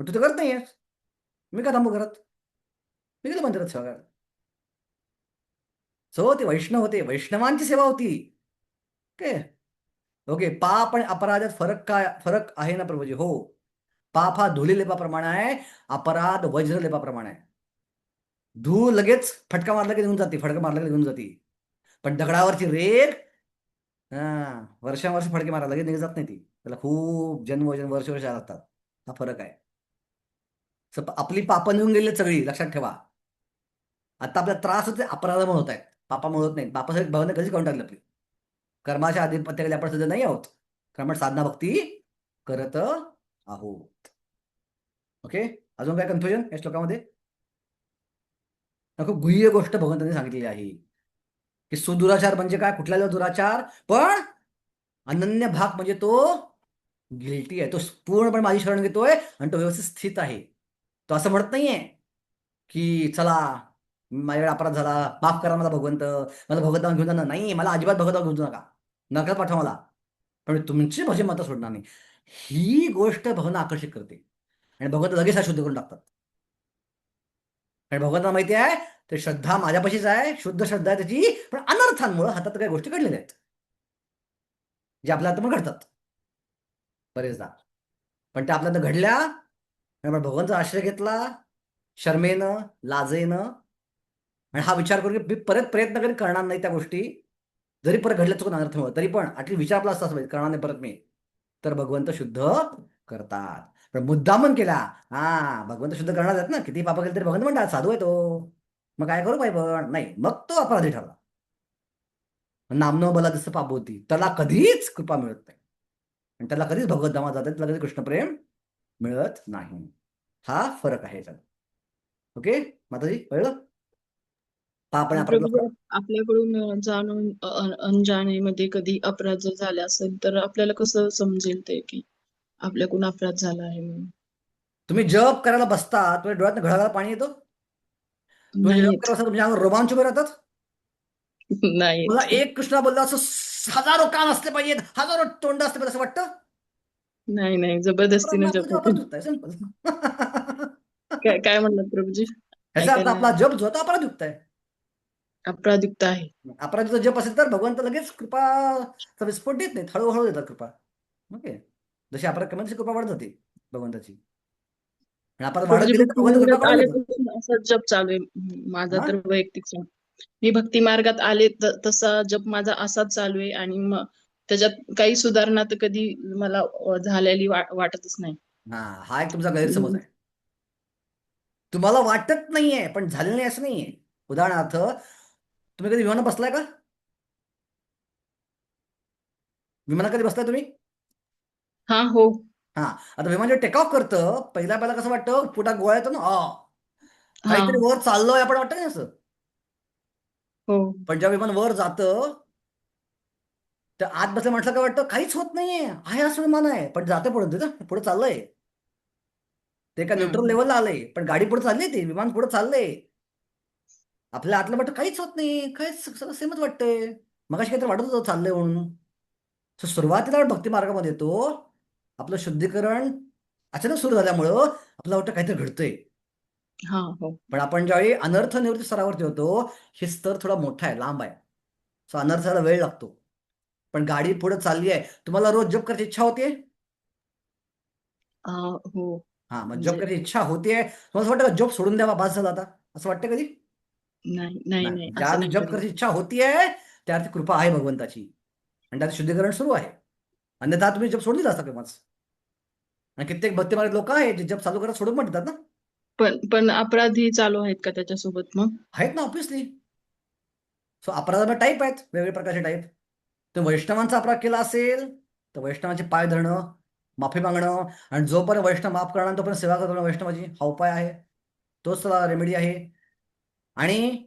[SPEAKER 1] पण तू तर करत नाहीयेस, मी का थांबू घरात? मी गेलो मंदिरात सेवा करायला. सो ते वैष्णव होते, वैष्णवांची सेवा होती. ओके ओके, पाप आणि अपराधात फरक आहे ना प्रभूजी? हो, पाप हा धुलीलेपाप्रमाणे आहे, अपराध वज्रलेपाप्रमाणे आहे. धूळ लगेच फटका मारला की निघून जाते, फटका मारला की निघून जाते. पण दगडावरची रेग वर्षानुवर्ष फडके मारा लगेच निघून जात नाही ती. त्याला खूप वर्ष लागतात. हा फरक आहे. आपली पापं निघून गेली सगळी, लक्षात ठेवा. आता आपला त्रास होते अपराधामुळे होत आहेत, पापामुळे होत नाही. पापासाठी भावना कधीच काढून टाकली आपली. कर्माच्या आधिपत्याकडे आपण सध्या नाही आहोत, कारण साधना भक्ती करत आहोत. ओके, अजून काय कन्फ्युजन या श्लोकामध्ये? खूप गुह्य गोष्ट भगवंतांनी सांगितलेली आहे की सुदुराचार म्हणजे काय? कुठला दुराचार, पण अनन्य भाग म्हणजे तो गिल्टी आहे. तो पूर्णपणे माझी शरण घेतोय आणि तो व्यवस्थित स्थित आहे. तो असं म्हणत नाहीये की चला माझ्याकडे अपराध झाला, माफ करा मला भगवंत, मला भगवंताला घेऊन जाणार नाही. मला अजिबात भगवंताला घेऊन नका, नका पाठवा मला, पण तुमची भजन मात्र सोडणार नाही. ही गोष्ट भगवान आकर्षित करते आणि भगवंत लगेच शुद्ध करून टाकतात. आणि भगवंताला माहिती आहे ते श्रद्धा माझ्यापाशीच आहे, शुद्ध श्रद्धा आहे त्याची, पण अनर्थांमुळे हातात काही गोष्टी घडलेल्या आहेत, जे आपल्या हातात पण घडतात बरेचदा. पण त्या आपल्या घडल्या आणि भगवंताचा आश्रय घेतला शर्मेनं, लाजेनं, आणि हा विचार करून की परत प्रयत्न कधी करणार नाही त्या गोष्टी, जरी परत घडल्या चुकून अनर्थामुळे, तरी पण आटली विचार आपला असता करणार नाही परत मी, तर भगवंत शुद्ध करतात. पण मुद्दामन केला, भगवंत शुद्ध करणार आहेत ना, किती पाप केले तरी भगवंत म्हणतात साधू आहे तो, मग काय करू पाहिजे? पण नाही, मग तो अपराधी ठरला. नामनो बला जसं पाप होती, त्याला कधीच कृपा मिळत नाही आणि त्याला कधीच भगवत धामात जातात, त्याला कधीच कृष्णप्रेम मिळत नाही. हा फरक आहे याच्यात. ओके माताजी, कळलं? पाप आणि अपराध
[SPEAKER 6] प्रभूजी, आपल्याकडून जाणून अनजाणेमध्ये कधी अपराध जर झाला असेल तर आपल्याला कसं समजेल ते की आपल्याकडून अपराध झाला आहे म्हणून?
[SPEAKER 1] तुम्ही जप करायला बसता, तुम्ही डोळ्यात घळाला पाणी येतो? तुम्ही
[SPEAKER 6] नाही
[SPEAKER 1] जप
[SPEAKER 6] येत.
[SPEAKER 1] करायला बसता, तुमच्या अंगावर रोमांच उभे राहतात?
[SPEAKER 6] नाही
[SPEAKER 1] मला
[SPEAKER 6] येत.
[SPEAKER 1] एक कृष्णा बोलला असं हजारो कान असले पाहिजेत, हजारो तोंड असले पाहिजे असं वाटतं?
[SPEAKER 6] नाही नाही,
[SPEAKER 1] अपराध
[SPEAKER 6] जबरदस्तीने
[SPEAKER 1] मग आपला
[SPEAKER 6] जप
[SPEAKER 1] जप
[SPEAKER 6] होतो.
[SPEAKER 1] अपराध युक्त आहे, सिंपल.
[SPEAKER 6] काय काय म्हणलात प्रभूजी?
[SPEAKER 1] ह्याचा अर्थ
[SPEAKER 6] ऐकायला
[SPEAKER 1] आपला जप जो होता अपराध युक्त आहे.
[SPEAKER 6] अपराधयुक्त आहे.
[SPEAKER 1] अपराधीचा जप असेल तर भगवंत लगेच कृपा विस्फोट देत नाहीत, हळूहळू देतात कृपा. ओके, जशी अपराध कमी तशी कृपा वाढत जाते भगवंताची. आणि अपराध वाढत
[SPEAKER 6] प्रभूजी,
[SPEAKER 1] गेले तर
[SPEAKER 6] भक्ती
[SPEAKER 1] भगवंत कृपा
[SPEAKER 6] मार्गात
[SPEAKER 1] काढून देतो.
[SPEAKER 6] आल्यापासून असाच जप चालू आहे माझा
[SPEAKER 1] हा
[SPEAKER 6] तर वैयक्तिक सांग. मी भक्ती मार्गात आले तसा जप माझा असाच चालू आहे आणि मग त्याच्यात काही सुधारणा तर कधी मला झालेली वाटतच नाही.
[SPEAKER 1] हा एक तुमचा गैरसमज आहे. तुम्हाला वाटत नाहीये पण झालेलं नाही असं नाहीये. उदाहरणार्थ, तुम्ही कधी विमानात बसलाय का? विमानात कधी बसलाय तुम्ही?
[SPEAKER 6] हा हो.
[SPEAKER 1] हा, आता विमान जेव्हा टेक ऑफ करतं, पहिला कसं वाटतं, पोटात गोळा येतो ना,
[SPEAKER 6] हा
[SPEAKER 1] काहीतरी वर चाललोय आपण, वाटतं ना असं.
[SPEAKER 6] हो.
[SPEAKER 1] पण जेव्हा विमान वर जातं, तर आत बसल्या माणसाला काय वाटतं, काहीच होत नाहीये, आहे असं विमान आहे, पण जाते पुढे, पुढे चाललंय, ते एका न्यूट्रल
[SPEAKER 6] हम्म.
[SPEAKER 1] लेवलला आलंय, पण गाडी पुढे चालली, ते विमान पुढे चाललंय. आपल्या आतलं वाटतं काहीच होत नाही, काहीच सगळं सेमच वाटतंय, मगाशी काहीतरी वाटत होतं चाललंय म्हणून. सुरुवातीला भक्ती मार्गामध्ये येतो, आपलं शुद्धीकरण अचानक सुरू झाल्यामुळं आपल्याला वाटतं काहीतरी घडतंय.
[SPEAKER 6] हा हो.
[SPEAKER 1] पण आपण ज्यावेळी अनर्थ निवृत्ती स्तरावरती होतो, हे स्तर थोडा मोठा आहे, लांब आहे, सो अनर्थाला वेळ लागतो. पण गाडी पुढे चालली आहे, तुम्हाला रोज जप करायची इच्छा होते?
[SPEAKER 6] हो.
[SPEAKER 1] हा, मग जप
[SPEAKER 6] म्हणजे
[SPEAKER 1] करायची इच्छा होते, तुम्हाला असं वाटतं का जप सोडून द्यावा, बास झाला आता, असं वाटतं कधी?
[SPEAKER 6] नाही नाही नाही,
[SPEAKER 1] नाही, ज्या
[SPEAKER 6] असं
[SPEAKER 1] अर्थी
[SPEAKER 6] नाही
[SPEAKER 1] जप
[SPEAKER 6] कधी.
[SPEAKER 1] करायची इच्छा होतीये त्या अर्थी कृपा आहे भगवंताची, आणि त्यात शुद्धीकरण सुरू आहे, अन्यथा तुम्ही जप सोडून दिला असता केव्हाच. आणि कित्येक भक्तिमार्ग लोक आहेत जे जप चालू करत सोडून म्हणतात ना.
[SPEAKER 6] पण अपराधी चालू आहेत का त्याच्यासोबत मग?
[SPEAKER 1] आहेत ना, ऑब्विसली. सो अपराधामध्ये टाईप आहेत, वेगवेगळ्या प्रकारचे टाईप. तर वैष्णवांचा अपराध केला असेल तर वैष्णवाचे पाय धरणं, माफी मागणं, आणि जोपर्यंत वैष्णव माफ करणार तोपर्यंत सेवा करणं वैष्णवाची हा उपाय आहे, तोच त्याला रेमेडी आहे. आणि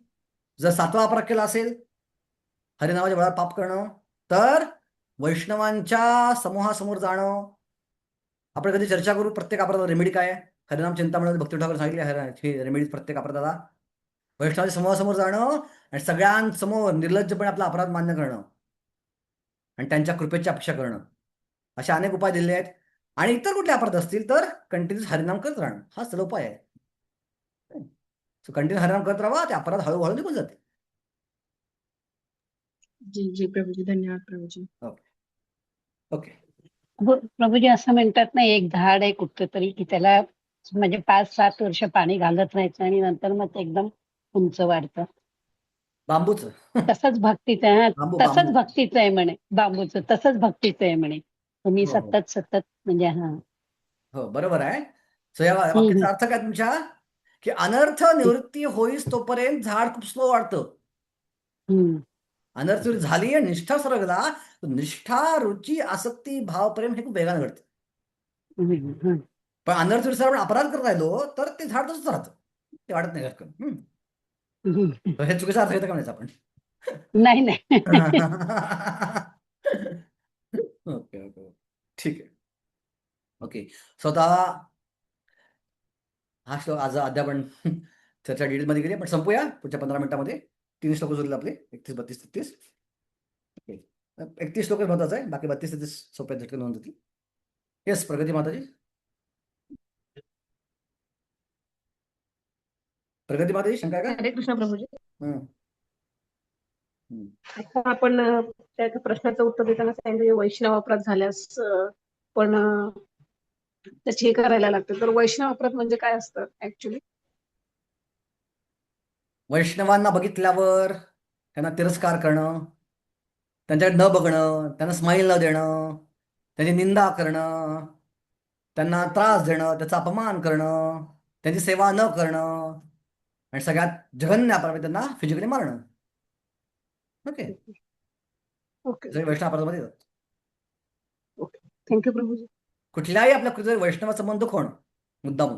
[SPEAKER 1] जर 7वा अपराध केला असेल, हरिनामाच्या बळावर पाप करणं, तर वैष्णवांच्या समूहासमोर जाणं. आपण कधी चर्चा करू प्रत्येक अपराधाला रेमेडी काय आहे. हरिनाम चिंतामणी भक्ती ठाकर सांगितले रेमेडी प्रत्येक अपराधाला. वैष्णवाच्या समूहासमोर जाणं आणि सगळ्यांसमोर निर्लज्जपणे आपला अपराध मान्य करणं आणि त्यांच्या कृपेची अपेक्षा करणं, असे अनेक उपाय दिले आहेत. आणि इतर कुठले अपराध असतील तर कंटिन्यूस हरिनाम करत राहणं, हा सरळ उपाय आहे. सो कंटिन्यू हरिनाम करत राहा, ते अपराध हळूहळू निघून जाते.
[SPEAKER 6] जी जी प्रभूजी, धन्यवाद प्रभूजी.
[SPEAKER 1] Okay okay.
[SPEAKER 3] प्रभूजी असं म्हणतात ना, एक झाड आहे कुठलं तरी की त्याला म्हणजे 5-7 वर्ष पाणी घालत राहायचं आणि नंतर मग ते एकदम उंच वाढतं.
[SPEAKER 1] बांबूचं.
[SPEAKER 3] तसंच भक्तीचं आहे,
[SPEAKER 1] बांबू
[SPEAKER 3] तसंच
[SPEAKER 1] बांबू
[SPEAKER 3] भक्तीचं आहे म्हणे, बांबूचं तसंच भक्तीचं आहे म्हणे. तुम्ही
[SPEAKER 1] हो हो
[SPEAKER 3] सतत म्हणजे हा.
[SPEAKER 1] हो, बरोबर आहे. सो या
[SPEAKER 3] हम्म
[SPEAKER 1] वाक्याचा अर्थ काय तुमच्या, की अनर्थ निवृत्ती होईस तोपर्यंत झाड खूप स्लो वाढतं.
[SPEAKER 3] हम्म
[SPEAKER 1] अनर्थ झाली आणि निष्ठा सरगला, निष्ठा, रुची, आसक्ती, भाव, प्रेम हे खूप वेगाने घडतं.
[SPEAKER 3] हम्म हम्म
[SPEAKER 1] पण अनर्थ आपण अपराध करत राहिलो तर ते झाड तसंच राहतं, ते वाढत नाही घटकन.
[SPEAKER 3] हम्म.
[SPEAKER 1] हे चुकीचा अर्थ घेता का म्हणायचं आपण.
[SPEAKER 3] नाही नाही.
[SPEAKER 1] ओके ओके, ठीक आहे. ओके, स्वतः हा श्लोक आज अद्यापण चर्चा डिटेलमध्ये गेली, पण संपूया पुढच्या 15 मिनिटांमध्ये. 3 श्लोक उरले आपले, 31, 32, 33. ओके, 31 श्लोक महत्वाचा आहे, बाकी 32, 33 सोप्या झटकन होऊन जातील. येस, प्रगती माताजी. प्रगती माताजी, शंका आहे का?
[SPEAKER 2] हरे कृष्ण प्रभूजी.
[SPEAKER 1] हम्म.
[SPEAKER 2] आता आपण त्या प्रश्नाचं उत्तर देताना सांगितलं वैष्णव अपराध झाल्यास पण त्याची हे करायला लागतं. तर वैष्णव अपराध म्हणजे काय असतं ऍक्च्युली?
[SPEAKER 1] वैष्णवांना बघितल्यावर त्यांना तिरस्कार करणं, त्यांच्याकडे न बघणं, त्यांना स्माईल न देणं, त्यांची निंदा करणं, त्यांना त्रास देणं, त्याचा अपमान करणं, त्यांची सेवा न करणं, आणि सगळ्यात जघन्य अपराध त्यांना फिजिकली मारणं. ओके,
[SPEAKER 2] ओके
[SPEAKER 1] वैष्णव अपराधामध्ये येतात.
[SPEAKER 2] Okay, thank you Prabhuji.
[SPEAKER 1] कुठल्याही आपल्या कृतीत वैष्णवाचा संबंध दुखवणं मुद्दाम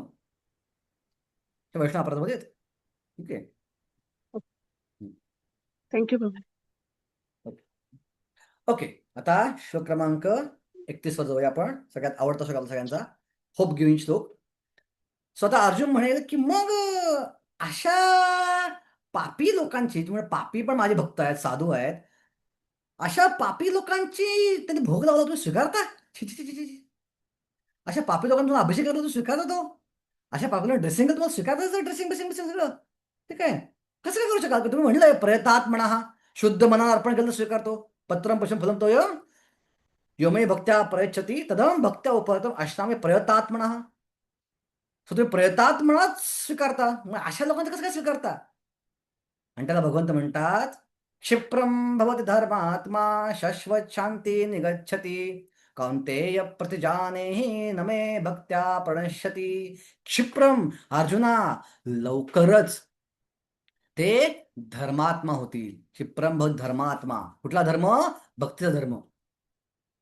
[SPEAKER 1] हे वैष्णव अपराधामध्ये येतं. ठीक आहे.
[SPEAKER 6] थँक्यू प्रभू.
[SPEAKER 1] ओके, आता श्लोक क्रमांक 31 वर जाऊया आपण. सगळ्यात आवडता श्लोक आपला सगळ्यांचा, होप गिव्हिंग श्लोक. स्वतः अर्जुन म्हणेल की मग अशा पापी लोकांची, म्हणजे पापी पण माझे भक्त आहेत, साधू आहेत, अशा पापी लोकांची त्यांनी भोग लावला तुम्ही स्वीकारता? छी छी छी छी छी. अशा पापी लोकांना तुम्हाला अभिषेक करतो स्वीकारता तो? अशा पापीला ड्रेसिंग तुम्हाला स्वीकारता? ड्रेसिंग ड्रेसिंग सगळं ठीक आहे, कसं काय करू शकाल? तुम्ही म्हणलं प्रयत्नात म्हणा, हा शुद्ध मनानं अर्पण केलं स्वीकारतो. पत्रम पशम फलम तोय योमे भक्त्या प्रयच्छती तदम भक्त्या उपरतम अष्टामे प्रयतात्मना. सो तुम्ही प्रयतात्मनाच स्वीकारता, मग अशा लोकांचं कसं काय स्वीकारता? आणि त्याला भगवंत म्हणतात, क्षिप्रम भवति धर्मात्मा शाश्वत शांती निगच्छति कौंतेय प्रतिजानेहि न मे भक्त्या प्रणश्यति. क्षिप्रम, अर्जुना लवकरच ते धर्मात्मा होतील. क्षिप्रम भवति धर्मात्मा. कुठला धर्म? भक्तीचा धर्म.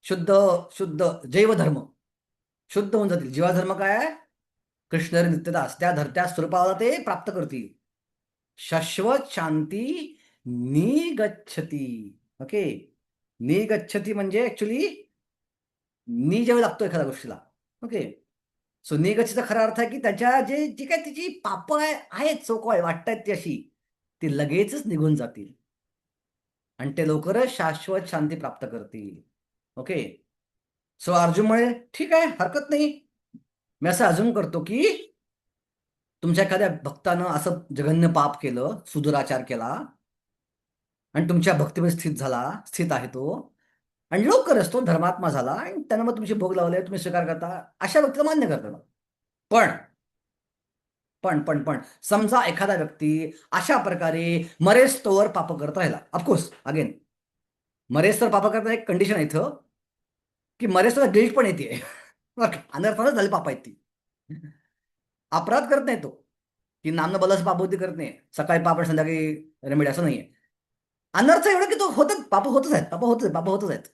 [SPEAKER 1] शुद्ध शुद्ध जैव धर्म शुद्ध होऊन जातील. जीवाधर्म काय? कृष्ण नित्यदास, त्या धरत्या स्वरूपाला ते प्राप्त करतील. शाश्वत शांती निगच्छती. ओके, निगच्छती म्हणजे ऍक्च्युली नि जेव्हा लागतो एखाद्या गोष्टीला. ओके, सो निगच्छतीचा खरा अर्थ आहे की त्याच्या जी काय तिची पाप आहेत, चोकवाय वाटतायत ती अशी, ती लगेचच निघून जातील आणि ते लवकरच शाश्वत शांती प्राप्त करतील. ओके, सो अर्जुन म्हणे ठीक आहे, हरकत नाही. मी असं अजून करतो की तुमच्या एखाद्या भक्तानं असं जघन्य पाप केलं, सुदुराचार केला आणि तुमच्या भक्तीमध्ये स्थित आहे तो, आणि लवकरच तो धर्मात्मा झाला आणि त्यानं मग तुमचे भोग लावले, तुम्ही स्वीकार करता, अशा व्यक्तीला मान्य करतो. पण समजा एखादा व्यक्ती अशा प्रकारे मरेस्तोवर पाप करत राहिला. ऑफकोर्स अगेन मरेस्तोवर पाप करता एक कंडिशन आहे इथं की मरेस्तोवर गिल्ट पण येते. अनर्थानच झाली पाप आहेत ती. अपराध करत नाही तो, की नामनं बलस पापवती करत नाही, सकाळी पाप आणि संध्याकाळी रेमेडी, असं नाहीये. अनर्थ एवढं की तो होतच पाप होतच आहेत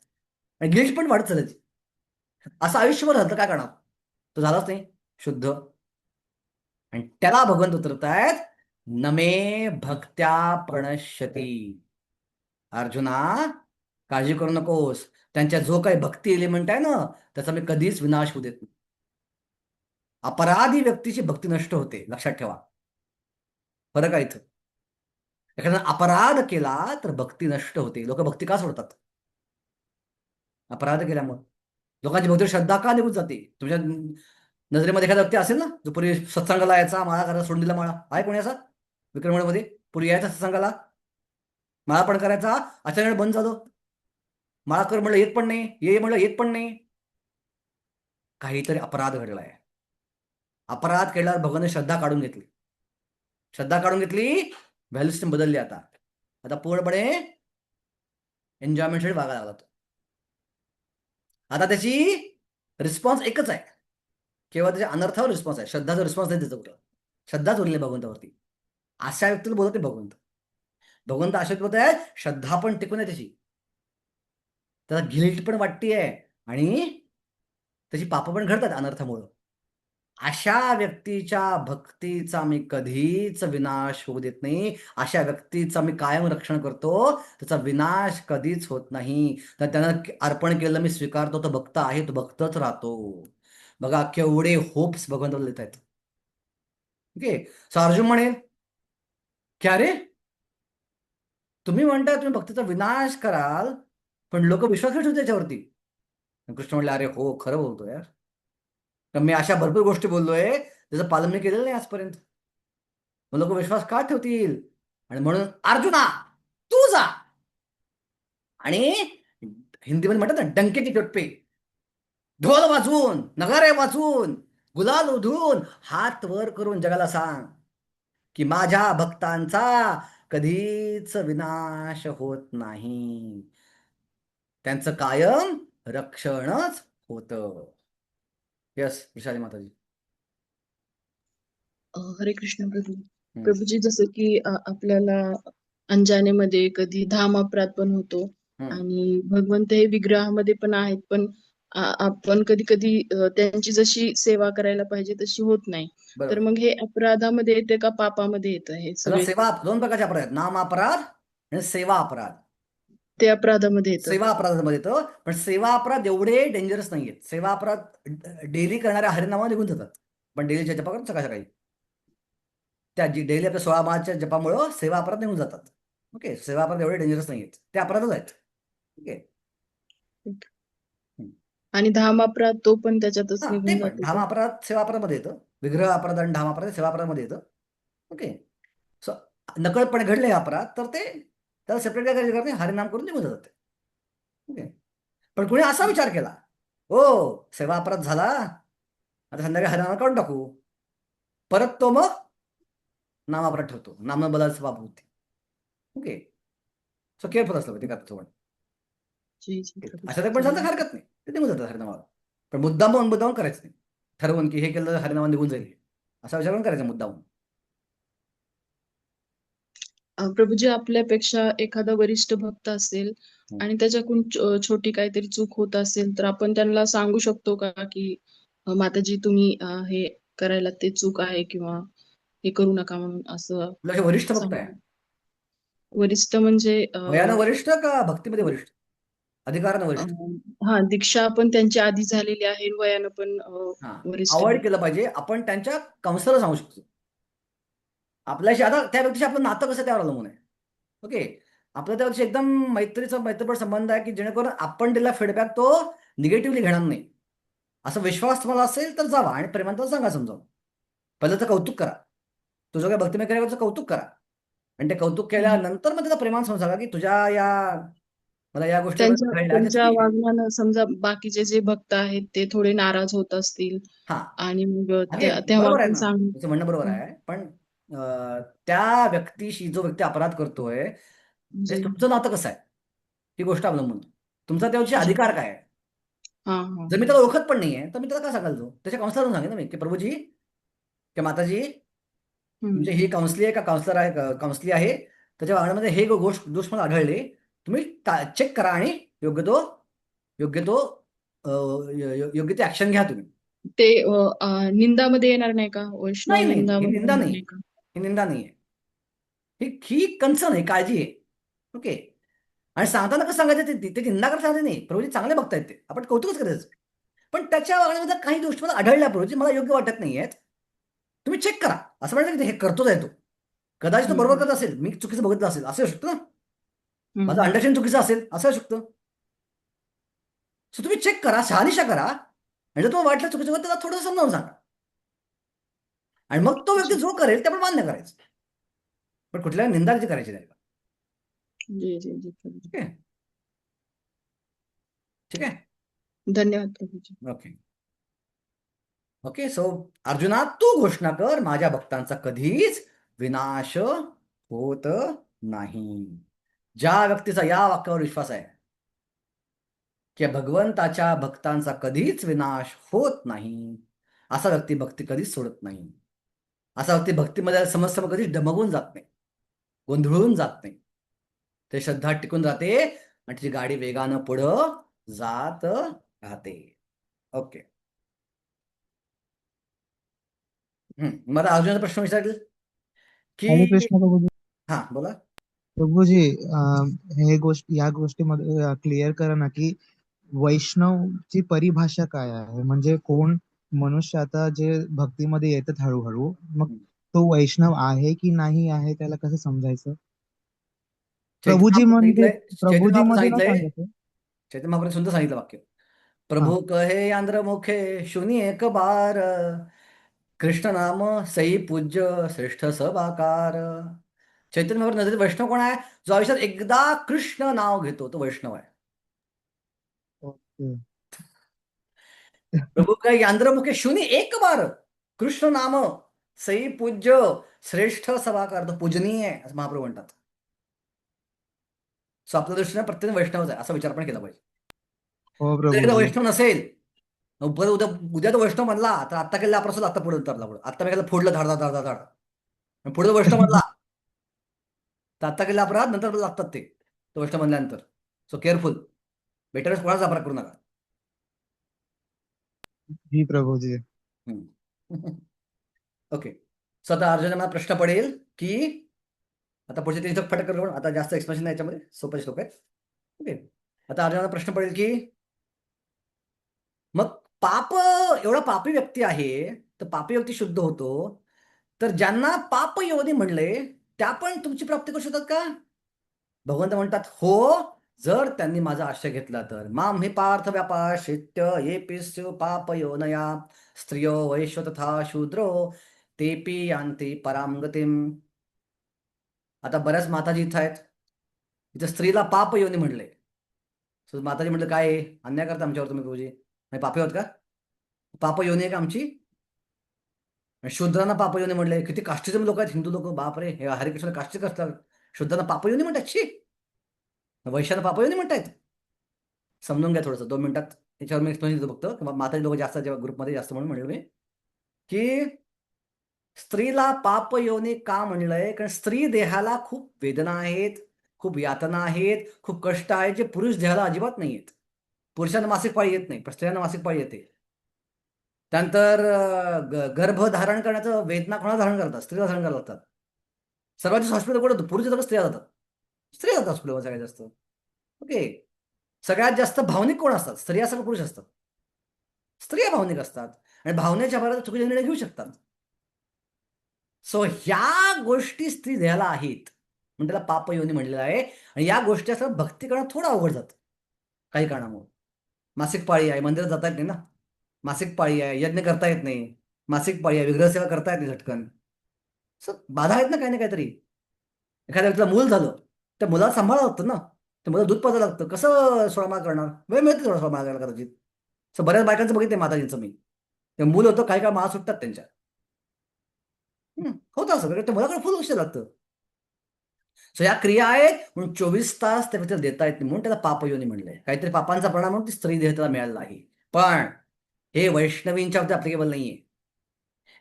[SPEAKER 1] आणि गिल्ट पण वाढत चालायची. असं आयुष्यभर झालं तर काय करणार? तो झालाच नाही शुद्ध. आणि त्याला भगवंत उतरतायत, नमे भक्त्या प्रणश्यती. अर्जुना काळजी करू नकोस, त्यांच्या जो काही भक्ती एलिमेंट आहे ना त्याचा मी कधीच विनाश होऊ देत नाही. अपराधी व्यक्तीची भक्ती नष्ट होते, लक्षात ठेवा. फरक आहे इथं. एखाद्यानं अपराध केला तर भक्ती नष्ट होते. लोक भक्ती का सोडतात? अपराध केल्यामुळे. लोकांची भक्ती श्रद्धा का निघून जाते? तुमच्या नजरेमध्ये एखादा व्यक्ती असेल ना जो पूर्वी सत्संगाला यायचा, माळा करायला सोडून दिला, माळा आहे कोणी असा विक्रमणमध्ये? पूर्वी यायचा सत्संगाला, माळा पण करायचा, अचानक बंद झालं. माळा कर म्हणलं येत पण नाही, ये म्हणलं येत पण नाही. काहीतरी अपराध घडलाय. अपराध केल्यावर भगवान श्रद्धा काढून घेतली. व्हॅल्यू सिस्टम बदलली. आता पूर्णपणे एन्जॉयमेंटसाठी वागायला लागला तो. आता त्याची रिस्पॉन्स एकच आहे, केवळ त्याच्या अनर्थावर रिस्पॉन्स आहे. श्रद्धाचा रिस्पॉन्स नाही त्याचा कुठं. श्रद्धाच उरली भगवंतावरती. अशा व्यक्तीला बोलत नाही भगवंत अशा बोलत आहे, श्रद्धा पण टिकून आहे त्याची, त्याला गिल्ट पण वाटतेय आणि त्याची पाप पण घडतात अनर्थामुळं. अशा व्यक्तीच्या भक्तीचा मी कधीच विनाश होऊ देत नाही. अशा व्यक्तीचा मी कायम रक्षण करतो, त्याचा विनाश कधीच होत नाही. तर त्यानं अर्पण केलं मी स्वीकारतो, तो भक्त आहे, तो भक्तच राहतो. बघा केवढे होप्स भगवंताला देत आहेत. ओके, सो अर्जुन म्हणेल की अरे तुम्ही म्हणताय तुम्ही भक्तीचा विनाश कराल, पण लोक विश्वास ठेवतील त्याच्यावरती. कृष्ण म्हणले अरे हो, खरं बोलतो यार, तर मी अशा भरपूर गोष्टी बोललोय त्याचं पालन मी केलेलं नाही आजपर्यंत. मग लोक विश्वास का ठेवतील? आणि म्हणून अर्जुना तू जा आणि हिंदीमध्ये म्हणतात ना, डंके की चोट पे ढोल वाजवून, नगारे वाजवून, गुलाल उधळून, हात वर करून जगाला सांग की माझ्या भक्तांचा कधीच विनाश होत नाही, त्यांचं कायम रक्षणच होतं. यस विशाली माताजी.
[SPEAKER 6] हरे कृष्ण प्रभू. प्रभूजी, जसं की आपल्याला अंजानेमध्ये कधी धाम अपराध पण होतो आणि भगवंत हे विग्रहामध्ये पण आहेत, पण आपण कधी कधी त्यांची जशी सेवा करायला पाहिजे तशी होत नाही. तर मग हे अपराधामध्ये येते का पापामध्ये येतं? हे सगळे
[SPEAKER 1] सेवा दोन प्रकारचे अपराध आहेत, नाम अपराध म्हणजे सेवा अपराध.
[SPEAKER 6] ते अपराधामध्ये येतं.
[SPEAKER 1] सेवा अपराधामध्ये येतं, पण सेवा अपराध एवढे डेंजरस नाही आहेत. सेवा अपराध डेली करणाऱ्या हरिनामा निघून जातात, पण डेलीच्या जपा करून सकाळ सकाळी त्या डेली आपल्या 16 माळच्या जपामुळं सेवा अपराध निघून जातात. ओके, सेवा अपराध एवढे डेंजरस नाही आहेत, ते अपराधच आहेत. ओके.
[SPEAKER 6] आणि धाम अपराध तो पण त्याच्यातच
[SPEAKER 1] हा, ते
[SPEAKER 6] निघून
[SPEAKER 1] पण
[SPEAKER 6] जातो
[SPEAKER 1] धाम
[SPEAKER 6] का?
[SPEAKER 1] अपराध सेवा अपराधमध्ये येतं. विग्रह अपराध आणि धाम अपराध सेवा अपराधमध्ये येतं. ओके. सो नकळतपणे घडले हे अपराध तर ते त्याला सेपरेट काय करायचं नाही, हरिनाम करून निघून जातात ते. ओके. पण कुणी असा विचार केला, हो सेवा अपराध झाला, आता संध्याकाळी हरिनाम काढून टाकू, परत तो मग नामापराध ठरतो, नाम बलाच बाब होते. ओके. सो केअरफुल असलं पाहिजे करतो पण
[SPEAKER 6] जी जी प्रभूजी.
[SPEAKER 1] असं ते पण झालं हरकत नाही, ते निघून जातं हरिनामावर. पण मुद्दामून करायचं नाही, ठरवून की हे केलं तर हरिनामा निघून जाईल असा विचार पण करायचा मुद्दामून.
[SPEAKER 6] प्रभूजी आपल्यापेक्षा एखादा वरिष्ठ भक्त असेल आणि त्याच्याकडून छोटी काहीतरी चूक होत असेल तर आपण त्यांना सांगू शकतो का की माताजी तुम्ही हे करायला ते चूक आहे किंवा हे करू नका म्हणून असं
[SPEAKER 1] तुला हे वरिष्ठ भक्त आहे,
[SPEAKER 6] सांगू? वरिष्ठ म्हणजे
[SPEAKER 1] वयानं वरिष्ठ का भक्तीमध्ये वरिष्ठ, अधिकारानं
[SPEAKER 6] अ,
[SPEAKER 1] वरिष्ठ?
[SPEAKER 6] हा दीक्षा पण त्यांची आधी झालेली आहे वयानं पण
[SPEAKER 1] हा,
[SPEAKER 6] वरिष्ठ
[SPEAKER 1] अवॉइड
[SPEAKER 6] आहे.
[SPEAKER 1] केलं पाहिजे. आपण त्यांच्या काउन्सिलरला सांगू शकतो. आपल्याशी आता त्या व्यक्तीशी आपलं नातं कसं त्यावर अवलंबून आहे. ओके. आपलं त्या व्यक्तीशी एकदम मैत्रीपूर्ण संबंध आहे की जेणेकरून आपण दिला फीडबॅक तो निगेटिव्हली घेणार नाही, असा विश्वास तुम्हाला असेल तर जावा आणि प्रेमानं सांगा, समजावून. पहिलं तर कौतुक करा, तुझं काय भक्तिमय कार्याचं कौतुक करा, आणि ते कौतुक केल्यानंतर मग त्याला प्रेमानं समजा की तुझ्या या मला या गोष्टी घडल्या ते
[SPEAKER 6] त्यांच्या
[SPEAKER 1] चुकीचे आहे.
[SPEAKER 6] वागण्यानं समजा बाकीचे जे भक्त आहेत ते थोडे नाराज होत असतील
[SPEAKER 1] हा,
[SPEAKER 6] आणि मग
[SPEAKER 1] अगेन
[SPEAKER 6] तेव्हा
[SPEAKER 1] बरोबर आहे
[SPEAKER 6] आपण
[SPEAKER 1] ना,
[SPEAKER 6] सांगू.
[SPEAKER 1] तुझं म्हणणं बरोबर
[SPEAKER 6] हं.
[SPEAKER 1] आहे, पण त्या व्यक्तीशी जो व्यक्ती अपराध करतोय ते
[SPEAKER 6] जी
[SPEAKER 1] तुमचं नातं कसं आहे ही गोष्ट अवलंबून. तुमचा त्याविषयी
[SPEAKER 6] जी
[SPEAKER 1] अधिकार काय आहे.
[SPEAKER 6] हा हा
[SPEAKER 1] जर मी त्याला ओळखत पण नाहीये तर मी त्याला काय सांगायचो, त्याच्या काउन्सिलरला सांगेन ना मी की प्रभूजी की माताजी
[SPEAKER 6] हम्म.
[SPEAKER 1] तुमची ही काउन्सिली आहे का काउन्सिलर आहे, काउन्सिली आहे, त्याच्या वागण्यामध्ये हे गोष्ट दोष मला आढळले, तुम्ही चेक करा आणि योग्य तो योग्य तो योग्य ते ऍक्शन घ्या तुम्ही.
[SPEAKER 6] ते निंदामध्ये येणार नाही का? वैष्णव
[SPEAKER 1] नाही नाही नाही, ही
[SPEAKER 6] निंदामध्ये
[SPEAKER 1] निंदा
[SPEAKER 6] येणार
[SPEAKER 1] नाही,
[SPEAKER 6] नाही का?
[SPEAKER 1] ही निंदा नाही आहे, ही कन्सर्न आहे, काळजी आहे. ओके. आणि सांगताना कसं सांगायचं, ते निंदा करता सांगते नाही, प्रभूजी चांगले बघतायत ते, आपण कौतुकच करायचं. पण त्याच्या वागण्यामध्ये काही गोष्टी मला आढळल्या प्रभूजी, मला योग्य वाटत नाही आहेत, तुम्ही चेक करा. असं म्हणायचं की हे करतोच आहे तो, कदाचित तो बरोबर
[SPEAKER 6] हम्म.
[SPEAKER 1] करत असेल, मी चुकीचं बघितलं असेल, असं असू शकतं ना, माझं
[SPEAKER 6] हम्म.
[SPEAKER 1] अंडरस्टँड चुकीचं असेल, असं असू शकतं. सो तुम्ही चेक करा, शहानिशा करा, आणि जर तो वाटलं चुकीचं होतं त्याला थोडंसं समजावून सांगा, आणि मग तो व्यक्ती
[SPEAKER 6] जी
[SPEAKER 1] जो करेल ते आपण मान्य करायचं, पण कुठल्या निंदा करायची नाही.
[SPEAKER 6] जी जी जी प्रभूजी.
[SPEAKER 1] ठीक आहे, ठीक आहे.
[SPEAKER 6] धन्यवाद प्रभूजी.
[SPEAKER 1] ओके. ओके. सो अर्जुना, तू घोषणा कर, माझ्या भक्तांचा कधीच विनाश होत नाही. ज्या व्यक्तीचा या वाक्यावर विश्वास आहे की भगवंताच्या भक्तांचा कधीच विनाश होत नाही, असा व्यक्ती भक्ती कधीच सोडत नाही, असा व्यक्ती भक्तीमध्ये समस्या कधीच डमगून जात नाही, गोंधळून जात नाही, ते श्रद्धा टिकून राहते आणि तिची गाडी वेगानं पुढं जात राहते. ओके. मला अर्जुनाचा प्रश्न विचारेल
[SPEAKER 5] हरे
[SPEAKER 1] की,
[SPEAKER 5] कृष्ण प्रभूजी.
[SPEAKER 1] हा बोला.
[SPEAKER 5] प्रभूजी या गोष्टीमध्ये क्लिअर करा ना की वैष्णवची परिभाषा काय आहे, म्हणजे कोण मनुष्य आता जे भक्तीमध्ये येतात हळूहळू, मग तो वैष्णव आहे की नाही आहे त्याला कसं समजायचं? प्रभूजी म्हणजे
[SPEAKER 1] चैतन्य
[SPEAKER 5] प्रभूजी
[SPEAKER 1] महाप्रभू
[SPEAKER 5] मध्ये ना
[SPEAKER 1] सांगितलंय,
[SPEAKER 5] सांगायचं.
[SPEAKER 1] चैतन्य महाप्रभू सुंदर सांगितलं वाक्य,
[SPEAKER 5] हा,
[SPEAKER 1] प्रभू कहे आंध्र मुखे शून्य एक बार, कृष्ण नाम सई पूज्य श्रेष्ठ सबाकार. चैतन्य महाप्रभू नजरेत वैष्णव कोण आहे? जो आयुष्यात एकदा कृष्ण नाव घेतो तो वैष्णव आहे.
[SPEAKER 5] ओके.
[SPEAKER 1] प्रभू कहे आंध्र मुखे शून्य एक बार, कृष्ण नाम सई पूज्य श्रेष्ठ सबाकार, तो पूजनीय आहे असं महाप्रभू म्हणतात. सो आपल्या दृष्टीने प्रत्येक वैष्णवच आहे असा विचार पण केला पाहिजे.
[SPEAKER 5] हो
[SPEAKER 1] जर एकदा
[SPEAKER 5] प्रभूजी.
[SPEAKER 1] वैष्णव नसेल, उद्या उद्या तो वैष्णव म्हणला तर आता केलेला अपराध आता पुढे उतरला, पुढे आता मी केलं फोडलं धाड धाड धाड धाड, पुढे वैष्णव म्हणला तर आता केलेला अपराध नंतर लागतात ते, तो वैष्णव म्हणल्यानंतर. सो केअरफुल, बेटर कोणाचा अपराध करू नका.
[SPEAKER 5] जी प्रभूजी.
[SPEAKER 1] ओके. सो आता अर्जुना मला प्रश्न पडेल की आता पुढचे 3 श्लोक फटाक करू. आता जास्त एक्सप्लेनेशन नाही याच्यामध्ये, सोपे श्लोक आहेत. ओके. आता अर्जुनाला प्रश्न पडेल की मग पाप एवढा पापी व्यक्ती आहे, तर पापी व्यक्ती शुद्ध होतो, तर ज्यांना पाप योनी म्हणले त्या पण तुमची प्राप्ती करू शकतात का? भगवंत म्हणतात हो, जर त्यांनी माझा आश्रय घेतला तर. माम हि पार्थ व्यापाश्रित्य ये पिस्यु पाप योनया स्त्रियो वैश्व तथा शूद्रो तेपी यान्ति पराम गतिम. आता बऱ्याच माताजी इथं आहेत, इथं स्त्रीला पाप योनी म्हणले. माताजी म्हटलं काय आहे? अन्याय करता आमच्यावर तुम्ही प्रभूजी, नाही पापी आहोत का? पाप योनी आहे का आमची? आणि शूद्रांना पाप योनी म्हणले. किती काष्टीजम लोक आहेत हिंदू लोक, बापरे, हे हरिकृष्ण काष्टी असतात. शूद्रांना पाप योनी म्हणतात, शी. वैश्याला पाप योनी म्हणतायत. समजून घ्या थोडंसं 2 मिनिटात. याच्यावर मी एक्सप्लेन देतो फक्त. माताजी लोक जास्त जेव्हा ग्रुपमध्ये जास्त म्हणून म्हणलं मी की स्त्रीला पाप योनी का म्हणलंय? कारण स्त्री देहाला खूप वेदना आहेत, खूप यातना आहेत, खूप कष्ट आहेत, जे पुरुष देहाला अजिबात नाही आहेत. पुरुषांना मासिक पाळी येत नाही, पण स्त्रियांना मासिक पाळी येते. त्यानंतर गर्भ धारण करण्याचं वेदना कोणाला धारण करतात? स्त्रीला धारण करायला लागतात. सर्वात जास्त हॉस्पिटल कुठं होतं? पुरुष जातात, स्त्रिया जातात. स्त्रिया जातात हॉस्पिटलवर सगळ्यात जास्त. ओके. सगळ्यात जास्त भावनिक कोण असतात? स्त्रिया असतात, पुरुष असतात? स्त्रिया भावनिक असतात आणि भावनेच्या भरात चुकीचे निर्णय घेऊ शकतात. सो ह्या गोष्टी स्त्री देहाला आहेत म्हणून त्याला पाप योनी म्हणलेलं आहे. आणि या गोष्टी असं भक्ती करणं थोडं अवघड जातं काही कारणामुळे. मासिक पाळी आहे, मंदिरात जाता येत नाही ना. मासिक पाळी आहे, यज्ञ करता येत नाही. मासिक पाळी आहे, विग्रहसेवा करता येत नाही झटकन. सो बाधा आहेत ना काही ना काहीतरी. एखाद्या व्यक्तीला मूल झालं, त्या मुलाला सांभाळावं लागतं ना. त्या मुलाला दूध पाजावं लागतं. कसं सोळामाळ करणार? वेळ मिळते थोडा सोळामाळ करायला कदाचित. सो बऱ्याच बायकांचं बघितलंय माताजींचं मी. ते मूल होतं, काही काळ माळा सुटतात त्यांच्या. होतं असं, कारण त्या मुलाकडे फुल लक्ष लागतं. सो या क्रिया आहेत म्हणून 24 तास त्या व्यक्तीला देता येत नाही, म्हणून त्याला पापयोनी म्हणलंय. काहीतरी पापांचा परिणाम म्हणून ती स्त्री देह त्याला मिळाला नाही. पण हे वैष्णवींच्या बाबतीत अप्लिकेबल नाहीये.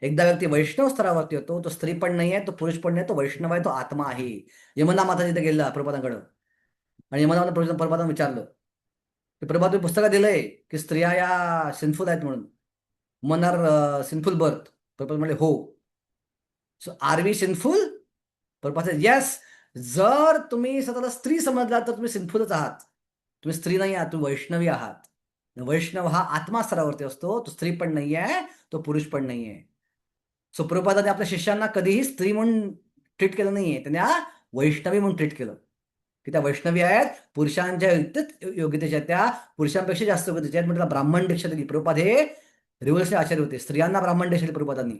[SPEAKER 1] एकदा व्यक्ती वैष्णव स्तरावरती होतो, तो स्त्री पण नाही आहे, तो पुरुष पण नाही, तो वैष्णव आहे, तो आत्मा आहे. यमुना माता जिथे गेला प्रभुपादांकडं आणि यमुना प्रभुपादांना विचारलं की प्रभा तुम्ही पुस्तकात दिलंय की स्त्रिया या सिनफुल आहेत म्हणून, woman are sinful birth. Prabhupada म्हणले हो. So are we sinful? Prabhupada yes. जर तुम्ही स्वतःला स्त्री समजला तर तुम्ही सिनफुलच आहात. तुम्ही स्त्री नाही आहात, तुम्ही वैष्णवी आहात. वैष्णव हा आत्मा स्तरावरती असतो, तो स्त्री पण नाही आहे, तो पुरुष पण नाही आहे. सो प्रभुपादांनी आपल्या शिष्यांना कधीही स्त्री म्हणून ट्रीट केलं नाहीये, त्यांना वैष्णवी म्हणून ट्रीट केलं. की त्या वैष्णवी आहेत, पुरुषांच्या योग्यतेच्या, त्या पुरुषांपेक्षा जास्त योग्यतेच्या आहेत. म्हणजे ब्राह्मण दीक्षा दिली. प्रभुपाद हे रिव्होल्युशनरी आचार्य होते. स्त्रियांना ब्राह्मण दीक्षा दिली प्रभुपादांनी.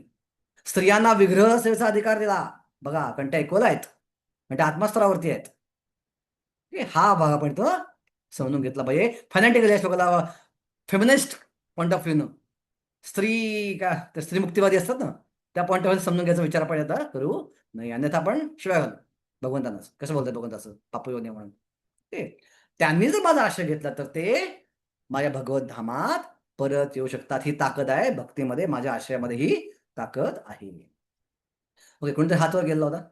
[SPEAKER 1] स्त्रियांना विग्रह सेवेचा अधिकार दिला. बघा, कारण त्या इक्वल आहेत, म्हणजे आत्मस्तरावरती आहेत. हा भाग आपण तो समजून घेतला पाहिजे. फॅनेटिकल या श्लोकाला फेमिनिस्ट पॉईंट ऑफ व्ह्यूनं स्त्री का त्या स्त्री मुक्तीवादी असतात ना, त्या पॉईंट ऑफ व्ह्यू समजून घ्यायचा विचार आपण आता करू नाही. अन्यथा आपण शिवाय घालू भगवंतांनाच. कसं बोलतात भगवंत असं पापयोनी म्हणून? त्यांनी जर माझा आश्रय घेतला तर ते माझ्या भगवत धामात परत येऊ शकतात. ही ताकद आहे भक्तीमध्ये, माझ्या आश्रयामध्ये ही ताकद आहे. ओके, कोणीतरी हातवर गेला होता?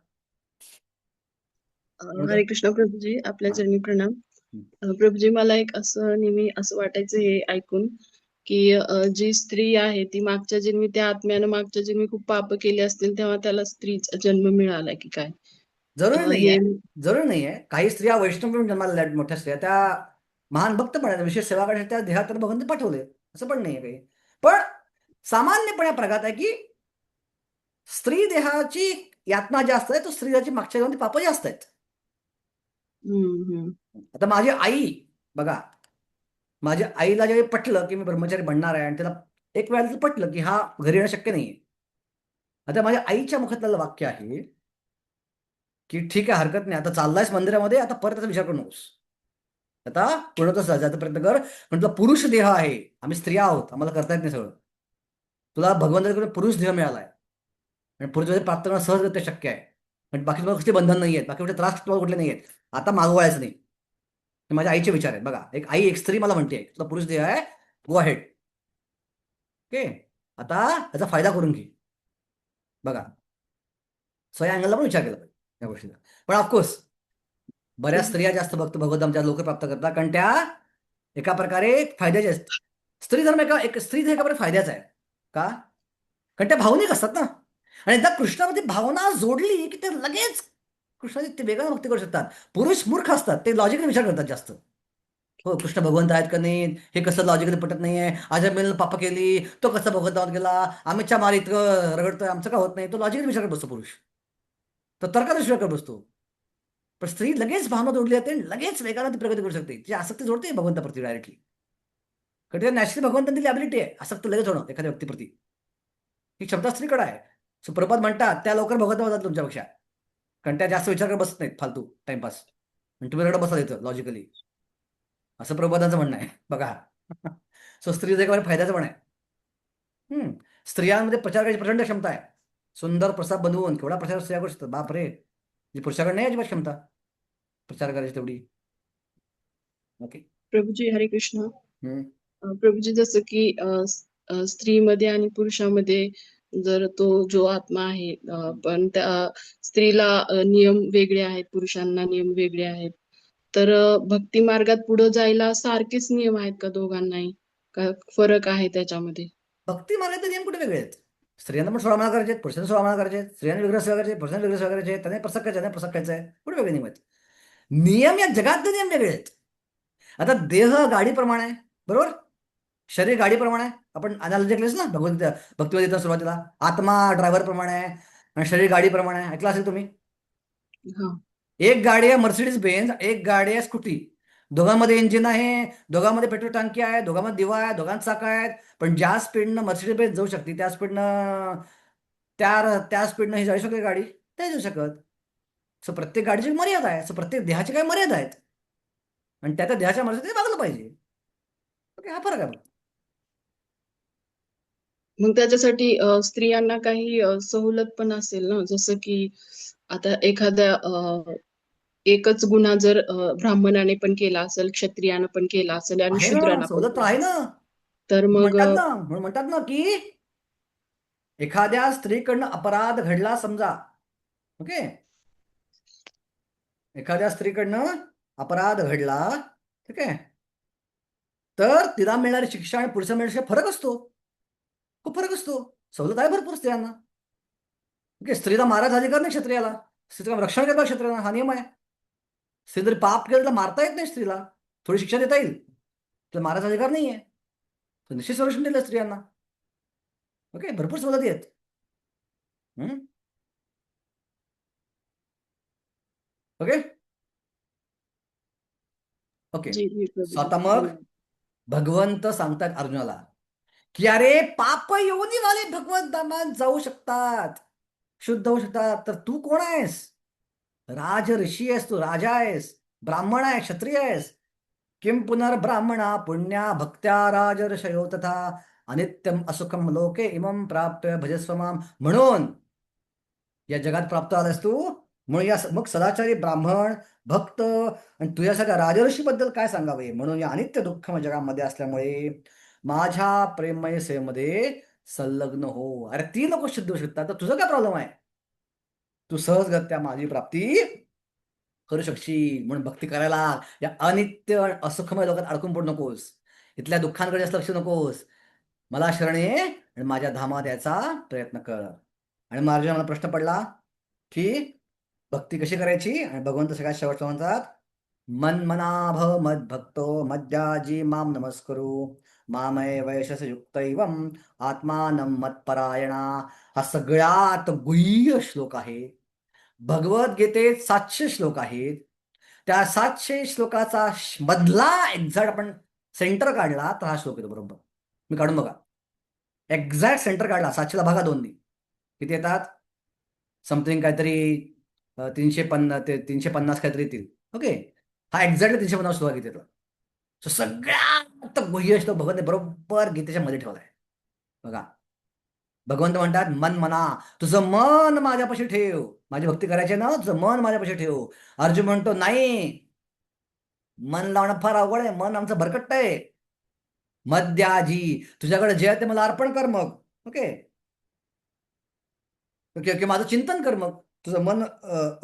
[SPEAKER 6] हरे कृष्ण प्रभूजी, आपल्या चरणी प्रणाम. प्रभूजी, मला एक असं नेहमी असं वाटायचं हे ऐकून की जी स्त्री आहे ती मागच्या जन्मी, त्या आत्म्यानं मागच्या जन्मी खूप पाप केले असतील, तेव्हा त्याला स्त्रीचा जन्म मिळाला की काय?
[SPEAKER 1] जरूर नाहीये, जरूर नाहीये. काही स्त्रिया वैष्णव म्हणून जन्माला मोठ्या स्त्रिया, त्या महान भक्त पण आहेत, विशेष सेवा करण्यासाठी त्या देहात भगवंत पाठवले, असं पण नाहीये काही. पण सामान्यपणे प्रघात आहे की स्त्री देहाची यातना जास्त आहे, तो स्त्री देहाची मागच्या जन्मात पाप जास्त आहेत. आता माझी आई बघा, माझ्या आईला ज्यावेळी पटलं की मी ब्रह्मचारी बनणार आहे आणि त्याला एक वेळेला पटलं की हा घरी येणं शक्य नाहीये. आता माझ्या आईच्या मुखातलं वाक्य आहे की ठीक आहे, हरकत नाही, आता चाललायस मंदिरामध्ये, आता परत त्याचा विचार करू नकोस, आता पूर्णतः जायचा प्रयत्न कर. पण तुला पुरुष देह आहे, आम्ही स्त्रिया आहोत, आम्हाला करता येत नाही सगळं. तुला भगवंताकडे पुरुष देह मिळालाय आणि पुरुष देह प्राप्त करणं सहजरित्या शक्य आहे. म्हणजे बाकी तुम्हाला कसले बंधन नाही आहेत, बाकी कुठे त्रास तुम्हाला कुठले नाही आहेत. आता मागवायचं नाही. हे माझ्या आईचे विचार आहेत. बघा, एक आई एक स्त्री मला म्हणते तुला पुरुष देह आहे, गो अहेड. ओके, आता याचा फायदा करून घे. बघा, सो या अँगलला पण विचार केला पाहिजे या गोष्टीचा. पण ऑफकोर्स बऱ्याच स्त्रिया जास्त भगवद्धामच्या लोक प्राप्त करतात, कारण त्या एका प्रकारे फायद्याच्या असतात. स्त्री धर्म एक स्त्री एका प्रकारे फायद्याचा आहे का? कारण त्या भावनिक असतात ना, आणि एकदा कृष्णामध्ये भावना जोडली की ते लगेच कृष्णाची ते वेगळं भक्ती करू शकतात. पुरुष मूर्ख असतात, ते लॉजिकली विचार करतात जास्त. हो, कृष्ण भगवंत आहेत का नाही, हे कसं लॉजिकली पटत नाहीये, अजमिल पाप केली, तो कसा भगवंतावर गेला, आम्हीच्या मार इतकं रगडतोय, आमचं का होत नाही, तो लॉजिकली विचार करत बसतो पुरुष. तो तर्काचा विचार करत बसतो. पण स्त्री लगेच भावना जोडली जाते आणि लगेच वेगाने ती प्रगती करू शकते. तिची आसक्ती जोडते भगवंताप्रती डायरेक्टली. कधी नॅचरली भगवंतांनी दिली ॲबिलिटी आहे आसक्त लगेच होणं एखाद्या व्यक्तीप्रती. ही क्षमता स्त्रीकडे आहे. सो प्रभात म्हणतात त्या लवकर भगवंत होतात तुमच्यापेक्षा, कारण त्या जास्त विचार करत बसत नाहीत फालतू टाइमपास. आणि तुम्ही रडत बसा येतं लॉजिकली, असं प्रबोधाचं म्हणणं आहे बघा. सो स्त्रीचं एक फायद्याचं पण आहे. स्त्रियांमध्ये प्रचार करायची प्रचंड क्षमता आहे. सुंदर प्रसाद बनवून केवढा प्रचार स्त्रिया करू शकतात, बापरे. जी पुरुषाकडे नाही अजिबात क्षमता प्रचार करायची तेवढी. ओके.
[SPEAKER 6] प्रभूजी हरे कृष्ण.
[SPEAKER 1] हम्म.
[SPEAKER 6] प्रभूजी जसं की स्त्रीमध्ये आणि पुरुषामध्ये जर तो जो आत्मा आहे, पण त्या स्त्रीला नियम वेगळे आहेत, पुरुषांना नियम वेगळे आहेत. तर भक्ती मार्गात पुढे जायला सारखेच नियम आहेत का दोघांनाही, का फरक आहे त्याच्यामध्ये?
[SPEAKER 1] भक्ती मार्गाचे नियम कुठे वेगळे आहेत? स्त्रियांना पण 16 माळा करायचे आहेत, पुरुषांना 16 माळा करायचे आहेत, स्त्रियांनी वेगळं सेवा करायचे, पुरुषांनी वेगळं सेवा करायचे, त्याने प्रसाद खायचा, त्याने प्रसाद खायचा आहे. कुठे वेगळे नियम आहेत? नियम या जगातले नियम वेगळे आहेत. आता देह गाडीप्रमाणे आहे, बरोबर. शरीर गाडीप्रमाणे आहे. आपण अनालॉजी ऐकलीच ना भगवद्गीता भक्तिवद्गीता सुरुवातीला, आत्मा ड्रायव्हर प्रमाणे आहे आणि शरीर गाडीप्रमाणे आहे. ऐकलं असेल तुम्ही.
[SPEAKER 6] हा.
[SPEAKER 1] एक गाडी आहे मर्सिडीज बेन्झ, एक गाडी आहे स्कूटी. दोघांमध्ये इंजिन आहे, दोघांमध्ये पेट्रोल टांकी आहे, दोघांमध्ये दिवा आहे, दोघांत चाक आहेत. पण ज्या स्पीडनं मर्सिडीज बेन्झ जाऊ शकते त्या स्पीडनं त्या स्पीडनं ही जाऊ शकते गाडी नाही जाऊ शकत. सो प्रत्येक गाडीची मर्यादा आहे. सो प्रत्येक देहाची काही मर्यादा आहेत आणि त्या देहाच्या मर्यादेत वागलं पाहिजे. ओके, हा फरक आहे.
[SPEAKER 6] मग त्याच्यासाठी स्त्रियांना काही सवलत पण असेल ना, जसं की आता एखाद्या एकच गुन्हा जर ब्राह्मणाने पण केला असेल, क्षत्रियानं पण केला असेल आणि
[SPEAKER 1] आहे ना,
[SPEAKER 6] शूद्रानं पण
[SPEAKER 1] सवलत तर
[SPEAKER 6] केला
[SPEAKER 1] आहे
[SPEAKER 6] असेल,
[SPEAKER 1] ना.
[SPEAKER 6] तर मग
[SPEAKER 1] म्हणतात ना की एखाद्या स्त्रीकडनं अपराध घडला समजा, ओके, एखाद्या स्त्रीकडनं अपराध घडला, ठीक आहे, तर तिला मिळणारी शिक्षा आणि पुरुषाला मिळणारी शिक्षा फरक असतो, खूप फरक असतो. सवलत आहे भरपूर स्त्रियांना. ओके, स्त्रीला मारायचा अधिकार नाही क्षत्रियाला, स्त्रीला रक्षण केलं क्षत्रियाला, हा नियम आहे. स्त्री जरी पाप केलं तर मारता येत नाही स्त्रीला, थोडी शिक्षा देता येईल, तर मारायचा अधिकार नाहीये. तर निश्चित संरक्षण दिलं स्त्रियांना. ओके, भरपूर सवलती आहेत. Okay okay.
[SPEAKER 6] जी जी प्रभूजी,
[SPEAKER 1] आता मग
[SPEAKER 6] धन्यवाद.
[SPEAKER 1] भगवंत सांगतात अर्जुनाला की अरे पाप योनीवाले भगवंतामान जाऊ शकतात, शुद्ध होऊ शकतात, तर तू कोण आहेस? राज ऋषी आहेस, तू राजा आहेस, ब्राह्मण आहे, क्षत्रिय आहेस. किम पुनर्ब्राह्मणा पुण्या भक्त्या राजर्षयो तथा अनित्यम असुखम लोके इमम प्राप्त भजस्व माम. म्हणून या जगात प्राप्त आलास तू, म्हणून या मग सदाचारी ब्राह्मण भक्त आणि तुझ्यासारख्या राजर्षी बद्दल काय सांगावे. म्हणून या अनित्य दुःखमय जगामध्ये असल्यामुळे माझ्या प्रेममय सेवेमध्ये संलग्न हो. अरे ती लोक सिद्ध होऊ शकतात, तर तुझं काय प्रॉब्लेम आहे? तू सहजगत्या माझी प्राप्ती करू शकशील. म्हणून भक्ती करायला या अनित्य असुखमय लोकात अडकून पडू नकोस, इथल्या दुःखांकडे जास्त लक्ष नकोस. मला शरण ये आणि माझ्या धामात यायचा प्रयत्न कर. आणि माझ्या मला प्रश्न पडला की भक्ती कशी करायची, आणि भगवंत सगळ्यात शेवटचं म्हणतात मन्मनाभ मद्भक्तो मद्याजी माम नमस्करू मामय वैशस युक्त आत्मानं मत्परायणा. हा सगळ्यात गुह्य श्लोक आहे. भगवद्गीतेत 700 श्लोक आहेत. त्या 700 श्लोकाचा मधला एक्झॅक्ट आपण सेंटर काढला तर हा श्लोक येतो बरोबर. मी काढून बघा, एक्झॅक्ट सेंटर काढला 700ला भागा 2 किती येतात? समथिंग काहीतरी 350 ते 350 काहीतरी येतील. ओके, हा एक्झॅक्टली 350 श्लोक गीतेतला. सो सगळ्यात गुह्य श्लोक भगवंत बरोबर गीतेच्या मध्ये ठेवलाय बघा. भगवंत म्हणतात मन मना, तुझं मन माझ्यापाशी ठेव. माझी भक्ती करायची ना, तुझं मन माझ्यापाशी ठेव. अर्जुन म्हणतो नाही, मन लावणं फार अवघड आहे, मन आमचं भरकट्ट आहे. मद्याजी, तुझ्याकडे जे आहे ते मला अर्पण कर मग. ओके ओके ओके, माझं चिंतन कर मग. तुझं मन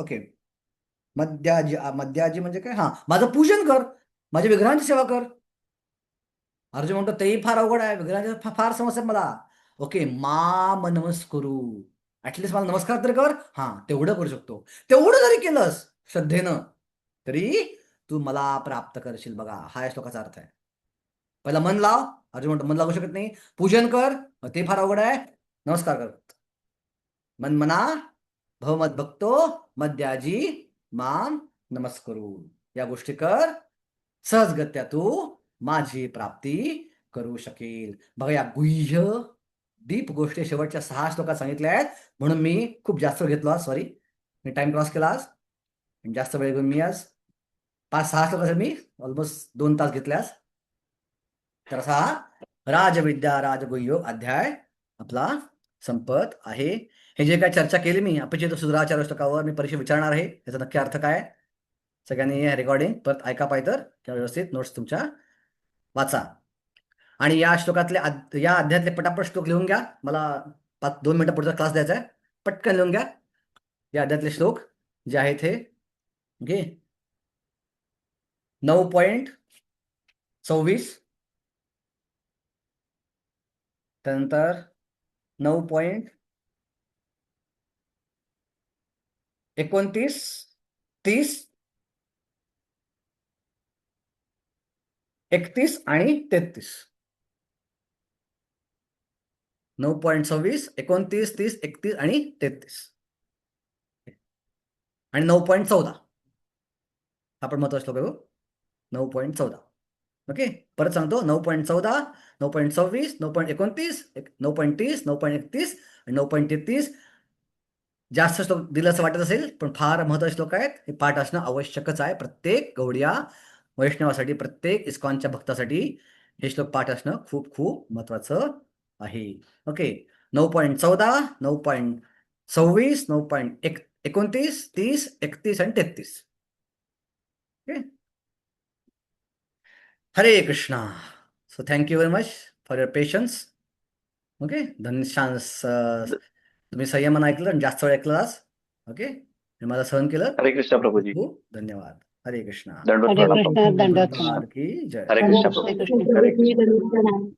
[SPEAKER 1] ओके, मद्याजी, मद्याजी म्हणजे काय? हा, माझं पूजन कर, माझ्या विग्रहांची सेवा कर. अर्जुन म्हणतो तेही फार अवघड आहे, विग्रहांची फार समस्या मला. ओके, माम नमस्कुरू, ऍटलिस्ट मला नमस्कार तरी कर. हा, तेवढं करू शकतो. तेवढं जरी केलंस श्रद्धेनं तरी तू मला प्राप्त करशील. बघा, हा या श्लोकाचा अर्थ आहे. पहिला मन लाव. अर्जुन म्हणतो मन लागू शकत नाही. पूजन कर, ते फार अवघड आहे. नमस्कार कर. मन मना भव मद भक्तो मद्याजी माम नमस्करू. या गोष्टी कर, सहजगत्या तू माझी प्राप्ती करू शकेल. बघा, या गुह्य डीप गोष्टी शेवटच्या 6 श्लोकात सांगितल्या आहेत. म्हणून मी खूप जास्त वेळ घेतलो आज. सॉरी, मी टाइम क्रॉस केला आज. जास्त वेळ घेऊन मी आज 5-6 श्लोकासाठी मी ऑलमोस्ट 2 तास घेतले आज. तर असा राजविद्या राजगुह्योग अध्याय आपला संपत आहे. हे जे काय चर्चा केली मी अपेक्षित सुधाराचार श्लोकावर मी परीक्षा विचारणार आहे. याचा नक्की अर्थ काय? सगळ्यांनी रेकॉर्डिंग परत ऐका पाहिजे तर, किंवा व्यवस्थित नोट्स तुमच्या वाचा. आणि या श्लोकातले या अध्यायातले पटापट श्लोक लिहून घ्या. मला 2 मिनिटं पुढचा क्लास द्यायचा आहे. पटकन लिहून घ्या या अध्यायातले श्लोक जे आहेत हे. ओके, 9.26, त्यानंतर 9.29, 30, 31 आणि 33. 9.26, 29, 30, 31 आणि 33. आणि 9.14 हा पण महत्वाचा श्लोक आहे. 9.14. ओके, परत सांगतो. 9.14, 9.26, 9.29, 9.30, 9.31 आणि 9.33. जास्त श्लोक दिलं असं वाटत असेल, पण फार महत्वाचे श्लोक आहेत. हे पाठ असणं आवश्यकच आहे. प्रत्येक गौडिया वैष्णवासाठी, प्रत्येक इस्कॉनच्या भक्तासाठी हे श्लोक पाठ असणं खूप खूप महत्वाचं आहे. ओके, 9.14, 9.26, 9.29, 30, 31 आणि 33. ओके, हरे Krishna. So thank you very much for your patience. Okay, तुम्ही संयमानं ऐकलं आणि जास्त वेळ ऐकलं आज. ओके, मला सहन केलं.
[SPEAKER 4] हरे कृष्ण प्रभूजी.
[SPEAKER 1] खूप धन्यवाद. हरे कृष्णा.
[SPEAKER 4] दंडवत
[SPEAKER 3] हरे
[SPEAKER 4] प्रणाम
[SPEAKER 3] कृष्ण,
[SPEAKER 4] प्रभूजी.
[SPEAKER 3] दंडवत प्रणाम.
[SPEAKER 1] की जय.
[SPEAKER 4] हरे कृष्ण
[SPEAKER 3] हरे
[SPEAKER 4] प्रभूजी.
[SPEAKER 3] कृष्ण.
[SPEAKER 4] हरे कृष्ण.